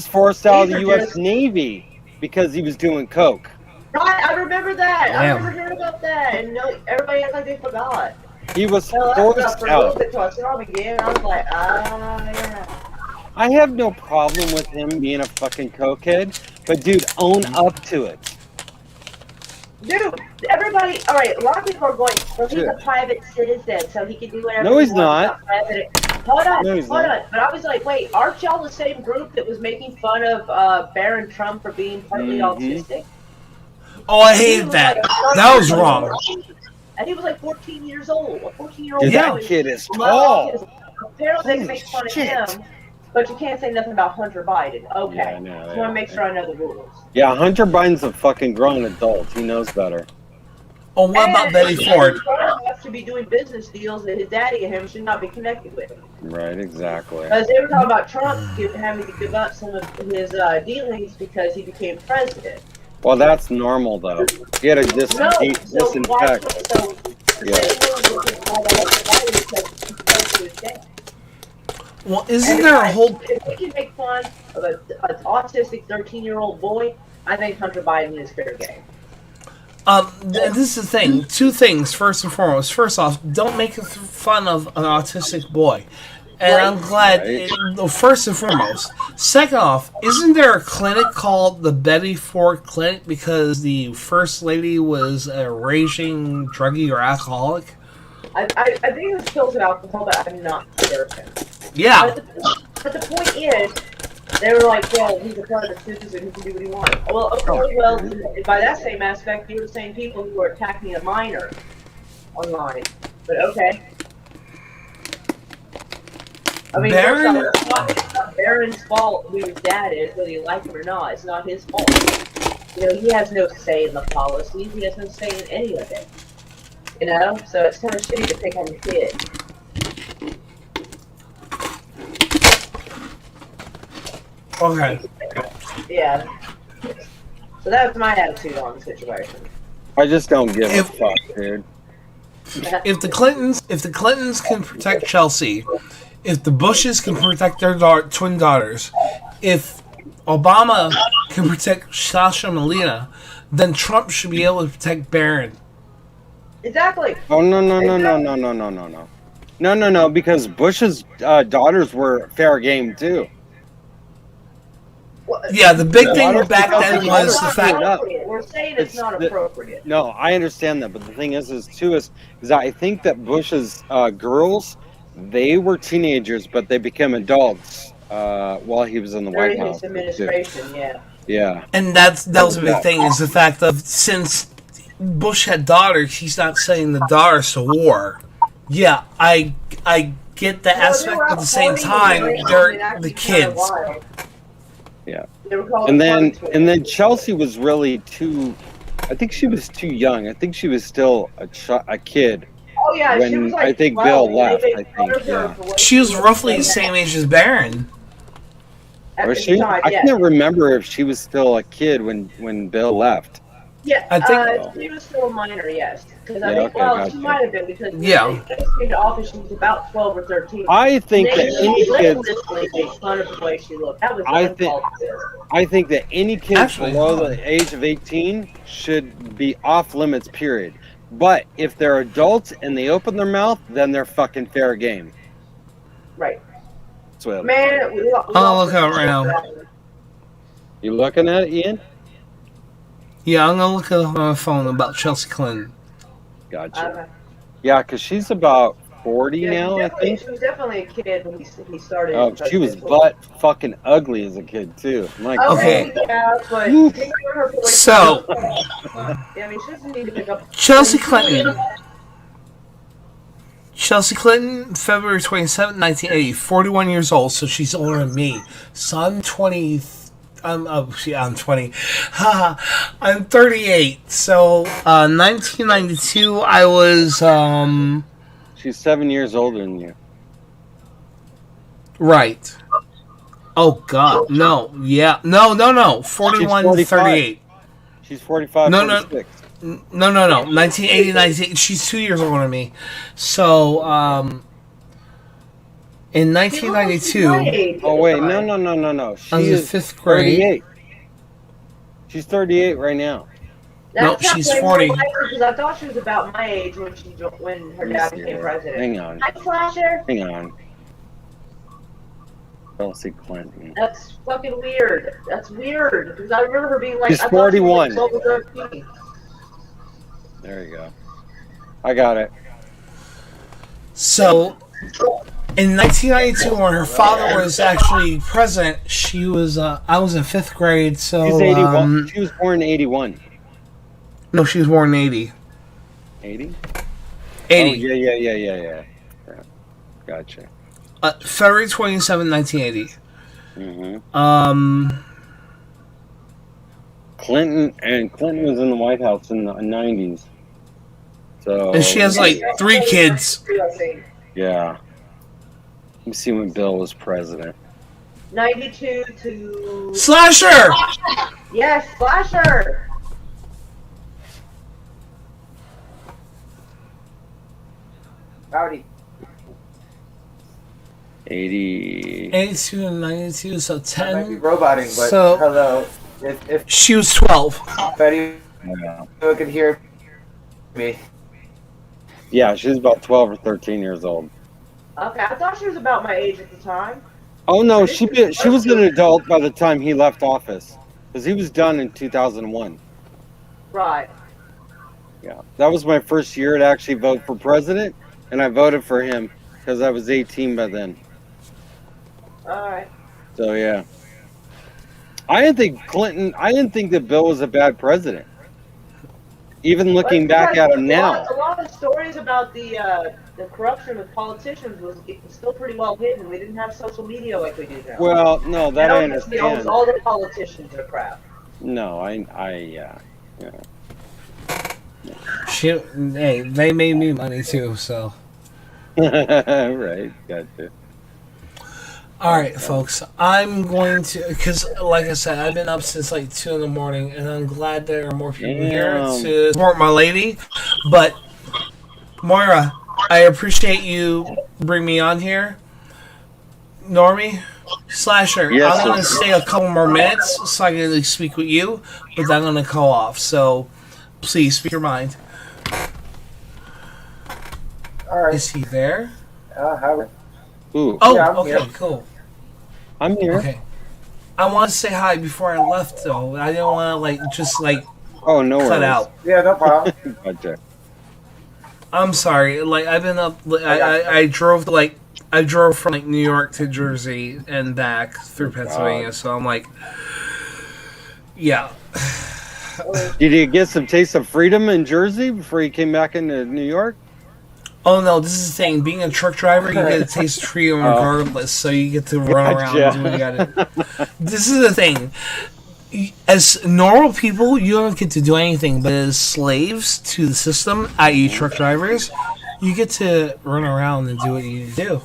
forced out of the U.S. Navy because he was doing coke. Right, I remember that. Damn. I remember hearing about that, and no, everybody acts like they forgot. He was So I forgot forced for a little out. bit till I saw him again. I was like, yeah. I have no problem with him being a fucking cokehead, but dude, own up to it. Dude, everybody, all right, a lot of people are going, well, he's a Shit. private citizen, so he can do whatever No, he he's wants. not. Hold on, No, he's hold not. on. But I was like, wait, aren't y'all the same group that was making fun of Barron Trump for being partly autistic? Oh, I hated that. That was wrong. And he was like 14 years old. A 14-year-old Dude, Yeah. that kid is tall. Apparently they Holy make fun shit. of him, but you can't say nothing about Hunter Biden. Okay. Yeah, I know, Just want to make sure I know the rules. Yeah, Hunter Biden's a fucking grown adult. He knows better. Oh, what about Betty Ford? He's grown enough to be doing business deals that his daddy and him should not be connected with. Right, exactly. Because they were talking about Trump having to give up some of his dealings because he became president. Well, that's normal, though. He had a No, so why? disinfect. So Yeah. Well, isn't there a whole... If we can make fun of an autistic 13-year-old boy, I think Hunter Biden is fair game. This is the thing. Two things, first and foremost. First off, don't make fun of an autistic boy. And I'm glad, first and foremost. Second off, isn't there a clinic called the Betty Ford Clinic because the First Lady was a raging druggie or alcoholic? I think he was killed with alcohol, but I'm not certain. Yeah. But the point is, they were like, well, he's a private citizen, he can do what he wants. Well, okay, well, by that same aspect, you're the same people who are attacking a minor online. But okay. I mean, it's not Barron's fault who his dad is, whether you like him or not. It's not his fault. You know, he has no say in the policies. He has no say in any of it. You know? So it's kind of shitty to pick on the kid. Okay. Yeah. So that was my attitude on the situation. I just don't give a fuck, dude. If the Clintons can protect Chelsea, if the Bushes can protect their twin daughters, if Obama can protect Sasha Melina, then Trump should be able to protect Barron. Exactly. Oh, no, because Bush's daughters were fair game, too. Yeah, the big thing back then was the fact... We're saying it's not appropriate. No, I understand that, but the thing is I think that Bush's girls, they were teenagers, but they became adults while he was in the White House. During his administration, yeah. Yeah. And that was a big thing, is the fact of, since Bush had daughters, he's not sending the daughters to war. Yeah, I get the aspect, but at the same time, they're the kids. Yeah. And then Chelsea was really I think she was too young. I think she was still a kid. Oh yeah, when she was like I think 12, Bill left. I think, yeah. She was roughly the same age as Barron. Was she? I can't remember if she was still a kid when Bill left. Yeah, I think she was still a minor, yes. Because I think, gotcha. she might have been because when Yeah. she came to office, she was about 12 or 13. I think that any kid. Made fun of the way she looked. That was I think that any kid Actually, below the age of 18 should be off limits. Period. But if they're adults and they open their mouth, then they're fucking fair game. Right. That's what Man, I'll look at it right now. You looking at it, Ian? Yeah, I'm gonna look at it on my phone about Chelsea Clinton. Gotcha. Yeah, because she's about 40 now, I think. She was definitely a kid when he started. Oh, she was butt fucking ugly as a kid, too. Okay. Yeah, but So, I mean, she doesn't need to pick up. Chelsea Clinton, February 27, 1980, 41 years old, so she's older than me. So I'm 20. I'm 20. I'm 38. So, 1992, I was, She's 7 years older than you. Right. Oh, God. No. Yeah. No. 41 to 38. She's 45, No. 46. No. 1980, 1980. She's 2 years older than me. So, in 1992... Oh, wait. No. She I was in is 5th grade. 38. She's 38 right now. No, That's not she's way 40. more likely because I thought she was about my age when her dad became president. Hang on. Hi, Slasher. Hang on. Chelsea Clinton. That's fucking weird. That's weird because I remember her being like, She's I thought she 41. was like 12 or 13. There you go. I got it. So, in 1992, when her father was actually president, she was. I was in 5th grade, so. She's 81. She was born in 81. No, she was born in 80. 80? 80. Oh, yeah. Gotcha. February 27, 1980. Mm-hmm. Clinton was in the White House in the 90s. So. And she has like 3 kids. Yeah. Let me see when Bill was president. 92 to... Slasher! Yes, Slasher! Howdy. 80. 82 and 92, so 10. I might be roboting, but So- hello. If She was 12. anyone Yeah. could hear me. Yeah, she was about 12 or 13 years old. Okay, I thought she was about my age at the time. Oh no, she was an adult by the time he left office, because he was done in 2001. Right. Yeah, that was my first year to actually vote for president, and I voted for him because I was 18 by then. Alright. So yeah, I didn't think that Bill was a bad president. Even looking back at him now. A lot of stories about the corruption with politicians was still pretty well hidden. We didn't have social media like we do now. Well, no, that I understand. All the politicians are crap. No, yeah. Hey, they made me money too, so. Right, gotcha. Alright, folks, I'm going to, because like I said, I've been up since like 2 in the morning, and I'm glad there are more people here to support my lady. But, Moira, I appreciate you bringing me on here. Normie, Slasher, Yes, I'm going to sir. stay a couple more minutes so I can at least speak with you, but then I'm going to call off. So, please, speak your mind. Alright. Is he there? Howard. Ooh, Oh, Yeah, I'm okay, here. cool. I'm here. Okay. I want to say hi before I left, though. I didn't want to, just Oh, no worries. cut out. Yeah, no problem. Gotcha. I'm sorry. I've been up. I drove from New York to Jersey and back through Pennsylvania. So I'm like, yeah. Did you get some taste of freedom in Jersey before you came back into New York? Oh no, this is the thing. Being a truck driver, you get a taste of freedom regardless. So you get to run around and do what you gotta. This is the thing. As normal people, you don't get to do anything, but as slaves to the system, i.e., truck drivers, you get to run around and do what you need to do.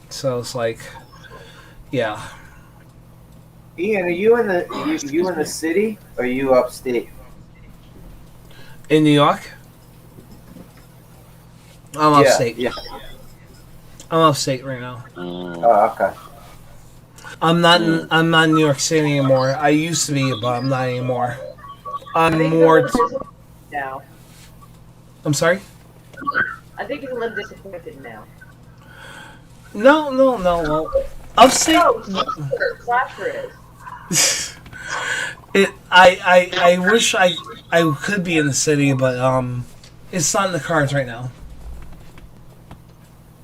So it's like, yeah. Ian, are you in the city or are you upstate? In New York, I'm upstate. Yeah. I'm upstate right now. Oh, okay. I'm not in New York City anymore. I used to be, but I'm not anymore. I'm more. Now. I'm sorry. I think he's a little disappointed now. No. Upstate. No, Slasher is. I wish I could be in the city, but it's not in the cards right now.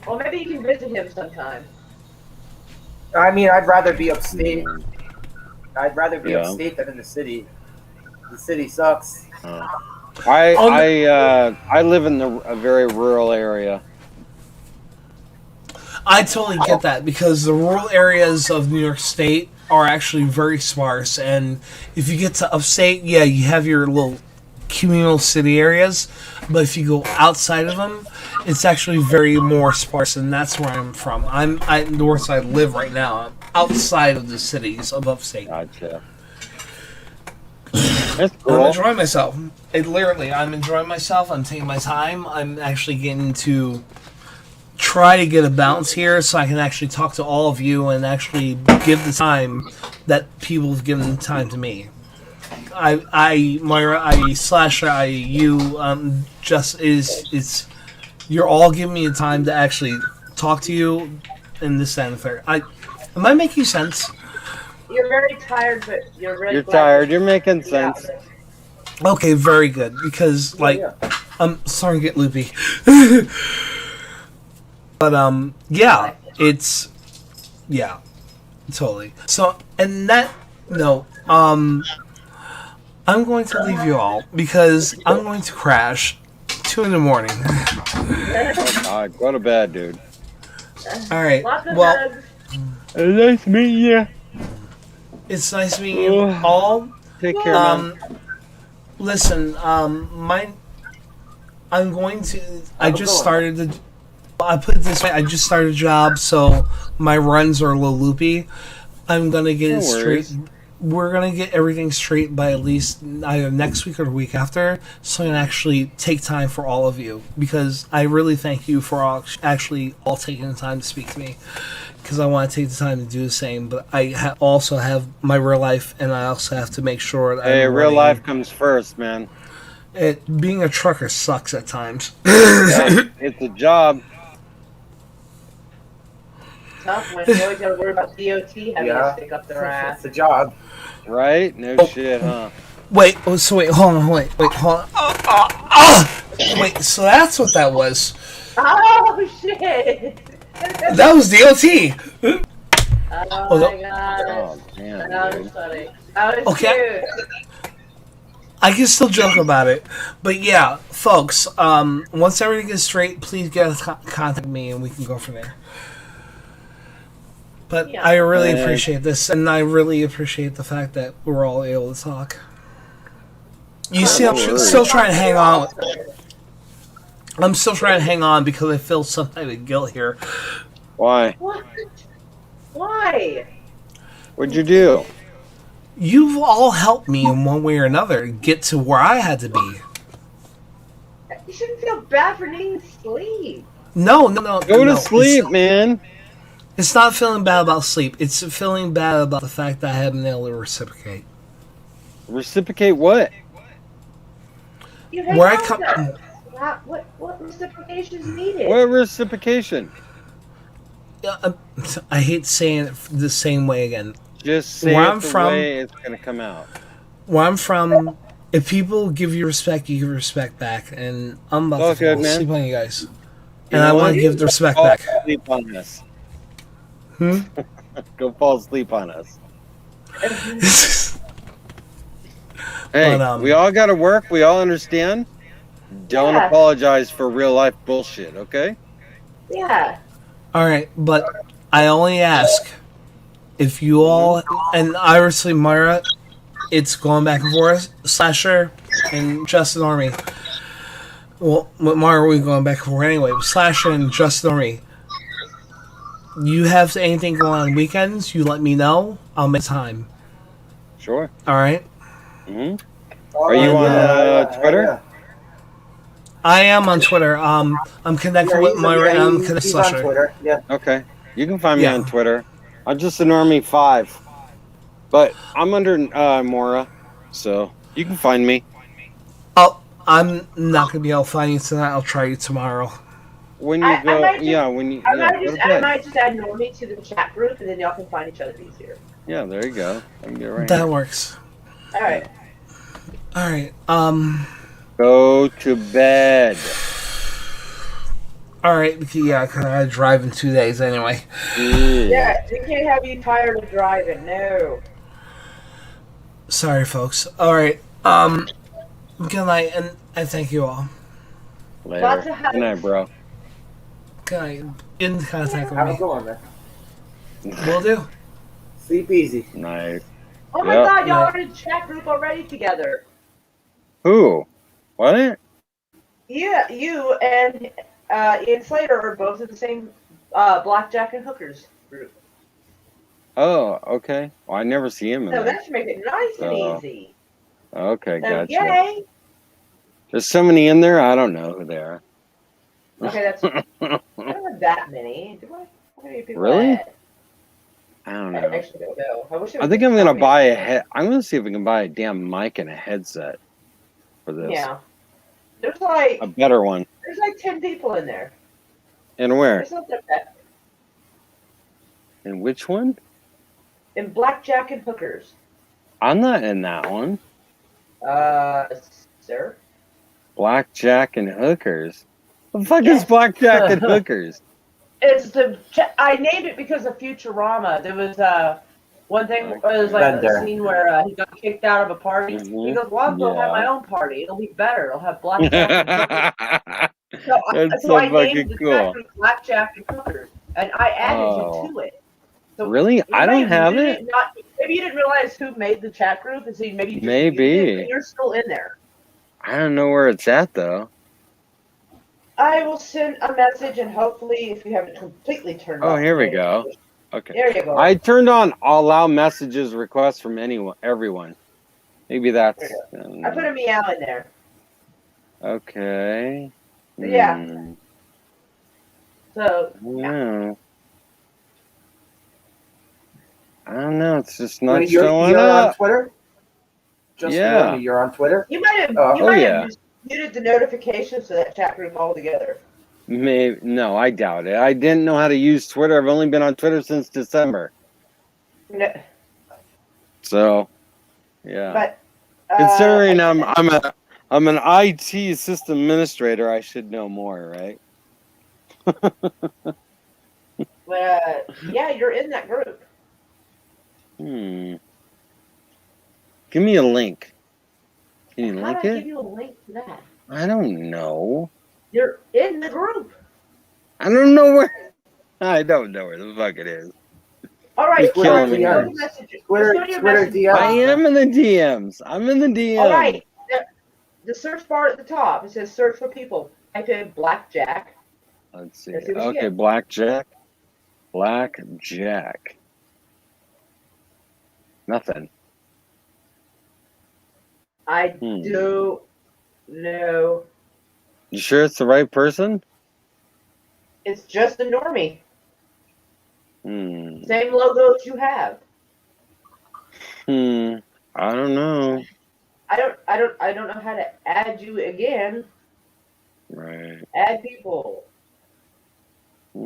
Well, maybe you can visit him sometime. I mean, I'd rather be upstate. I'd rather be Yeah. upstate than in the city. The city sucks. I live in a very rural area. I totally get that because the rural areas of New York State are actually very sparse, and if you get to upstate, yeah, you have your little communal city areas, but if you go outside of them, it's actually very more sparse, and that's where I'm from. I'm at north side live right now. I'm outside of the cities of upstate. Gotcha. That's I'm cool. enjoying myself. I'm enjoying myself. I'm taking my time. I'm actually getting to try to get a balance here so I can actually talk to all of you and actually give the time that people have given time to me. Myra, Slasher, you, just it's you're all giving me the time to actually talk to you in this and the third. Am I making sense? You're very tired, but you're really You're glad tired. that You're making you got sense. this. Okay, very good. Because Yeah. I'm sorry to get loopy, but yeah, it's yeah, totally. So, and that no, I'm going to leave you all because I'm going to crash 2 in the morning. Oh, God. Go to bed, dude. All right. Lots of Well, hugs. Nice meeting you. it's nice meeting you all. Take care, man. Listen, I'm going to. I just started the. I put it this way. I just started a job, so my runs are a little loopy. I'm gonna get it straight. We're gonna get everything straight by at least either next week or the week after, so I can actually take time for all of you because I really thank you for actually all taking the time to speak to me because I want to take the time to do the same. But I also have my real life, and I also have to make sure that Hey, I'm real running. life comes first, man. Being a trucker sucks at times. Hey, it's a job. Tough when you always gotta worry about DOT having to stick up their ass. It's a job. Right? No shit, huh? Wait, hold on, hold on. Wait, so that's what that was. Oh shit! That was DOT. Oh my god. Oh, damn, That dude. was funny. That was Okay. cute. I can still joke about it, but yeah, folks. Once everything is straight, please contact me and we can go from there. But Yeah. I really appreciate this, and I really appreciate the fact that we're all able to talk. You see, I'm still trying to hang on. I'm still trying to hang on because I feel some type of guilt here. Why? What? Why? What'd you do? You've all helped me in one way or another get to where I had to be. You shouldn't feel bad for needing sleep. No. Go to sleep, man. It's not feeling bad about sleep. It's feeling bad about the fact that I haven't been able to reciprocate. Reciprocate what? You hang Where I out come, with us. What reciprocation is needed? What reciprocation? I hate saying it the same way again. Just say Where it I'm the from- way it's gonna come out. Where I'm from, if people give you respect, you give respect back, and I'm about All to good, fall man. asleep on you guys, You and I know want what? to give the respect Fall back. asleep on us. Hmm? Go fall asleep on us. Hey, But, we all gotta work. We all understand. Don't Yeah. apologize for real life bullshit, okay? Yeah. All right, but I only ask if you all, and obviously Myra, it's going back and forth. Slasher and Justin Army. Well, with Myra, we're going back and forth anyway. Slasher and Justin Army. You have anything going on weekends? You let me know. I'll make time. Sure. All right. Hmm. Are you on Twitter? I am on Twitter. I'm connected with Myra. And I'm connected with He's on Slasher. Twitter. Yeah. Okay. You can find me Yeah. on Twitter. I'm just an Army 5. But I'm under Mora, so you can find me. Oh, I'm not gonna be able to find you tonight. I'll try you tomorrow. When you I go, might just- yeah, when you, I yeah, might go just to bed. add Normie to the chat group, and then y'all can find each other easier. Yeah, there you go. I can get right That here. works. All right. All right. Go to bed. All right. Yeah, because I drive in 2 days anyway. Yeah, we can't have you tired of driving. No. Sorry, folks. All right. Good night, and I thank you all. Later. Lots of hugs. Good night, bro. Good night. Get in contact Have a with good one, man. me. Will do. Sleep easy. Night. Oh my Yeah. God, y'all are in a chat group already together. Who? What? Yeah, you and Ian Slater are both in the same Blackjack and Hookers group. Oh, okay. Well, I never see him in So there. that should make it nice and Oh. easy. Okay, So, gotcha. yay! There's so many in there, I don't know who they are. Okay, that's I don't have that many. Do I? How many people Really? add? I don't I know. actually don't know. I wish it I would think just I'm tell gonna me. buy a head. I'm gonna see if I can buy a damn mic and a headset for this. Yeah. There's A better one. like 10 people in there. And where? It's not that bad. And which one? In blackjack and hookers. I'm not in that one. Sir? Blackjack and hookers. The fuck is blackjack and hookers? I named it because of Futurama. There was one thing. It was like Bender. a scene where he got kicked out of a party. Mhm. He goes, "Well, I'll go have my own party. It'll be better. I'll have blackjack and hookers." That's So I so named fucking the cool. chat group Blackjack and Hookers, and I added you to it. So Really? you I may don't have muted it. Maybe you didn't realize who made the chat group, and so maybe you just Maybe. muted it, but you're still in there. I don't know where it's at though. I will send a message, and hopefully, if you haven't completely turned Oh, off. here we go. Okay. There you go. I turned on allow messages requests from everyone. Maybe that's. I put a meow in there. Okay. Yeah. So. Yeah. I don't know. It's just not Wait, showing you're up. on Twitter? Just Yeah. warn me, you're on Twitter? You might have. Oh. You might yeah. have just muted the notifications to that chat group altogether. Maybe no, I doubt it. I didn't know how to use Twitter. I've only been on Twitter since December. No, So, yeah. but Considering I'm an IT system administrator, I should know more, right? yeah, you're in that group. Give me a link. Can you How link do I it? give you a link to that? I don't know. You're in the group. I don't know where. I don't know where the fuck it is. All right, You're killing me. go to messages. Twitter Just go to your messages. DMs. I am in the DMs. I'm in the DMs. All right. The search bar at the top, it says search for people. Type in blackjack. Let's see. Let's see what you Okay, get. blackjack. Blackjack. Nothing. I do know. You sure it's the right person? It's just a normie. Hmm. Same logos you have. I don't know. I don't know how to add you again. Right. Add people. I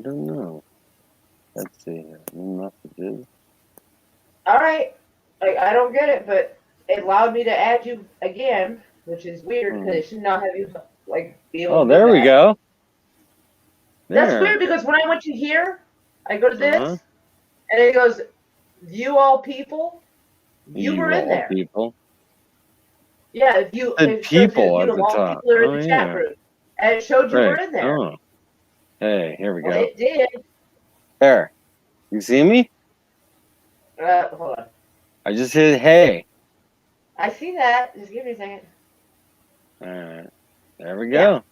don't know. Let's see here. Messages. All right. I don't get it, but it allowed me to add you again, which is weird because it should not have you like be able to do there we that. go. There. That's weird because when I went to here, I go to this, Uh-huh. and it goes, view all people. You were in all there. People. Yeah, if you And it shows people you at know, the all top. people are in Oh, the chat yeah. group, and it showed you were Right. in there. Oh. Hey, here we Well, go. it did. There. You see me? Hold on. I just hit hey. I see that. Just give me a second. Alright. There we go.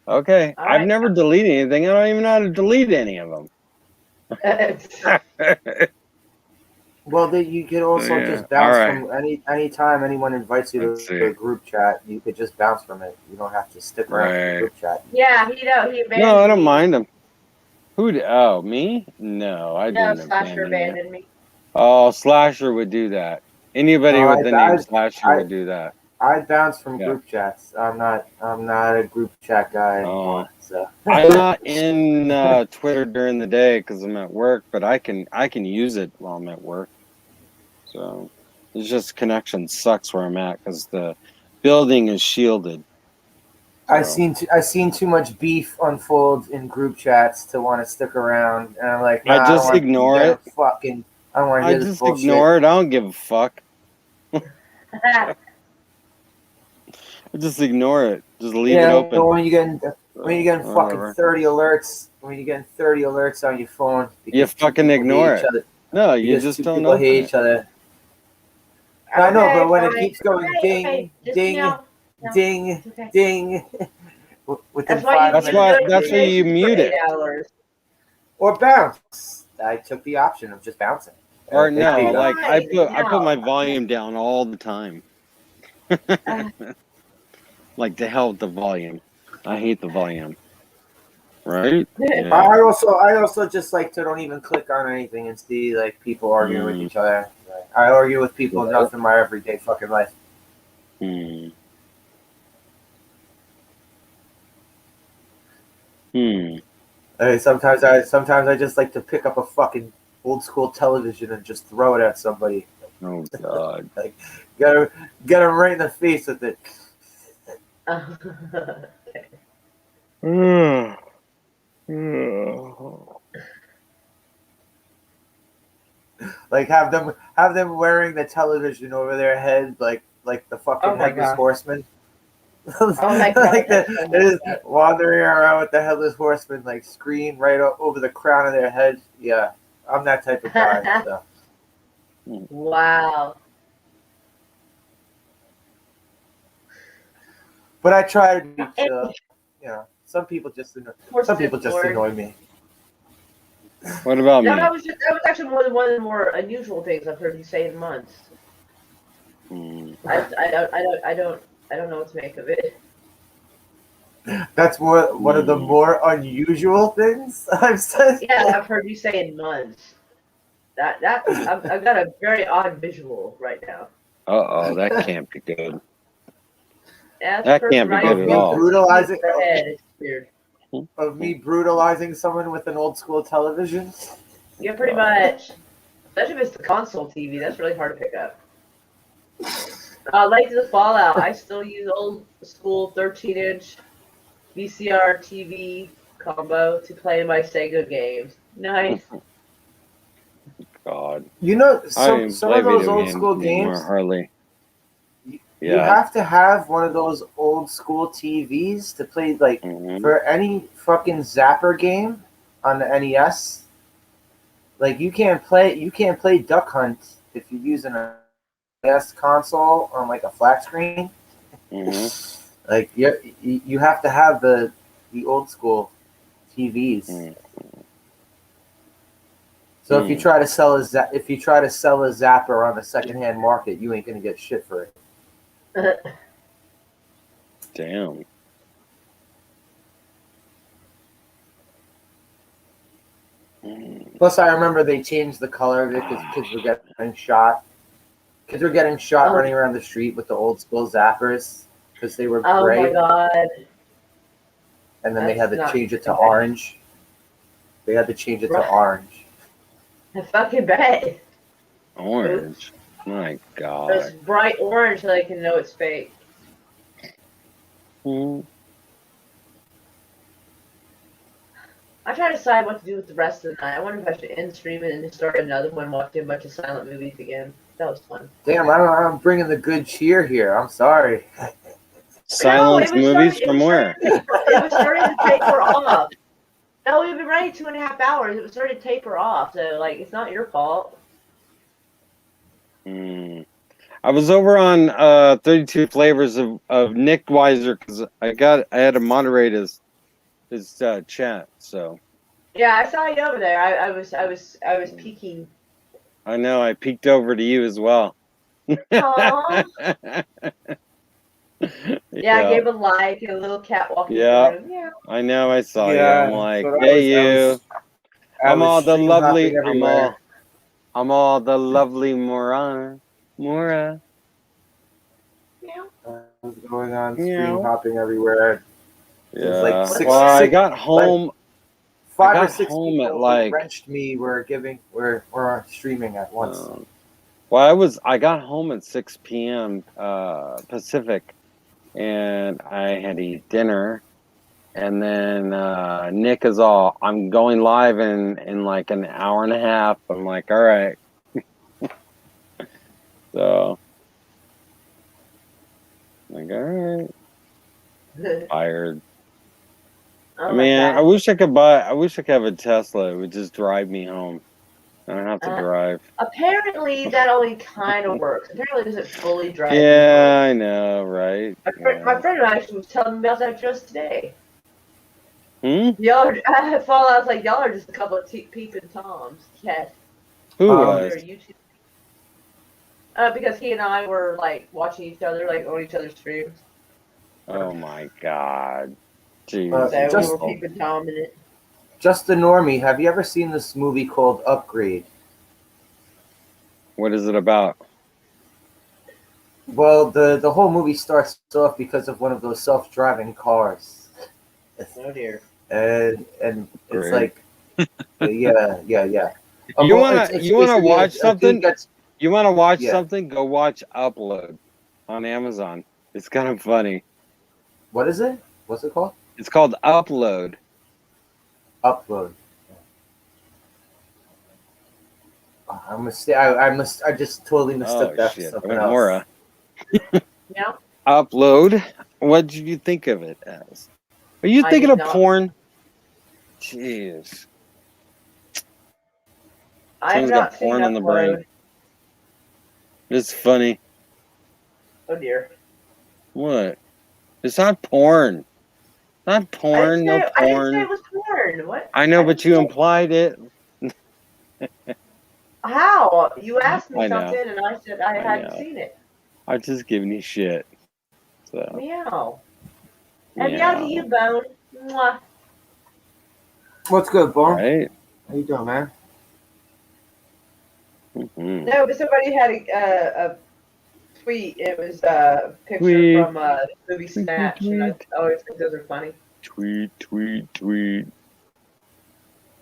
Okay. All I've right. never deleted anything. I don't even know how to delete any of them. Well, you could also Yeah. just bounce All right. from any time anyone invites you Let's see. to a group chat. You could just bounce from it. You don't have to stick around for Right. the group chat. Yeah, he abandoned No, I don't me. mind them. Oh, me? No, I No, didn't Slasher abandon you. abandoned me. Oh, Slasher would do that. Anybody No, with the name Slasher would do that. I bounce from Yeah. group chats. I'm not a group chat guy anymore. So I'm not in Twitter during the day because I'm at work, but I can use it while I'm at work. So it's just connection sucks where I'm at because the building is shielded. So. I seen too much beef unfold in group chats to want to stick around, and I'm like, nah, I just don't ignore wanna it. Fucking, I don't want to I hear this just bullshit. ignore it. I don't give a fuck. I just ignore it. Just leave it open. When you getting fucking Whatever. 30 alerts, when you're getting 30 alerts on your phone, You fucking ignore it. No, you just two don't people open hate it. each other. I know, but when it keeps going okay, just ding, no. ding, Okay. ding, within That's why 5 That's minutes, why- you that's why you mute it. or bounce. I took the option of just bouncing. Or There no, you go. like I put No. my volume down all the time. Like to hell with the volume. I hate the volume. Right? Yeah. I also just like to don't even click on anything and see like people arguing with each other. I argue with people enough in my everyday fucking life. Hmm. Hmm. Sometimes I just like to pick up a fucking old school television and just throw it at somebody. Oh God. Like get them right in the face with it. Like have them wearing the television over their head like the fucking Oh my headless God. horseman. Oh my God, Like that's so they're just messed up. wandering around with the headless horseman like screen right over the crown of their head. Yeah, I'm that type of guy. So. Wow. But I try to be chill. You know, some people just annoy me. What about No, me? that was actually one of the more unusual things I've heard you say in months. Hmm. I don't know what to make of it. That's one of the more unusual things I've said. Yeah, I've heard you say in months. I've got a very odd visual right now. Uh-oh, that can't be good. Yeah, That person can't be right good in at all. Brutalizing their head. It's weird. of me brutalizing someone with an old school television. Yeah, pretty much. Especially if it's the console TV, that's really hard to pick up. Like the Fallout, I still use old school 13-inch VCR TV combo to play my Sega games. Nice. God. You know, I don't even some play of those video old games school anymore, games, hardly. you Yeah. have to have one of those old school TVs to play like for any fucking Zapper game on the NES. Like you can't play Duck Hunt if you're using a NES console on like a flat screen. Like you have to have the old school TVs. So if you try to sell a Zapper on the secondhand market, you ain't gonna get shit for it. Damn. Plus, I remember they changed the color of it because kids were getting shot. Kids were getting shot running around the street with the old school Zappers because they were gray. Oh my God. And then they had to change it to orange. They had to change it to orange. I fucking bet. Orange? My God. It's bright orange so they can know it's fake. I try to decide what to do with the rest of the night. I wonder if I should end streaming and just start another one, watching a bunch of silent movies again. That was fun. Damn, I'm bringing the good cheer here. I'm sorry. Silence movies from where? It was starting to taper off. No, we've been running 2.5 hours. It was starting to taper off. So, like, it's not your fault. I was over on 32 Flavors of Nick Weiser because I had to moderate his chat. So yeah, I saw you over there. I was peeking. I know I peeked over to you as well. Aww. Yeah, I gave a like and a little cat walking in the room. Yeah, I know. I saw you. I'm like, hey, you. I'm all the lovely. I'm all the lovely Mora. I was going on stream hopping everywhere. Yeah. Like I got home. Like 5 or 6 people at like wrenched me. We're streaming at once. Well, I got home at 6 p.m. Pacific, and I had to eat dinner, and then Nick is all, I'm going live in like an hour and a half. I'm like, all right. So, like, all right. Tired. Oh, I mean, I wish I could have a Tesla. It would just drive me home. I don't have to drive. Apparently, that only kind of works. Apparently, it doesn't fully drive. Yeah, I know, right? My friend actually was telling me about that just today. Y'all, Fallout's like, y'all are just a couple of peeping toms. Yes. Who was? Because he and I were like watching each other, like on each other's streams. Oh my God. Jeez. So we Just- were people dominant. Just the normie. Have you ever seen this movie called Upgrade? What is it about? Well, the whole movie starts off because of one of those self-driving cars, Oh dear. and it's Great. like, yeah. You Well, wanna it's you wanna basically watch a dude something? that's- You wanna watch Yeah. something? Go watch Upload on Amazon. It's kind of funny. What is it? What's it called? It's called Upload. Upload. Oh, I just totally mistook Oh that for shit! something Wait, else. Mora. Yeah. Upload. What did you think of it as? Are you I thinking did of not. porn? Jeez. I have Someone's got not seen porn on the brain. Upload. It's funny. Oh dear. What? It's not porn. Not porn. No I didn't say porn. it was porn. What? I know, but didn't you say- implied it. How? You asked me I know. something, and I said I I hadn't know. seen it. I'm just giving you shit. So. Meow. And meow to you, Bone. Mwah. What's good, Bone? Right? How you doing, man? Mm-hmm. No, but somebody had a tweet. It was a picture Tweet. from the movie Snatch, and I always think those are funny. Tweet.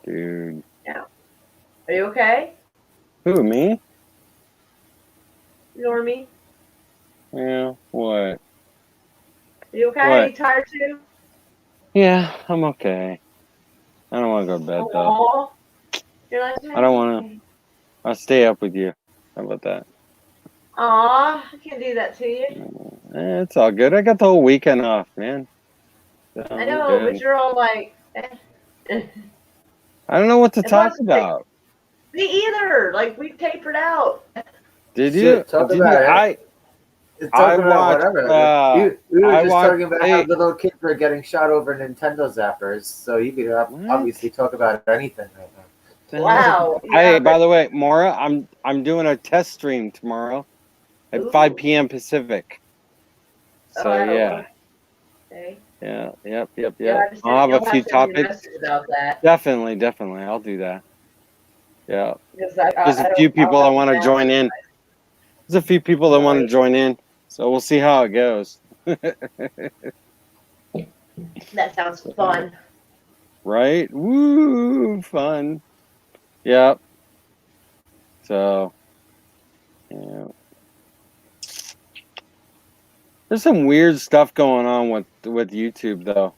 Dude. Are you okay, Who, me? Normie? Yeah, what? Are you okay? What? Are you tired too? Yeah, I'm okay. I don't want to go to bed, though. Aw. You're like, I don't wanna- I'll stay up with you. How about that? Aw, I can't do that to you. It's all good. I got the whole weekend off, man. So I I'm know, good. but you're all like, I don't know what to It's talk also like- about. me either. Like, we tapered out. Did Shit, you? talk Did about you? it. Talking about watched, whatever. We were I just watched- talking about hey. how little kids were getting shot over Nintendo zappers, so you could What? obviously talk about anything right now. Wow. Hey, Yeah, by the way, Maura, I'm doing a test stream tomorrow at Ooh. 5 p.m. Pacific. So Oh, yeah, okay. yeah, yep. Yeah, I just I'll you'll have a few to send me a topics. message about that. Definitely, I'll do that. Yeah, Because there's a few people that want to join in. There's a few people that want to join in, so we'll see how it goes. That sounds fun. Right? Woo, fun. Yep. So, yeah. There's some weird stuff going on with YouTube though.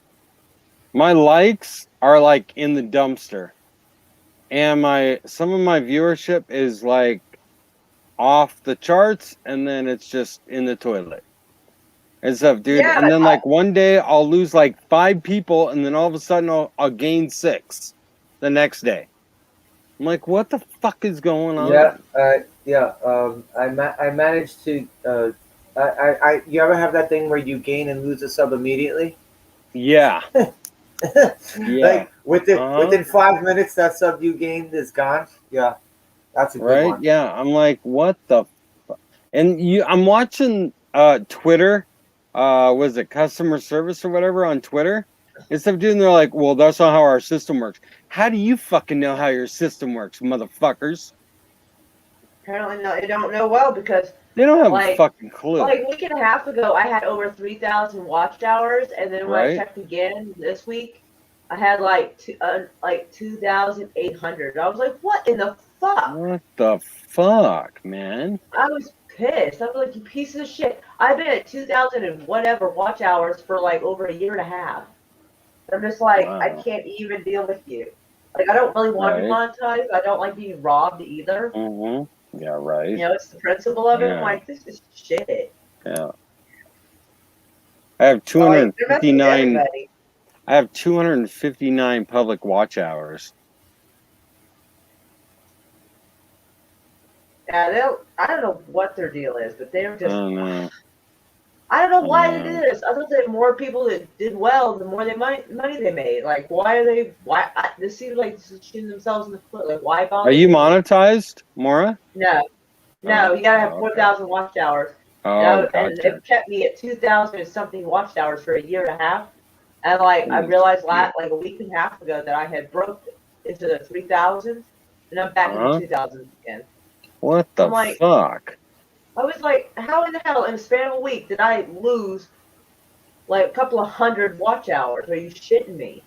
My likes are like in the dumpster. And some of my viewership is like off the charts, and then it's just in the toilet and stuff, dude. Yeah, and then like one day I'll lose like 5 people, and then all of a sudden I'll gain 6 the next day. I'm like, what the fuck is going on? I managed to. You ever have that thing where you gain and lose a sub immediately? Yeah. Like within 5 minutes, that sub you gained is gone. Yeah, that's a good one. Yeah, I'm like, what the fuck? And I'm watching Twitter, was it customer service or whatever on Twitter? Instead of doing, they're like, well, that's not how our system works. How do you fucking know how your system works, motherfuckers? Apparently, no, they don't know well because They don't have a like- fucking clue. like a week and a half ago, I had over 3,000 watch hours, and then when I Right. checked again this week, I had like 2,800. I was like, what in the fuck? What the fuck, man? I was pissed. I was like, you piece of shit. I've been at 2,000 and whatever watch hours for like over a year and a half. I'm just like, I Wow. can't even deal with you. Like, I don't really want to be monetized. I don't like being robbed either. Mm-hmm. Yeah, right. You know, it's the principle of it. Yeah. I'm like, this is shit. Yeah. I have Like, they're messing with 259. everybody. I have 259 public watch hours. Yeah, I don't know what their deal is, but they're I just. don't know. I don't know why Yeah. they do this. I thought that more people that did well, the more money they made. Like, why are they? This seems like shooting themselves in the foot. Like, why bother? Are you monetized, Maura? No, Oh, you gotta have okay. 4,000 watch hours. Oh, And gotcha. it kept me at 2,000 and something watch hours for a year and a half. And like I realized like a week and a half ago that I had broke into the 3,000s, and I'm back in the 2,000s again. What the fuck? I was like, how in the hell in a span of a week did I lose like a couple of hundred watch hours? Are you shitting me?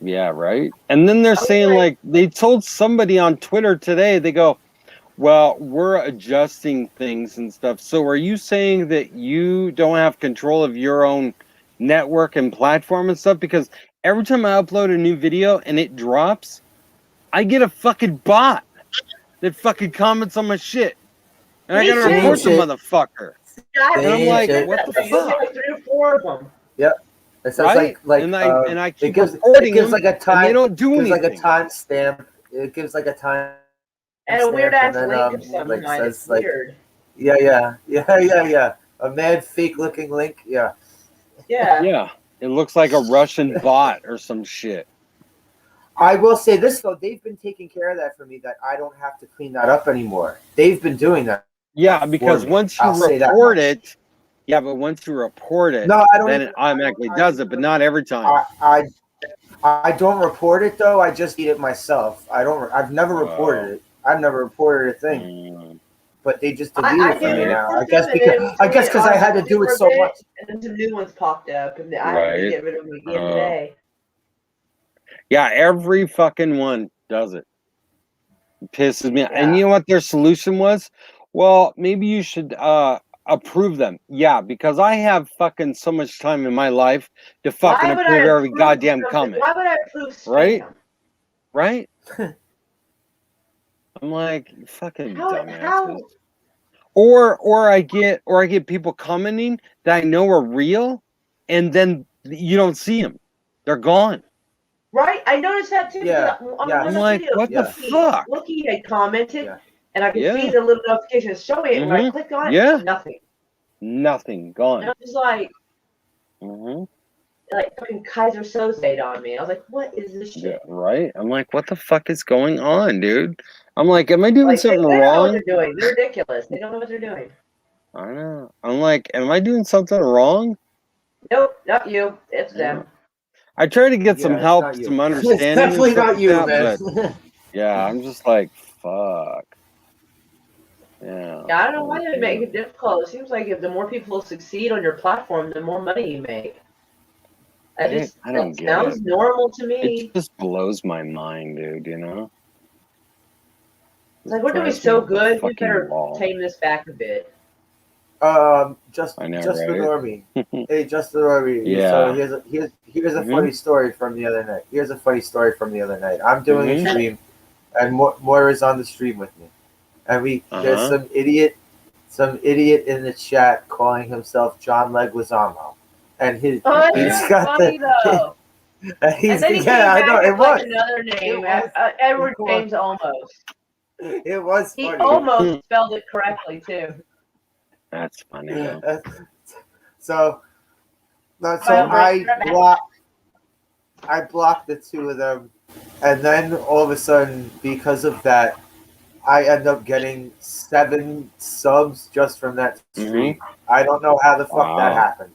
Yeah, right. And then they're saying like they told somebody on Twitter today, they go, well, we're adjusting things and stuff. So are you saying that you don't have control of your own network and platform and stuff? Because every time I upload a new video and it drops, I get a fucking bot that fucking comments on my shit. And I gotta report the motherfucker. And I'm like, what the fuck? Like 3 or 4 of them. Yep. It says like and I keep it gives like a time. And they don't do anything. Like a timestamp. It gives like a time. And a weird ass link of some kind. It's weird. Yeah. A mad fake looking link. Yeah. Yeah. It looks like a Russian bot or some shit. I will say this though, they've been taking care of that for me, that I don't have to clean that up anymore. They've been doing that. Yeah, because once you report it, but once you report it, no, I don't, then it automatically does it, but not every time. I don't report it though. I just eat it myself. I've never reported it. I've never reported a thing. But they just delete it for me now. I guess because I had to do it so much. And then some new ones popped up, and I had to get rid of them again today. Yeah, every fucking one does it. It pisses me off. And you know what their solution was? Well, maybe you should approve them. Yeah, because I have fucking so much time in my life to fucking approve every goddamn comment. Why would I approve spam? Right? I'm like, fucking dumbasses. Or I get people commenting that I know are real, and then you don't see them. They're gone. Right? I noticed that too. Yeah. I'm like, what the fuck? Lucky had commented, and I could see the little notification showing it. And when I clicked on it, nothing. Gone. And I was like, like fucking Kaiser Soze on me. I was like, what is this shit? Yeah, right? I'm like, what the fuck is going on, dude? I'm like, am I doing something wrong? They don't know what they're doing. They're ridiculous. They don't know what they're doing. I know. I'm like, am I doing something wrong? Nope, not you. It's them. I try to get some help, some understanding. It's definitely not you, man. Yeah, I'm just like, fuck. Yeah. I don't know why they make it difficult. It seems like if the more people succeed on your platform, the more money you make. I don't get it. Sounds normal to me. It just blows my mind, dude, you know? It's like, we're doing so good, we better tame this back a bit. Just the Normie. Hey, just the Normie. Yeah. So here's a funny story from the other night. I'm doing a stream, and Moira's on the stream with me, and there's some idiot in the chat calling himself John Leguizamo, and he's got funny though. And then he I know it was another name, Edward James almost. It was funny. He almost spelled it correctly too. That's funny. So I blocked the two of them, and then all of a sudden, because of that, I end up getting 7 subs just from that stream. I don't know how the fuck that happened.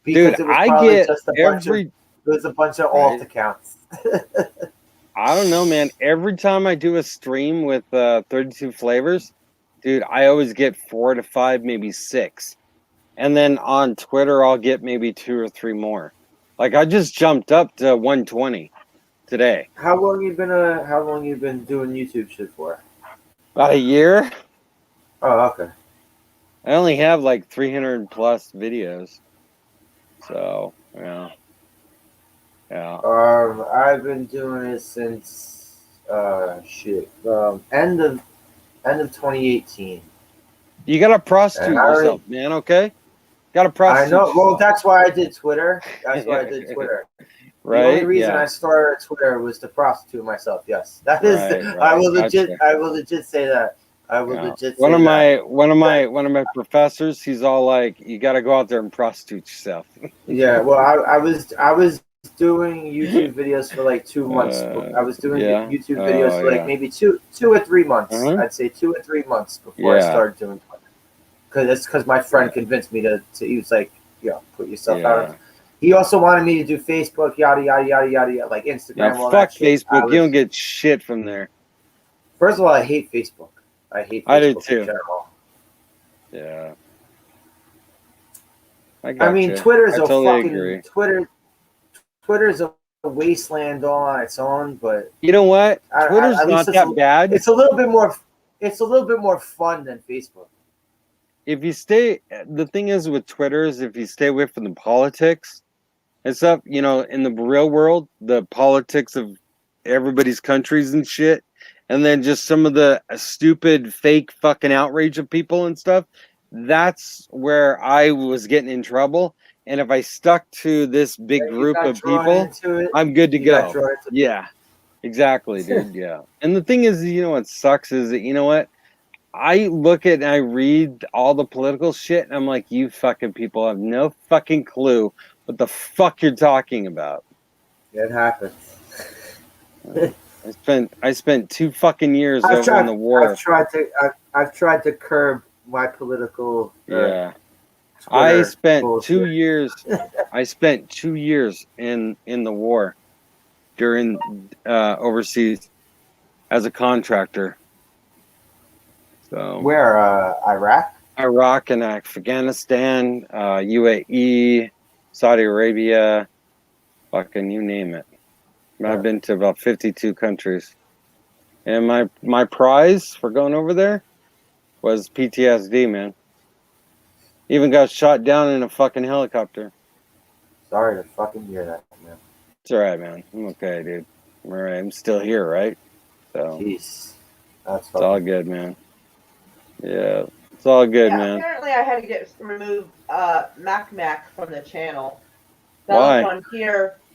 Because dude, it was I it was a bunch of alt accounts. I don't know, man. Every time I do a stream with 32 flavors, dude, I always get 4 to 5, maybe 6. And then on Twitter, I'll get maybe 2 or 3 more. Like, I just jumped up to 120 today. How long you been doing YouTube shit for? About a year. Oh, okay. I only have like 300 plus videos. So, yeah. I've been doing it since end of 2018. You gotta prostitute yourself, man. Okay, gotta prostitute. I know. Yourself. Well, that's why I did Twitter. Right. The only reason I started Twitter was to prostitute myself. Yes, that is. Right. I will legit say that. One of my professors, he's all like, "You got to go out there and prostitute yourself." Yeah. Well, I was doing YouTube videos for like 2 months. I was doing YouTube videos for like maybe two or 3 months. I'd say 2 or 3 months before I started doing Twitter. Because my friend convinced me to. He was like, "Yo, put yourself out." He also wanted me to do Facebook, yada yada yada yada, like Instagram. Yeah, all fuck that shit. Facebook. You don't get shit from there. First of all, I hate Facebook. I hate I do Facebook too. in general. Yeah. I mean, Twitter's a totally fucking agree. Twitter's a wasteland all on its own, but you know what? Twitter's at not least that bad. It's a little bit more. It's a little bit more fun than Facebook. If you stay, the thing is with Twitter is if you stay away from the politics and stuff, you know, in the real world, the politics of everybody's countries and shit, and then just some of the stupid, fake fucking outrage of people and stuff, that's where I was getting in trouble. And if I stuck to this big group of people, I'm good to go. Yeah, exactly, dude. Yeah. And the thing is, you know what sucks is that, you know what? I look at and I read all the political shit and I'm like, you fucking people have no fucking clue what the fuck you're talking about. It happens. I spent 2 fucking years in the war. I've tried to curb my political. Yeah. I spent bullshit. 2 years. I spent 2 years in the war during overseas as a contractor. So where Iraq? Iraq and Afghanistan, UAE, Saudi Arabia, fucking you name it. I've been to about 52 countries. And my prize for going over there was PTSD, man. Even got shot down in a fucking helicopter. Sorry to fucking hear that, man. It's alright, man. I'm okay, dude. I'm alright. I'm still here, right? So jeez. It's all good, man. Yeah. It's all good, man. Apparently I had to remove Mac from the channel. So why?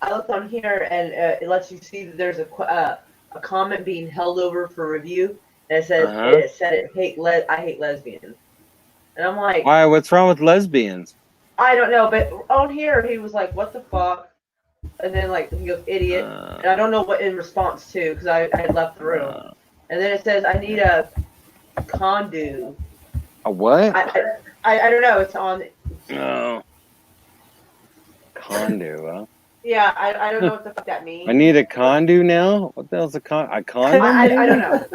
I looked on here and it lets you see that there's a comment being held over for review. And it says I hate lesbians. And I'm like, why? What's wrong with lesbians? I don't know, but on here he was like, "What the fuck?" And then like he goes, "Idiot," and I don't know what in response to because I had left the room. And then it says, "I need a condo." A what? I don't know. It's on. No. Condo, huh? Yeah, I don't know what the fuck that means. I need a condo now. What the hell's a condom? I don't know.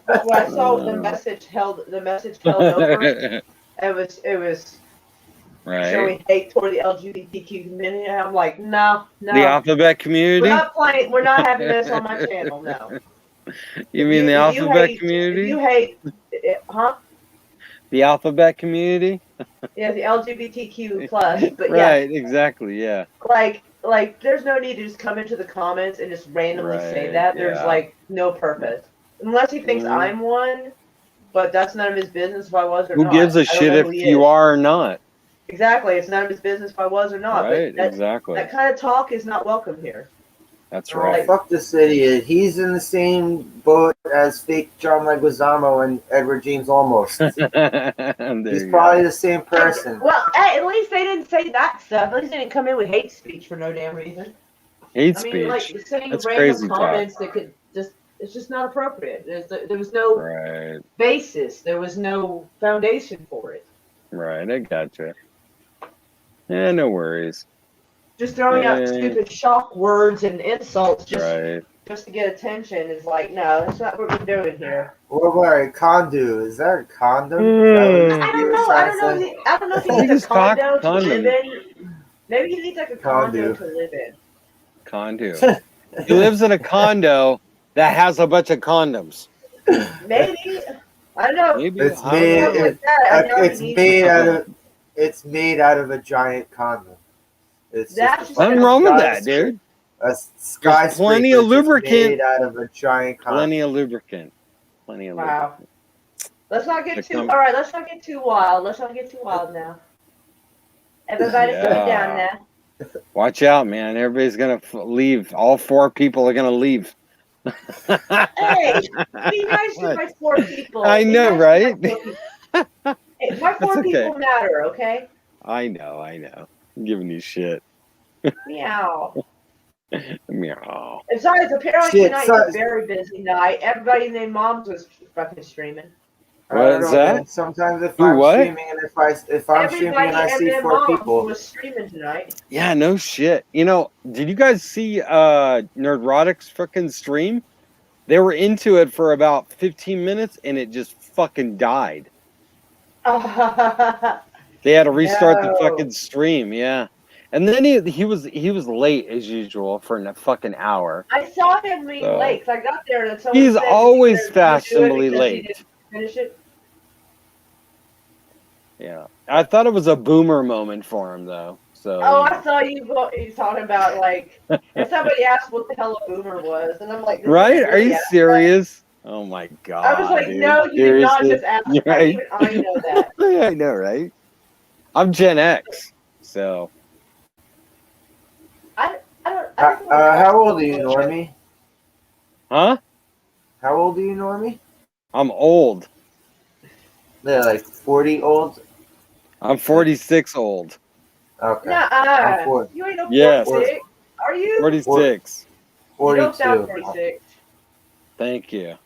But what I saw the message held over. It was right. showing hate toward the LGBTQ community. And I'm like, no. The alphabet community. We're not having this on my channel. No. You mean the alphabet community? If you hate, huh? The alphabet community. Yeah, the LGBTQ plus. But right. Yeah. Exactly. Yeah. Like, there's no need to just come into the comments and just randomly say that. There's like no purpose, unless he thinks I'm one. But that's none of his business if I was or not. Who gives a shit if you are or not? Exactly, it's none of his business if I was or not. Right. But exactly. That kind of talk is not welcome here. That's right. Fuck this idiot. He's in the same boat as fake John Leguizamo and Edward James Olmos. He's probably the same person. Well, hey, at least they didn't say that stuff. At least they didn't come in with hate speech for no damn reason. Hate speech? Like saying That's random comments that could it's just not appropriate. There was no basis. There was no foundation for it. Right, I gotcha. Yeah, no worries. Just throwing out stupid shock words and insults just to get attention is like, no, that's not what we're doing here. What condo? Is that a condo? I don't know. I don't know if he needs a condo to live in. Maybe he needs like a condo to live in. Condo. He lives in a condo that has a bunch of condoms. Maybe. I don't know. Maybe. It's made out of a giant condom. Nothing wrong with that, dude. There's plenty of lubricant. Made out of a giant condom. Plenty of lubricant. Wow. Let's not get too. All right, let's not get too wild. Let's not get too wild now. Everybody, sit down now. Watch out, man. Everybody's gonna leave. All 4 people are gonna leave. Hey, be nice to my 4 people. I know, right? My 4 people matter, okay? I know. I'm giving you shit. Meow. Meow. Besides, apparently tonight was a very busy night. Everybody named Moms was fucking streaming. I What don't is know, that? man. Sometimes if Who, I'm what? streaming and if I'm streaming Everybody and I and see their 4 mom people, was streaming tonight. Yeah, no shit. You know, did you guys see Nerdrotic's freaking stream? They were into it for about 15 minutes and it just fucking died. They had to restart the fucking stream, yeah. And then he was late as usual for a fucking hour. I saw him being So- late 'cause I got there and someone He's said always "Did you do it fashionably because he late. didn't finish it?" Yeah. I thought it was a boomer moment for him though. So Oh, I saw you talking about like, and somebody asked what the hell a boomer was, and I'm like, "Did right? someone Are really you ask that?" serious? Oh my god. I was like, dude. "No, you did not Seriously? just ask You're that. right. Even I know that." I know, right? I'm Gen X, so I don't. how old are you, Normie? huh? How old are you, Normie? I'm old. They're like 40 old. I'm 46 old. Okay. Nah, 40. you ain't no Yes. 46. Are you? 46. You don't sound 42. 46. Thank you.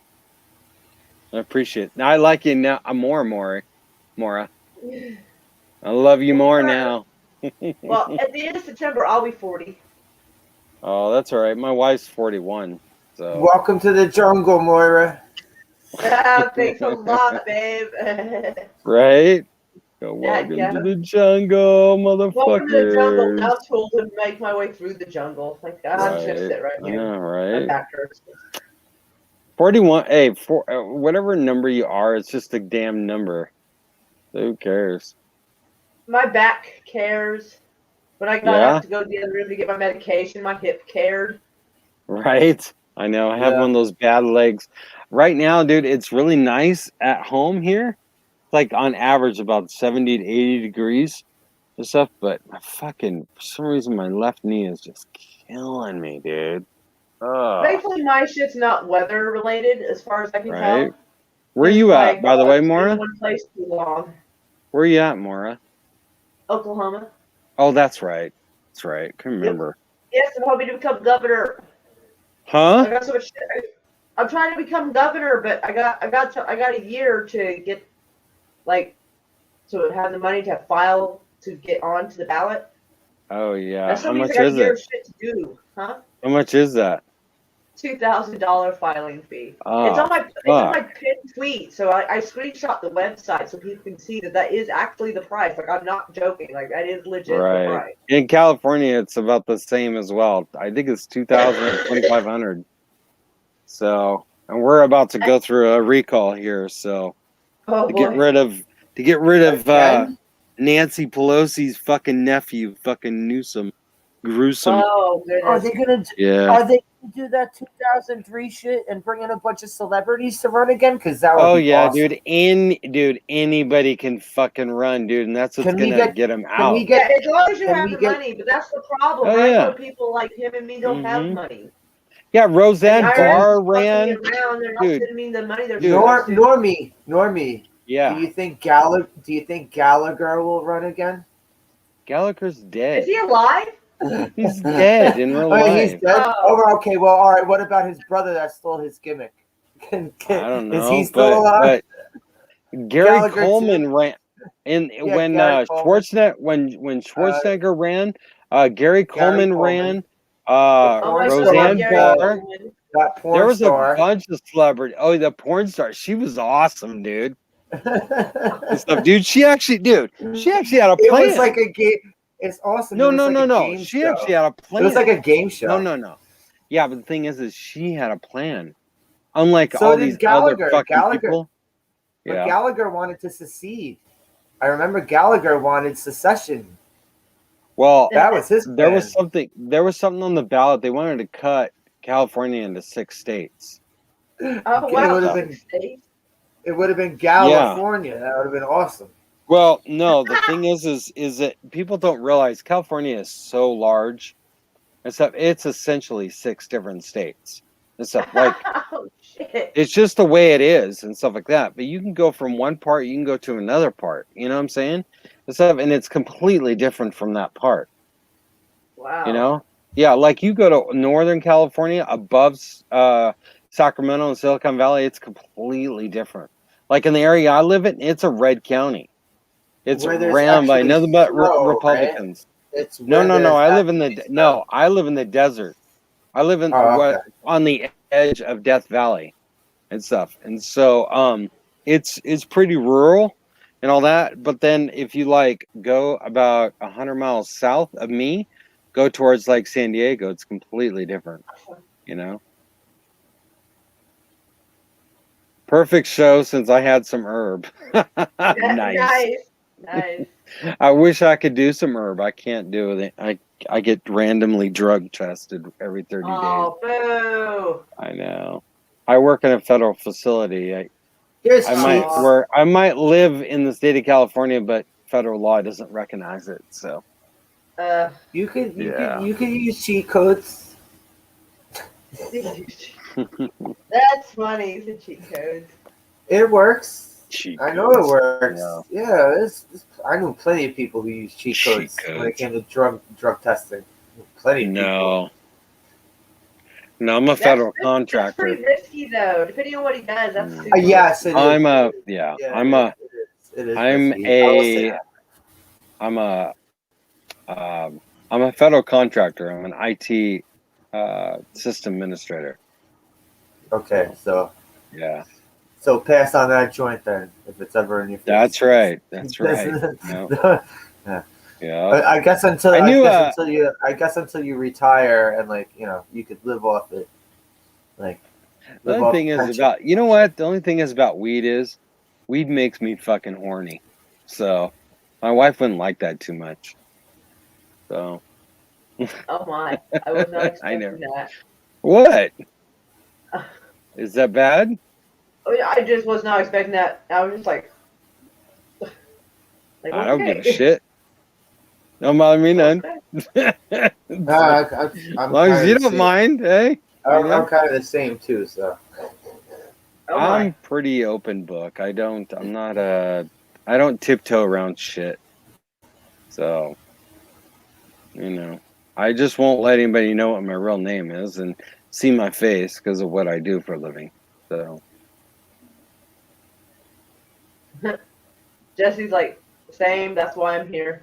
I appreciate it. Now I like you now. I'm Mora. I love you more now. Well, at the end of September, I'll be 40. Oh, that's all right. My wife's 41. So Welcome to the jungle, Moira. Thanks a lot, babe. right? Go welcome yeah. to the jungle, motherfuckers. Welcome to the jungle. Now I'm told to make my way through the jungle. Like, I'm just gonna sit right I here. know, My right? back hurts. 41. Hey, whatever number you are, it's just a damn number. So who cares? My back cares. But I gotta have to go to the other room to get my medication. My hip cared. Right? I know. I have one of those bad legs. Right now, dude, it's really nice at home here. Like on average about 70 to 80 degrees and stuff, but for some reason my left knee is just killing me, dude. Thankfully, my shit's not weather related, as far as I can tell. Where you at, by the way, Maura? One place too long. Where you at, Maura? Oklahoma. Oh, that's right. That's right. I can remember. Yes, I'm hoping to become governor. Huh? I got so much shit. I'm trying to become governor, but I got a year to get to have the money to file to get onto the ballot. Oh yeah. How much is it? Shit to do, huh? How much is that? $2,000 filing fee. Oh, it's on my pinned tweet, so I screenshot the website so people can see that is actually the price. Like, I'm not joking. Like, that is legit the price. In California, it's about the same as well. I think it's 2,000 or 2,500. So, and we're about to go through a recall here. So, to get rid of Nancy Pelosi's fucking nephew, fucking Newsom, gruesome. Oh goodness. Are they gonna? Are they gonna do that 2003 shit and bring in a bunch of celebrities to run again? Because that would be awesome. dude. Anybody can fucking run, dude, and that's what's gonna get them out. As long as you have the money, but that's the problem, right? Yeah. For people like him and me don't have money. Yeah, Roseanne Barr ran. They're not sending me the money. They're Normie. Yeah. Do you think Gallagher will run again? Gallagher's dead. Is he alive? He's dead in real life. He's dead. Oh, okay. Well, all right. What about his brother that stole his gimmick? I don't know. Is he still alive? But Gary Coleman ran, and when Schwarzenegger ran, Gary Coleman ran. Roseanne Barr. There was a bunch of celebrities. Oh, the porn star. She was awesome, dude. Dude, she actually had a plan. It was like a game. It's awesome. No. She actually had a plan. It was like a game show. No. Yeah, but the thing is she had a plan. Unlike all these other fucking people. But Gallagher wanted to secede. I remember Gallagher wanted secession. Well, that was his plan. There was something on the ballot. They wanted to cut California into 6 states. Oh wow! It would have been California. That would have been awesome. Well, no, the thing is that people don't realize California is so large. And stuff. It's essentially 6 different states and stuff. Like, it's just the way it is and stuff like that. But you can go from one part, you can go to another part. You know what I'm saying? And stuff, and it's completely different from that part. Wow. You know? Yeah, like you go to Northern California above Sacramento and Silicon Valley, it's completely different. Like in the area I live in, it's a red county. It's Where there's ran by actually nothing but snow, Republicans. right? It's No, where no, no. there's I live in actually the snow. I live in the desert. I live in Oh, okay. what on the edge of Death Valley and stuff. And so it's pretty rural and all that. But then if you like go about 100 miles south of me, go towards like San Diego, it's completely different, you know. Perfect show since I had some herb. Nice. Nice. I wish I could do some herb. I can't do it. I get randomly drug tested every 30 days. Oh, boo! I know. I work in a federal facility. Here's I might live in the state of California, but federal law doesn't recognize it. So you could Yeah. use cheat codes. That's funny. The cheat codes. It works. Cheat I know it codes. works. Yeah. Yeah, I know plenty of people who use cheat codes when it came to drug testing. Plenty of people. No, I'm a federal That's contractor. pretty risky, though. Depending on what he does, that's super Yes, it is. I'm a federal contractor. I'm an IT system administrator. Okay, so Yeah. So pass on that joint then, if it's ever in your face. That's right. That's right. No. Yeah. I guess until you retire and you could live off it. The only thing is about the only thing is about weed makes me fucking horny. So my wife wouldn't like that too much. So Oh my. I was not expecting that. What? Is that bad? I just was not expecting that. I was just like I don't give a shit. Don't bother me none. Okay. As long as you don't mind, hey? I'm kind of the same too, so. I'm pretty open book. I don't tiptoe around shit. So, I just won't let anybody know what my real name is and see my face because of what I do for a living. So. Jesse's like, same, that's why I'm here.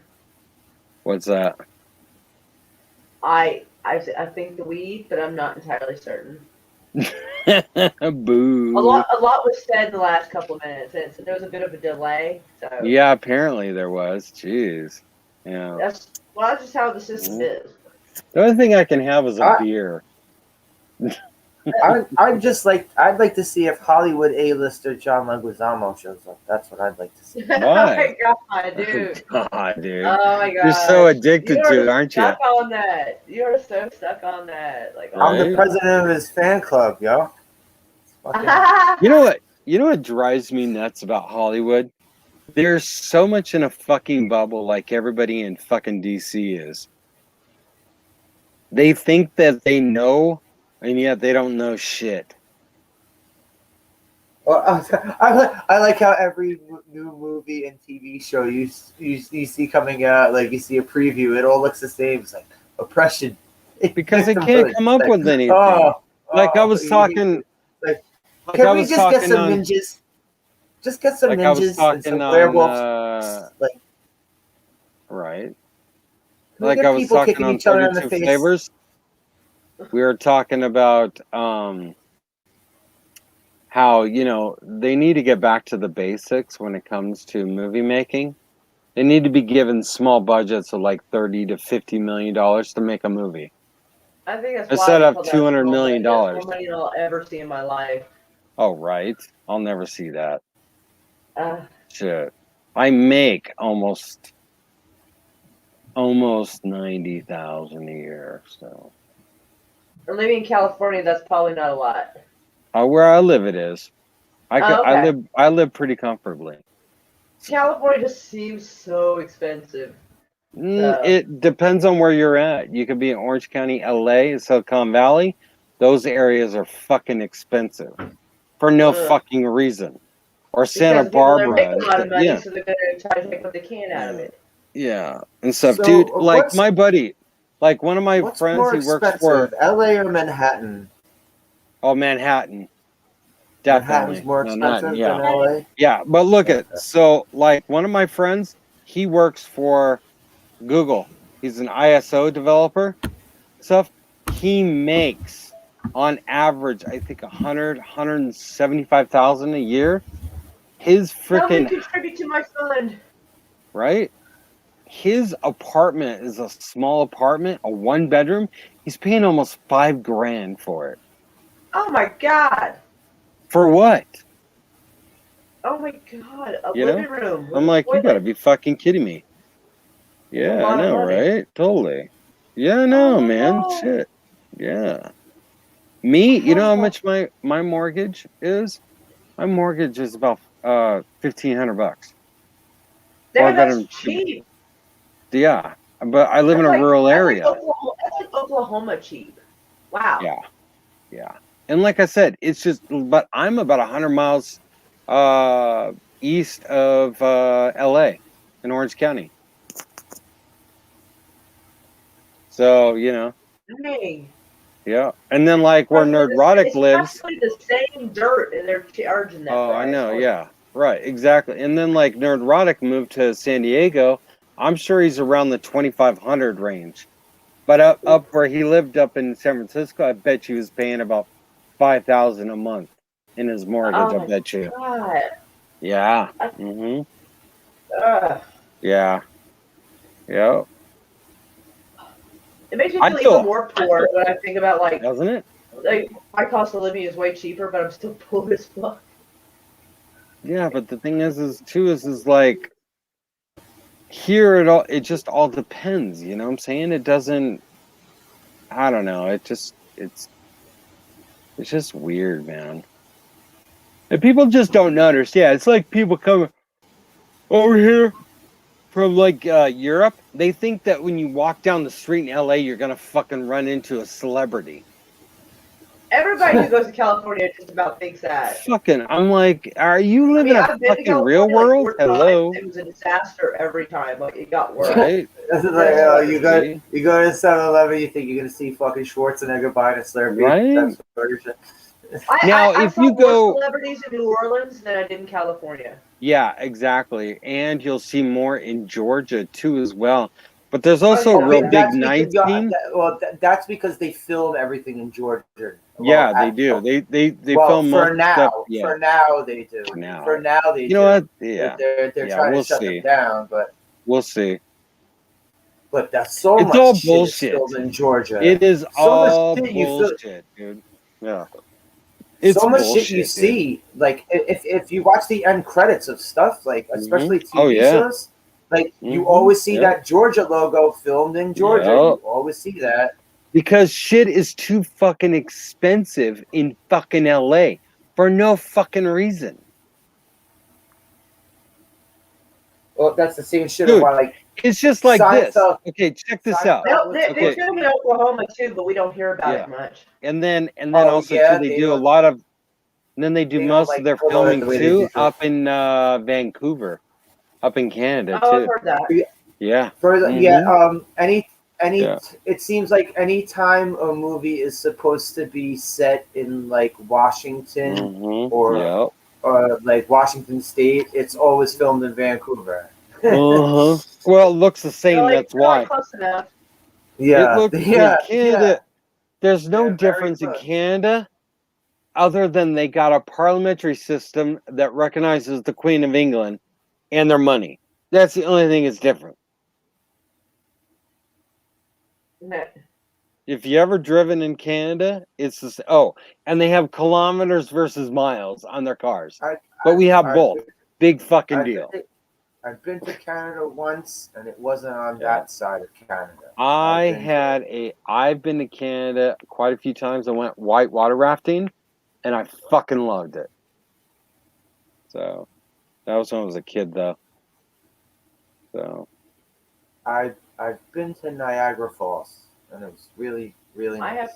What's that? I think the weed, but I'm not entirely certain. Boo. A lot was said in the last couple of minutes, and so there was a bit of a delay. So yeah, apparently there was. Jeez. Yeah. That's just how the system is. The only thing I can have is a beer. I'd like to see if Hollywood A-lister John Leguizamo shows up. That's what I'd like to see. Why? Oh my god, dude. God, dude. Oh my god. You're so addicted to it, aren't you? Stuck on that. You're so stuck on that. Like, I'm the president of his fan club, yo. You know what? You know what drives me nuts about Hollywood? There's so much in a fucking bubble, like everybody in fucking DC is. They think that they know, and yet they don't know shit. Well, I like how every new movie and TV show you see coming out, like you see a preview, it all looks the same. It's like oppression. Because they can't come up with anything. I was talking. Can we just get some ninjas? Just get some ninjas and some werewolves. Right. Like I was talking on 32 Flavors. We were talking about how, they need to get back to the basics when it comes to movie making. They need to be given small budgets of like $30 to $50 million to make a movie. I think that's instead of $200 million. That's more money than I'll ever see in my life. Oh, right. I'll never see that. Shit. I make almost 90,000 a year. So. And living in California, that's probably not a lot. Where I live, it is. I live pretty comfortably. California just seems so expensive. It depends on where you're at. You could be in Orange County, LA, Silicon Valley. Those areas are fucking expensive for no fucking reason. Or Santa Barbara. They make a lot of money, so they're going to try to take what they can out of it. Yeah, and stuff, so, dude. Like my buddy, like one of my friends, he works for LA or Manhattan. Oh, Manhattan, Manhattan's Definitely. more Manhattan, expensive yeah. than LA. Yeah, but look at so like one of my friends, he works for Google. He's an ISO developer stuff. He makes on average, I think 175,000 a year. His Help me freaking contribute to my fund. right. His apartment is a small apartment, a 1 bedroom. He's paying almost $5,000 for it. Oh my god. For what? Oh my god. A You know? living room. With I'm a like, you gotta toilet. be fucking kidding me. That's a Yeah, I lot of know, money. right? Totally. Yeah, I know, Oh man. no. Shit. Yeah. Me, you know how Oh, much my mortgage is? My mortgage is about $1,500. Four damn, that's bedroom. cheap. Yeah, but I live in a rural That's like area. Oklahoma. That's like Oklahoma cheap. Wow. Yeah, yeah. And like I said, it's just. But I'm about 100 miles east of LA in Orange County. So Dang. yeah. And then like where Nerdrotic It's lives. practically the same dirt, and they're charging that Oh, I price. know. Yeah, right. Exactly. And then like Nerdrotic moved to San Diego. I'm sure he's around the 2,500 range. But up where he lived up in San Francisco, I bet you he was paying about 5,000 a month in his mortgage. Oh I my bet you. god. Yeah. I, Mm-hmm. uh, Yeah. Yeah. it makes me I feel even feel, more poor when I think about doesn't it? like my cost of living is way cheaper, but I'm still poor as fuck. Yeah, but the thing is like here it just all depends. You know what I'm saying? It doesn't. I don't know. It's just weird, man. And people just don't understand. It's like people come over here from like Europe. They think that when you walk down the street in LA, you're gonna fucking run into a celebrity. Everybody who goes to California just about thinks that. Fucking, I'm like, are you I living mean, a I've been to fucking real California like world? 4 times. Hello, It was a disaster every time. Like it got worse. right? This is There's like you go celebrities. you go to 7-Eleven, you think you're gonna see fucking Schwarzenegger buying a Slurpee. Right? That's what you're saying. Now, I if saw you more go, celebrities in New Orleans than I did in California. yeah, exactly, and you'll see more in Georgia too as well. But there's Oh also a yeah. real Okay, big that's night because scene. that's because they film everything in Georgia. Well, Yeah, they do. They well, film most stuff. Yeah, for now they do. for For now. now they You know do. what? Yeah, They're yeah. trying to We'll shut them see. down, We'll see. but that's so It's much all shit is bullshit. filmed in Georgia. It is So much all shit you feel. bullshit, dude. Yeah, it's So much shit you bullshit, dude. see. Like if you watch the end credits of stuff, like especially TV Oh yeah. shows, like you Mhm. always see Yep. that Georgia logo filmed in Georgia. Yep. You always see that. Because shit is too fucking expensive in fucking LA for no fucking reason. Well, that's the same shit Dude, of why like it's just like this. Seinfeld. Okay, check this out. No, they Okay. film in Oklahoma too, but we don't hear about Yeah. it much. And then Oh, also yeah, too, they they do a don't- lot of and then they do they don't, most like, of their promote it filming the way they too do. up in Vancouver. Up in Canada Oh, I've too. heard that. Yeah. Further, Mhm. any Yeah. it seems like any time a movie is supposed to be set in like Washington Mhm. or Yep. like Washington State, it's always filmed in Vancouver. Uh-huh. Well, it looks the same, that's They're like why. close enough. It Yeah, looks yeah, Canada. There's no They're very difference in close. Canada other than they got a parliamentary system that recognizes the Queen of England and their money. That's the only thing that's different. If you ever driven in Canada, it's the and they have kilometers versus miles on their cars. But we have both. Big fucking deal. I've been to Canada once, and it wasn't on that side of Canada. I've been to Canada quite a few times. I went whitewater rafting, and I fucking loved it. So that was when I was a kid, though. So I've been to Niagara Falls, and it was really, really nice.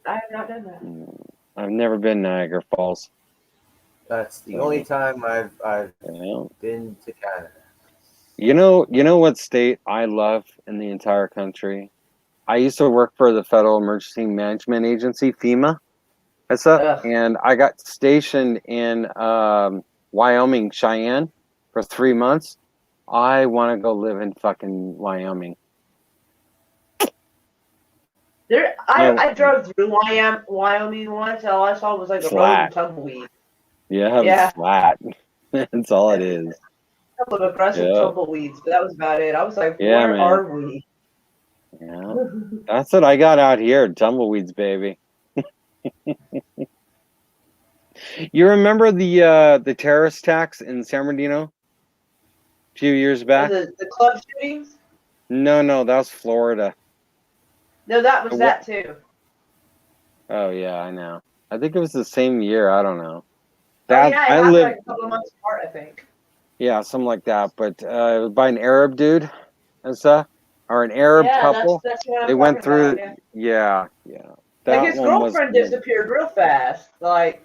I have not done that. I've never been Niagara Falls. That's the only time I've Yeah. been to Canada. You know what state I love in the entire country? I used to work for the Federal Emergency Management Agency, FEMA. And I got stationed in Wyoming, Cheyenne, for 3 months. I want to go live in fucking Wyoming. I drove through Wyoming once, and all I saw was like a road and tumbleweed. Yeah, it's flat. That's all it is. A couple of aggressive tumbleweeds, but that was about it. I was like, where are we? Yeah, that's what I got out here, tumbleweeds, baby. You remember the terrorist attacks in San Bernardino a few years back? The club shootings? No, that was Florida. No, that was that too. Oh yeah, I know. I think it was the same year. I don't know. It happened like a couple of months apart, I think. Yeah, something like that. But it was by an Arab dude and stuff, or an Arab couple. That's what they went through. About, yeah. Like his girlfriend disappeared real fast. Like,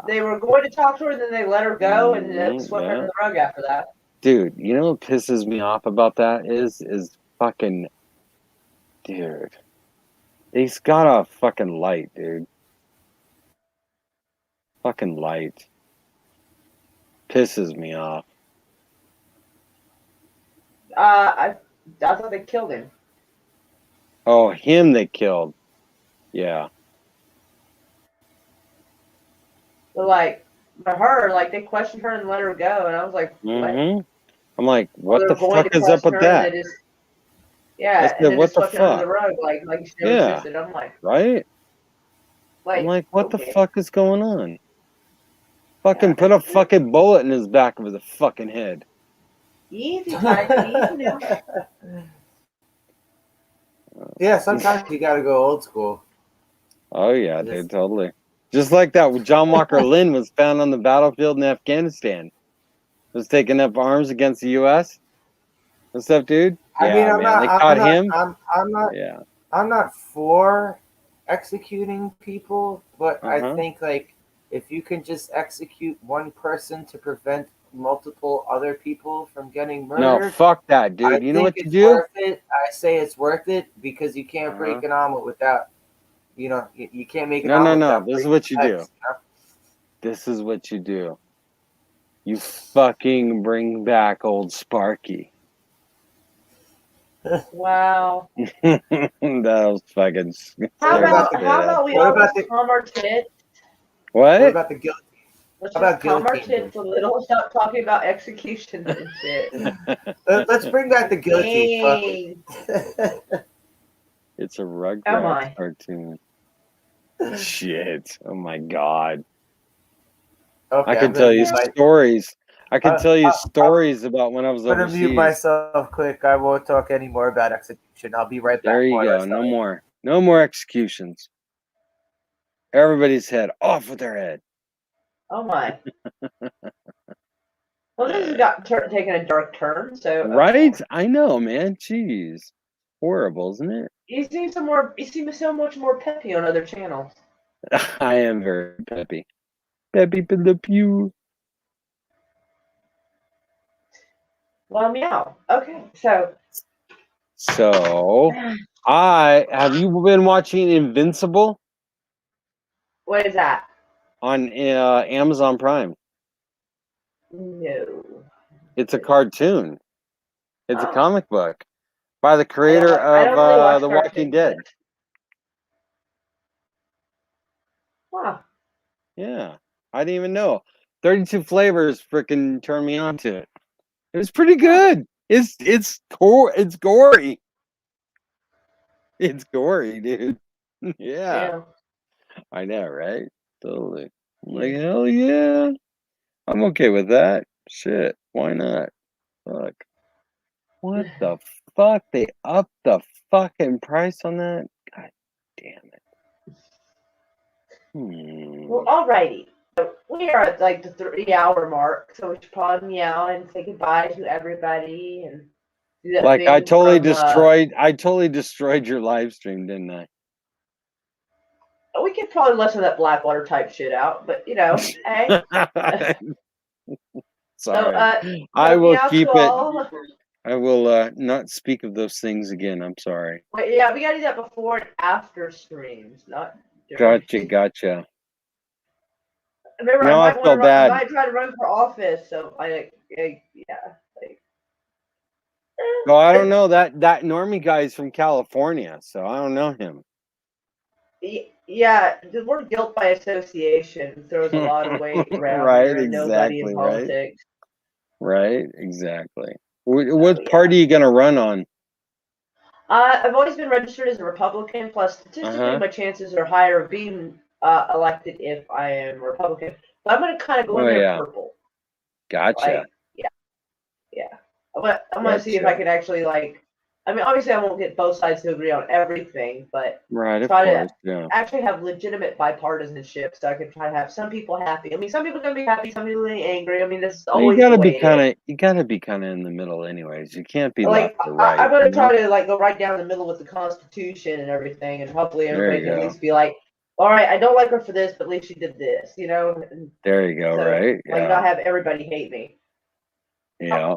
they were going to talk to her, and then they let her go, and then swept her under the rug after that. Dude, you know what pisses me off about that is fucking, dude. He's got a fucking light, dude. Fucking light. Pisses me off. I thought they killed him. Oh, him they killed. Yeah. But like, for her, like they questioned her and let her go, and I was like, what? I'm like, what the fuck is up with that? Yeah, and then what the fuck? The rug, like she never existed. I'm like, right? I'm like, what the fuck is going on? Fucking put a fucking bullet in his back of his fucking head. Easy, easy. Yeah, sometimes you gotta go old school. Oh yeah, dude, totally. Just like that, John Walker Lynn was found on the battlefield in Afghanistan. Was taking up arms against the U.S. What's up, dude? I mean, I'm not. They caught him. I'm not. Yeah. I'm not for executing people, but I think like if you can just execute one person to prevent multiple other people from getting murdered. No, fuck that, dude. You know what to do? Worth it. I say it's worth it because you can't break an omelet without. You can't make an omelet. No. This is what you do. This is what you do. You fucking bring back old Sparky. Wow. That was fucking. How about we all calm our tits? What? What about the guilty? Let's just calm our tits a little and stop talking about executions and shit. Let's bring back the guilty. It's a Rugrats cartoon. Shit. Oh my god. Okay, I can tell you stories. I can tell you stories about when I was overseas. I'm gonna mute myself quick. I won't talk any more about execution. I'll be right back. There you go. No more. No more executions. Everybody's head off with their head. Oh my. Well, this has taken a dark turn. So right? I know, man. Jeez, horrible, isn't it? You seem so much more peppy on other channels. I am very peppy. Peppy the pew. Well, meow. Okay, so have you been watching Invincible? What is that? On Amazon Prime. No. It's a cartoon. It's a comic book by the creator of The Walking Dead. Wow. Yeah, I didn't even know. 32 Flavors freaking turned me on to it. It was pretty good. It's gory. It's gory, dude. Yeah. I know, right? Totally. I'm like, hell yeah. I'm okay with that. Shit. Why not? Fuck. What the fuck? They upped the fucking price on that? God damn it. Well, alrighty. We are at like the 3-hour mark, so we should probably meow and say goodbye to everybody and do that. Like I totally destroyed your live stream, didn't I? We could probably listen to that Blackwater type shit out, but hey. Sorry. I will keep it. I will not speak of those things again. I'm sorry. Wait, yeah, we gotta do that before and after streams, not Gotcha. Remember, Now I feel I bad. might try to run for office. So yeah. Like, Well, I don't know that Normie guy's from California, so I don't know him. Yeah, the word guilt by association throws a lot of weight around Right, here, and nobody in exactly, politics. Right, exactly. What party are you gonna run on? I've always been registered as a Republican. Plus, statistically, my chances are higher of being elected if I am a Republican. But I'm going to kind of go in there purple. Gotcha. Like, yeah. I'm going to see if I can actually I mean, obviously, I won't get both sides to agree on everything, but try to actually have legitimate bipartisanship, so I can try to have some people happy. I mean, some people are going to be happy, some people are going to be angry. I mean, this is always you gotta be kind of in the middle, anyways. You can't be left or right. I'm going to try to go right down the middle with the Constitution and everything, and hopefully everybody can at least be like, all right, I don't like her for this, but at least she did this, you know? There you go, so, right? Not have everybody hate me. Yeah.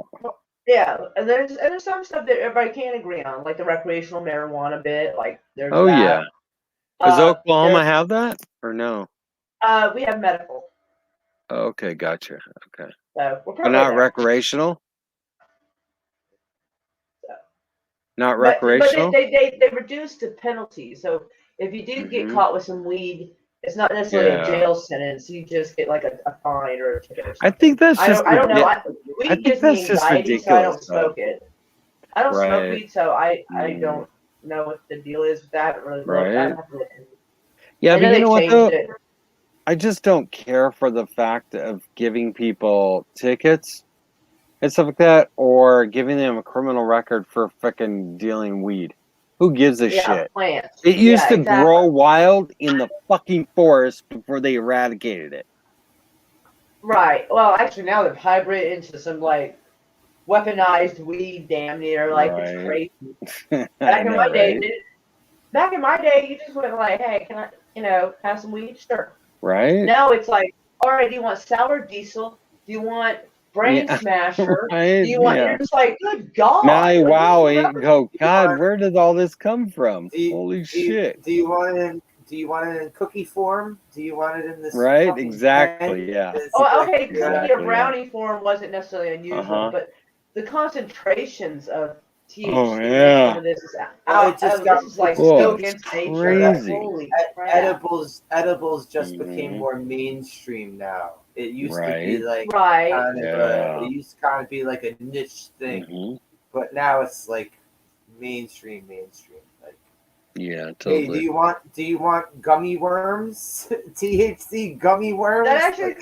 Yeah, and there's some stuff that everybody can't agree on, like the recreational marijuana bit. Like there's that. Yeah. Does Oklahoma have that or no? We have medical. Okay, gotcha. Okay. So we're probably not recreational. So. Not recreational. But they reduced the penalty. So if you do get caught with some weed, it's not necessarily a jail sentence. You just get like a fine or a ticket or something. I think that's just. I don't know. Weed gives me anxiety, so I don't smoke it. I don't smoke weed, so I don't know what the deal is with that. Really, yeah, but you know what though? I just don't care for the fact of giving people tickets and stuff like that, or giving them a criminal record for freaking dealing weed. Who gives a shit? Plants. It used to grow wild in the fucking forest before they eradicated it. Right. Well, actually, now they've hybrid into some weaponized weed, damn near. It's crazy. Back in my day, you just went hey, can I, have some weed? Sure. Right. Now it's all right. Do you want sour diesel? Do you want brain smasher? Right? Do you want? You're just good God. Now, God, where did all this come from? Holy shit! Do you want it in cookie form? Do you want it in this? Right. Exactly. Yeah. Oh, okay. Cookie or brownie form wasn't necessarily unusual, but the concentrations of THC some of this is out. This is so against nature. Edibles just became more mainstream now. It used to be it used to kind of be like a niche thing, but now it's mainstream. Yeah, totally. Hey, do you want gummy worms? THC gummy worms? That actually,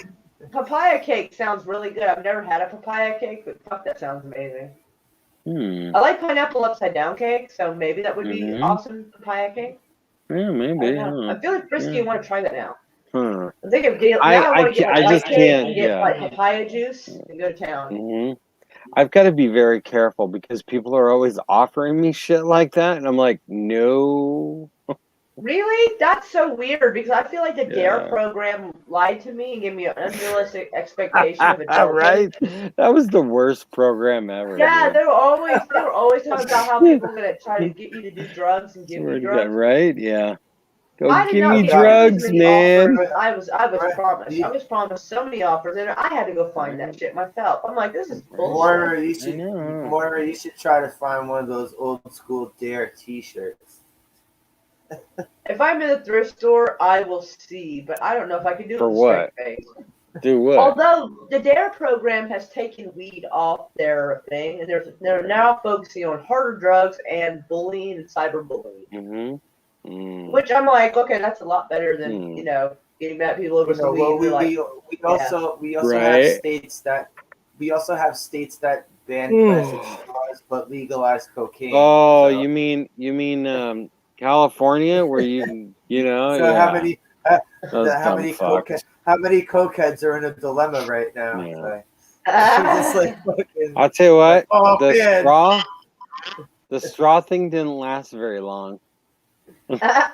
papaya cake sounds really good. I've never had a papaya cake, but fuck, that sounds amazing. I like pineapple upside down cake, so maybe that would be awesome papaya cake. Yeah, maybe. I feel frisky. I want to try that now. I'm thinking of I just can't get papaya juice and go to town. I've got to be very careful because people are always offering me shit like that, and I'm like, no. Really? That's so weird because I feel like the DARE program lied to me and gave me an unrealistic expectation of adulthood. Right? That was the worst program ever. Yeah, they were always talking about how people were going to try to get you to do drugs and give you drugs. Right? Yeah. Go give me drugs, man. I was promised. I was promised so many offers, and I had to go find that shit myself. I'm like, this is bullshit. Moira, you should try to find one of those old school DARE T-shirts. If I'm in a thrift store, I will see, but I don't know if I can do it for with what. Straight face. Do what? Although the DARE program has taken weed off their thing, and they're now focusing on harder drugs and bullying and cyberbullying. Which I'm like, okay, that's a lot better than getting mad at people over some weed. We also have states that ban plastic straws but legalize cocaine. Oh, so. you mean California, where you know? So how many cokeheads are in a dilemma right now? Yeah. I'll tell you what. The straw thing didn't last very long. I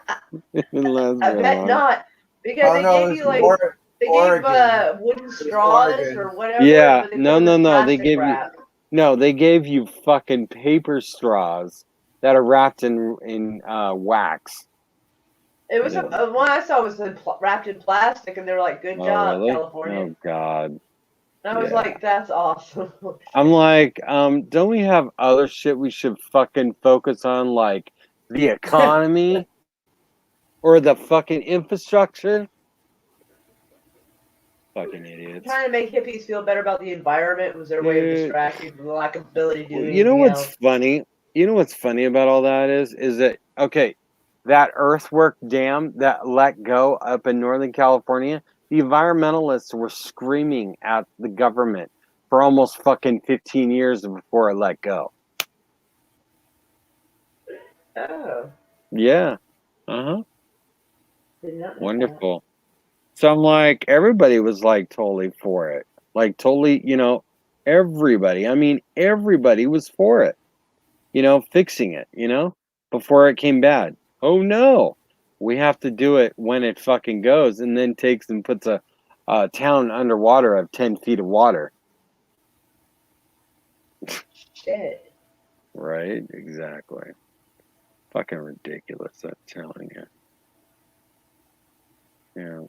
bet not, because they gave you wooden straws or whatever. Yeah, no. They gave you fucking paper straws that are wrapped in wax. It was one I saw was wrapped in plastic, and they were like, "Good Oh, job, really? California." Oh, God. And I was Yeah. like, "That's awesome." I'm like, don't we have other shit we should fucking focus on, like the economy or the fucking infrastructure? Fucking idiots. Trying to make hippies feel better about the environment was their way of Dude. distracting from the lack of ability to do You know anything what's else. funny? You know what's funny about all that is that, okay, that earthwork dam that let go up in Northern California, the environmentalists were screaming at the government for almost fucking 15 years before it let go. Oh, Yeah. Uh-huh. did not know Wonderful. So I'm like, everybody was like totally for it. Like totally, everybody. I mean, everybody was for it. Fixing it, before it came bad. Oh no. We have to do it when it fucking goes and then takes and puts a town underwater of 10 feet of water. that. Shit. Right? Exactly. Fucking ridiculous, I'm telling you. Yeah.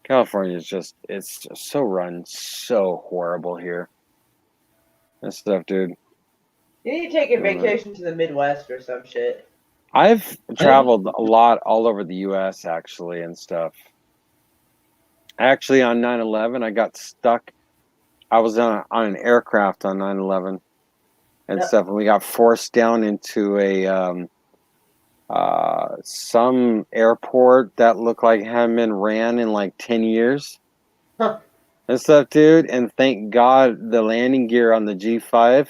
California is it's just so run so horrible here. That stuff, dude. You need to take a vacation to the Midwest or some shit. I've traveled a lot all over the U.S. actually and stuff. Actually, on 9/11, I got stuck. I was on an aircraft on 9/11 and stuff, and we got forced down into a some airport that looked like hadn't been ran in like 10 years. Huh. And stuff, dude. And thank God the landing gear on the G5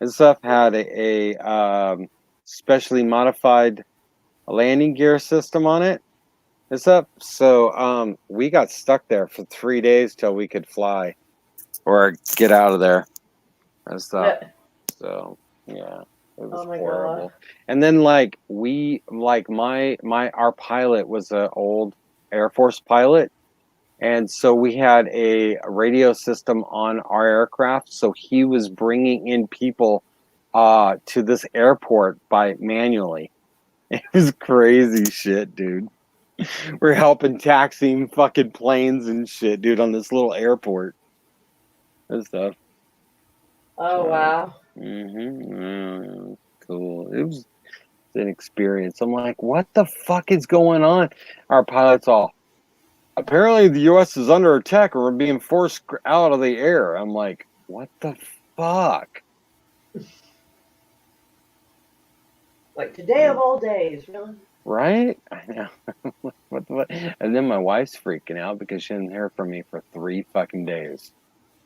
and stuff had a specially modified landing gear system on it and stuff. So we got stuck there for 3 days till we could fly or get out of there and stuff. Yeah. So yeah, it was Oh my horrible. God. And then like our pilot was an old Air Force pilot. And so we had a radio system on our aircraft. So he was bringing in people to this airport by manually. It was crazy shit, dude. We're helping taxiing fucking planes and shit, dude, on this little airport and stuff. Oh wow. Cool. It was an experience. I'm like, what the fuck is going on? Our pilot's all, apparently the U.S. is under attack and we're being forced out of the air. I'm like, what the fuck? Like today of all days, really? Right? I know. What? And then my wife's freaking out because she didn't hear from me for 3 fucking days.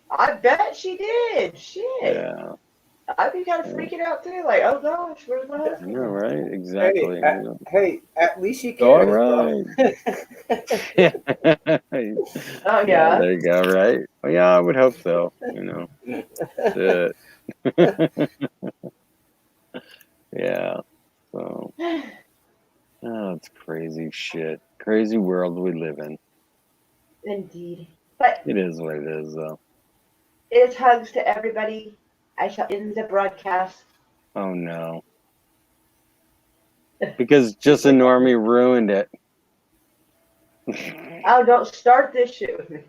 I bet she did. Shit. Yeah. I'd be kind of freaking out too. Like, oh gosh, where's my I husband? know, right? Exactly. Hey, at least she All cares, right. Oh yeah. There you go, right? Well, yeah, I would hope so. Shit. Yeah. So, oh, it's crazy shit. Crazy world we live in. Indeed. But It is what it is, though. it's hugs to everybody. I shall end the broadcast. Oh no. Because just a normie ruined it. Oh, don't start this shit with me.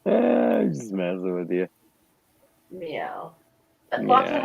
I'm just messing with you. Meow. Yeah. Lots of